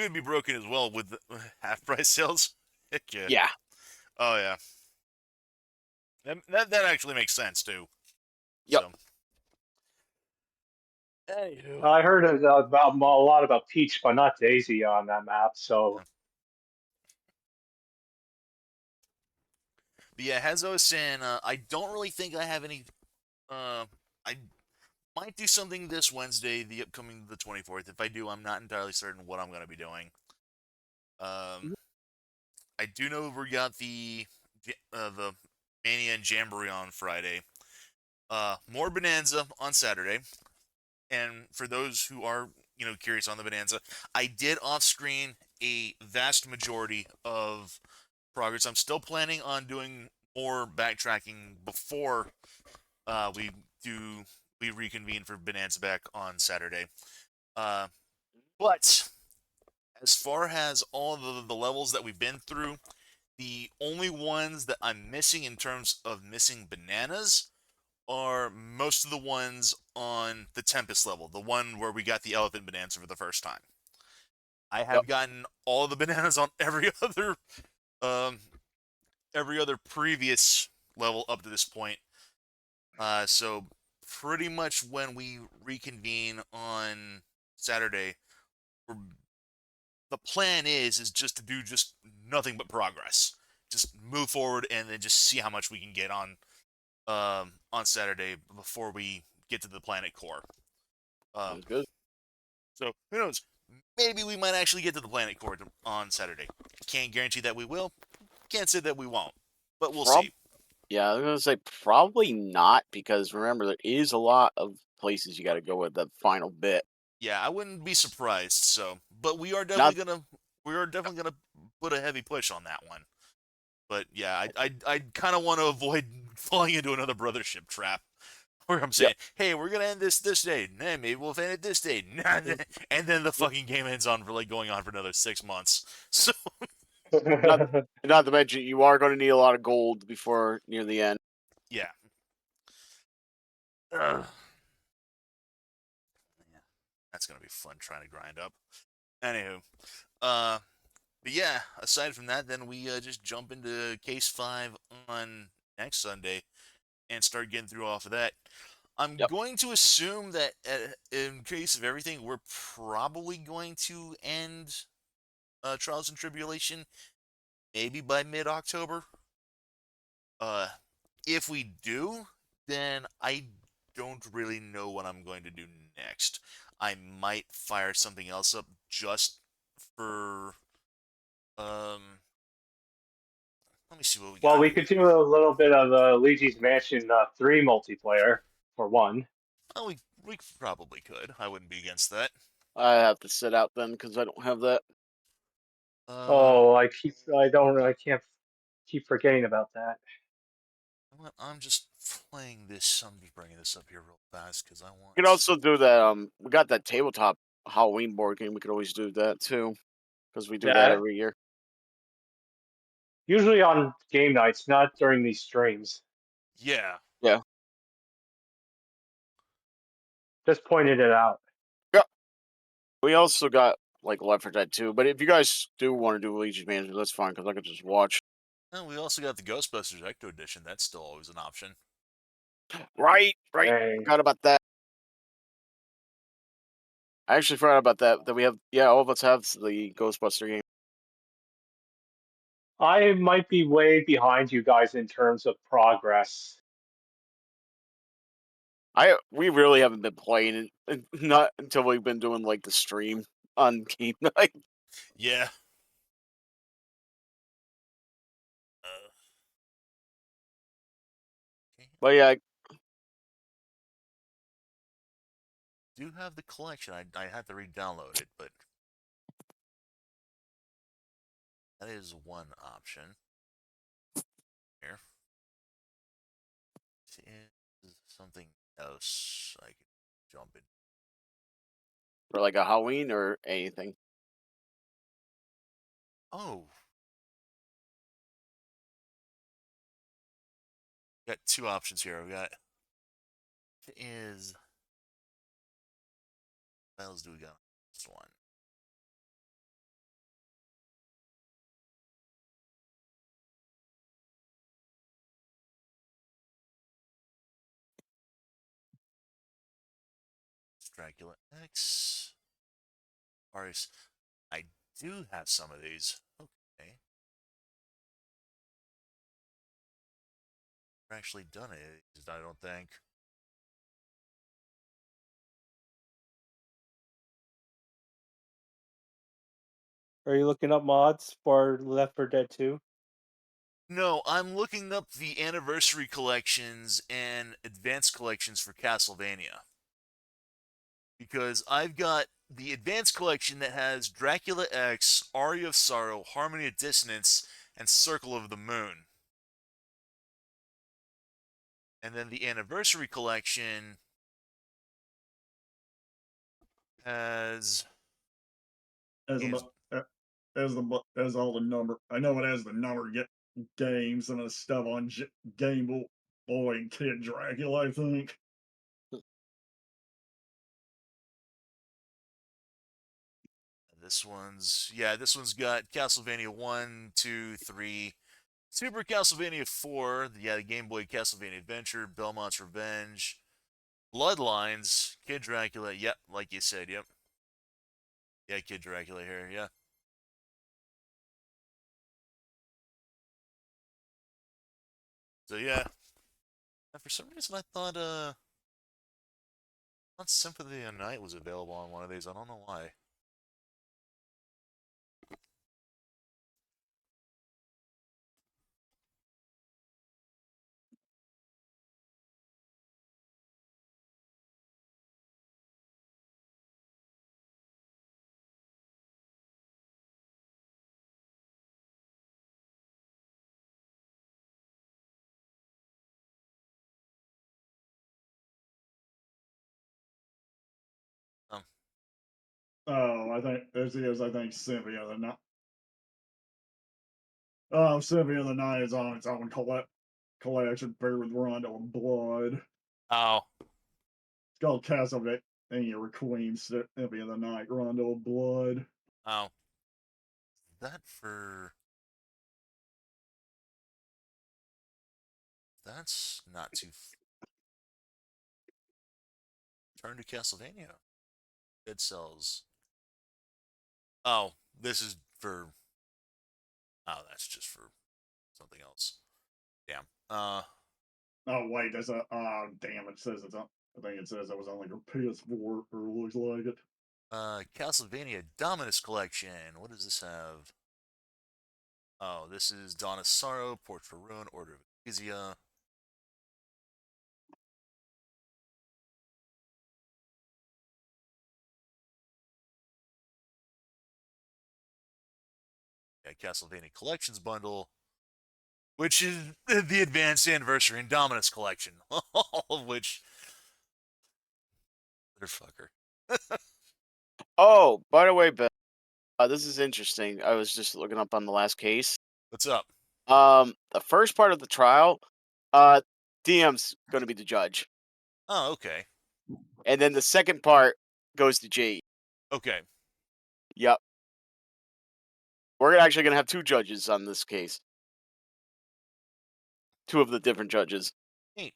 would be broken as well with the half price sales. Heck yeah. Yeah. Oh yeah. That actually makes sense too. Yep. So. Anywho. I heard about a lot about Peach, but not Daisy on that map. So But yeah, as I was saying, I don't really think I have any. I might do something this Wednesday, the upcoming the 24th. If I do, I'm not entirely certain what I'm going to be doing. I do know we got the Mania and Jamboree on Friday. More Bonanza on Saturday. And for those who are, curious on the Bonanza, I did off-screen a vast majority of progress. I'm still planning on doing more backtracking before we reconvene for Bonanza back on Saturday. But as far as all the levels that we've been through, the only ones that I'm missing in terms of missing bananas are most of the ones on the Tempest level, the one where we got the elephant bonanza for the first time. I have gotten all of the bananas on every other previous level up to this point. So pretty much when we reconvene on Saturday, the plan is just to do just nothing but progress. Just move forward and then just see how much we can get on Saturday before we get to the planet core. Sounds good. So who knows? Maybe we might actually get to the planet core on Saturday. Can't guarantee that we will. Can't say that we won't. But we'll see. Yeah, I was gonna say probably not, because remember, there is a lot of places you got to go with the final bit. Yeah, I wouldn't be surprised. So, but Not we are definitely gonna put a heavy push on that one. But yeah, I kind of want to avoid falling into another brothership trap where I'm yep. saying, hey, we're gonna end this day. Nah, maybe we'll end it this day. Nah, nah. And then the fucking game ends on for like going on for another 6 months. So Not not to mention you are going to need a lot of gold before near the end. yeah. Ugh. Yeah, that's gonna be fun trying to grind up. Anywho, but yeah, aside from that, then we just jump into case 5 on next Sunday and start getting through off of that. I'm Yep. going to assume that in case of everything, we're probably going to end Trials and Tribulation maybe by mid-October. Uh, if we do, then I don't really know what I'm going to do next. I might fire something else up just for let me see what we Well, got we here. could do a little bit of Luigi's Mansion 3 multiplayer for one. Well, we probably could. I wouldn't be against that. I have to sit out then because I don't have that. Uh, Oh, I can't keep forgetting about that. I'm just playing this. I'm just bringing this up here real fast because I We could want. also do that. We got that tabletop Halloween board game. We could always do that too because we do that That every year. usually on game nights, not during these streams. Yeah. Yeah. Just pointed it out. Yep. We also got like Left 4 Dead 2, but if you guys do want to do Legion's Management, that's fine because I could just watch. And we also got the Ghostbusters Ecto Edition. That's still always an option. Right, right. Dang. Forgot about that. I actually forgot about that. That we have, yeah, all of us have the Ghostbuster game. I might be way behind you guys in terms of progress. We really haven't been playing it, not until we've been doing like the stream on game night. Yeah. Uh, okay. But yeah, Do have the collection. I had to re-download it, but that is one option. Here is something else I could jump in. for like a Halloween or anything. Oh, got two options here. We got is what else do we got? This one. It's Dracula X. Aris. I do have some of these. Okay. I've actually done it. I don't think. Are you looking up mods for Left 4 Dead 2? No, I'm looking up the anniversary collections and advanced collections for Castlevania. Because I've got the advanced collection that has Dracula X, Aria of Sorrow, Harmony of Dissonance, and Circle of the Moon. And then the anniversary collection has As games. about as all the number. I know it has the number get games and the stuff on Game Boy and Kid Dracula. I think. This one's got Castlevania 1, 2, 3, Super Castlevania 4, the Game Boy Castlevania Adventure, Belmont's Revenge, Bloodlines, Kid Dracula, yep, like you said, yep. Yeah, Kid Dracula here, yeah. So yeah. And for some reason I thought Sympathy of the Night was available on one of these. I don't know why. Oh, I think this is. I think Symphony of the Night. Oh, Symphony of the Night is on its own collection paired with Rondo of Blood. Oh, It's called Castlevania Requiem Symphony of the Night, Rondo of Blood. oh. That for. That's not too. Turn to Castlevania. Dead Cells. Oh, this is for. Oh, that's just for something else. Damn. Oh wait, there's a. Oh damn! It says it's on. I think it says it was on like a PS4, or it looks like it. Castlevania Dominus Collection. What does this have? Oh, this is Dawn of Sorrow, Port for Ruin, Order of Ecclesia. Yeah, Castlevania Collections Bundle, which is the Advanced Anniversary and Dominus Collection. All of which. Motherfucker. Oh, by the way, Ben, this is interesting. I was just looking up on the last case. What's up? The first part of the trial, DM's going to be the judge, Oh, okay. and then the second part goes to J. Okay. Yep. We're actually going to have two judges on this case. Two of the different judges. Neat.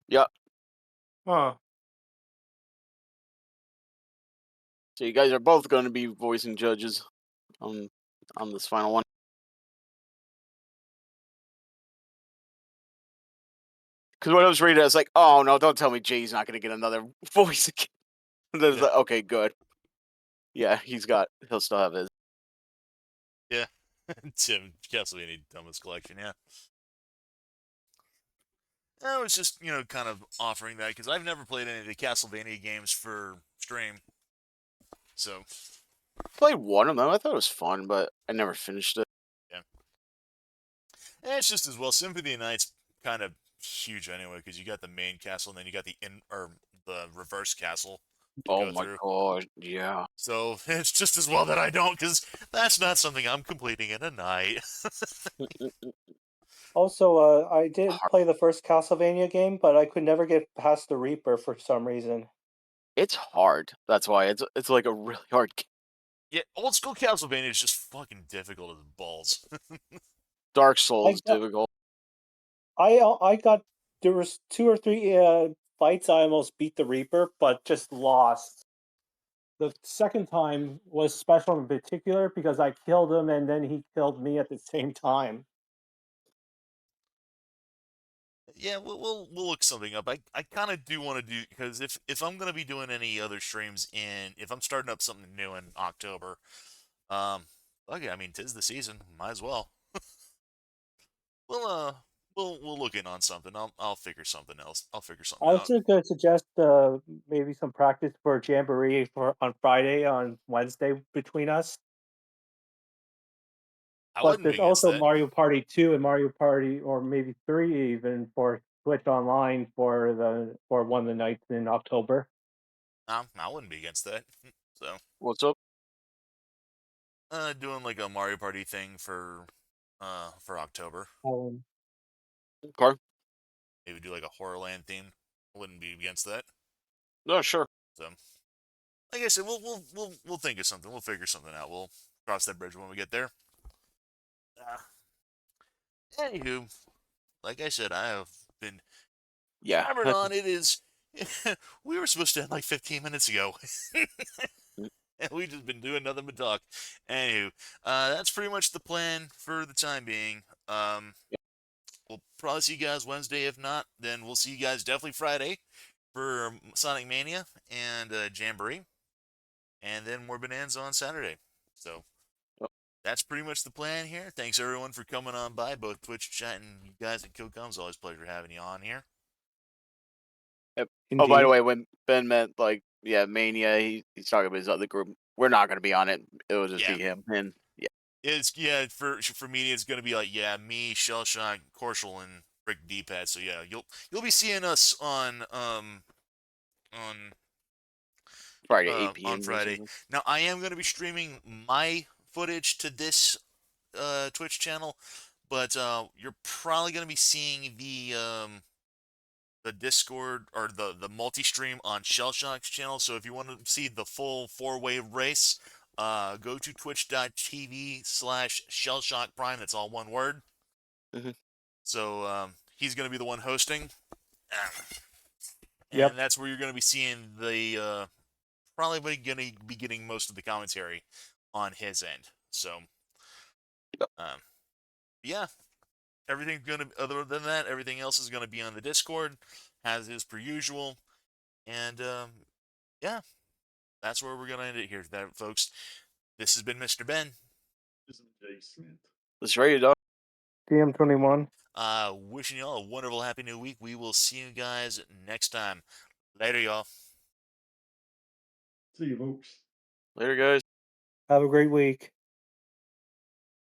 Yep. Huh. So you guys are both going to be voicing judges on this final one. Because when I was reading it, I was like, oh no, don't tell me Jay's not going to get another voice again. And then it's Yeah. like, okay, good. Yeah, he'll still have his. Yeah. Tim, Castlevania Dumbest Collection, yeah. I was just, kind of offering that because I've never played any of the Castlevania games for stream. So, Played one of them. I thought it was fun, but I never finished it. yeah. And it's just as well. Symphony of the Night's kind of huge anyway because you got the main castle and then you got the reverse castle to Oh go my through. god, yeah. So it's just as well that I don't because that's not something I'm completing in a night. Also, I did play the first Castlevania game, but I could never get past the Reaper for some reason. It's hard. That's why it's like a really hard game. Yeah, old school Castlevania is just fucking difficult as balls. Dark I Souls got, difficult. I got there was 2 or 3 fights I almost beat the Reaper, but just lost. The second time was special in particular because I killed him and then he killed me at the same time. Yeah, we'll look something up. I kind of do want to do because if I'm gonna be doing any other streams if I'm starting up something new in October, okay, I mean 'tis the season, might as well. We'll we'll look in on something. I'll figure something else. I'll figure something I was out. just going to suggest maybe some practice for Jamboree for on Friday, on Wednesday between us. I But wouldn't be there's against also that. Mario Party 2 and Mario Party, or maybe 3 even, for Switch Online for one of the nights in October. I wouldn't be against that. So, What's up? doing like a Mario Party thing for October. Um, Okay. Maybe do like a Horrorland theme. I wouldn't be against that. No, sure. So, like I said, we'll think of something. We'll figure something out. We'll cross that bridge when we get there. Uh, Anywho, like I said, I have been Yeah. hammered on. It is. We were supposed to end like 15 minutes ago, and we just been doing nothing but talk. Anywho, that's pretty much the plan for the time being. We'll probably see you guys Wednesday. If not, then we'll see you guys definitely Friday for Sonic Mania and Jamboree, and then more Bonanza on Saturday. So that's pretty much the plan here. Thanks everyone for coming on by, both Twitch chat and you guys at Killcom's. Always a pleasure having you on here. Yep. Oh, by the Indeed. way, when Ben meant Mania, he's talking about his other group. We're not going to be on it. It'll just Yeah. be him. And yeah, For me it's gonna be like me, Shellshock, Korshel, and Rick D-Pad. So yeah, you'll be seeing us on Friday, 8 p.m. on or Friday. something. Now, I am going to be streaming my footage to this Twitch channel, but you're probably going to be seeing the Discord or the multi-stream on Shellshock's channel. So if you want to see the full four-way race, go to twitch.tv/ShellshockPrime. That's all one word. Mm-hmm. So he's going to be the one hosting. And Yep. that's where you're going to be seeing the probably going to be getting most of the commentary on his end. So, Yep. Yeah, everything's going to, other than that, everything else is going to be on the Discord, as is per usual. And, yeah, that's where we're going to end it here, folks. This has been Mr. Ben. Isn't Jay Smith? Let's rate it up. DM21. Wishing you all a wonderful, happy new week. We will see you guys next time. Later, y'all. See you, folks. Later, guys. Have a great week.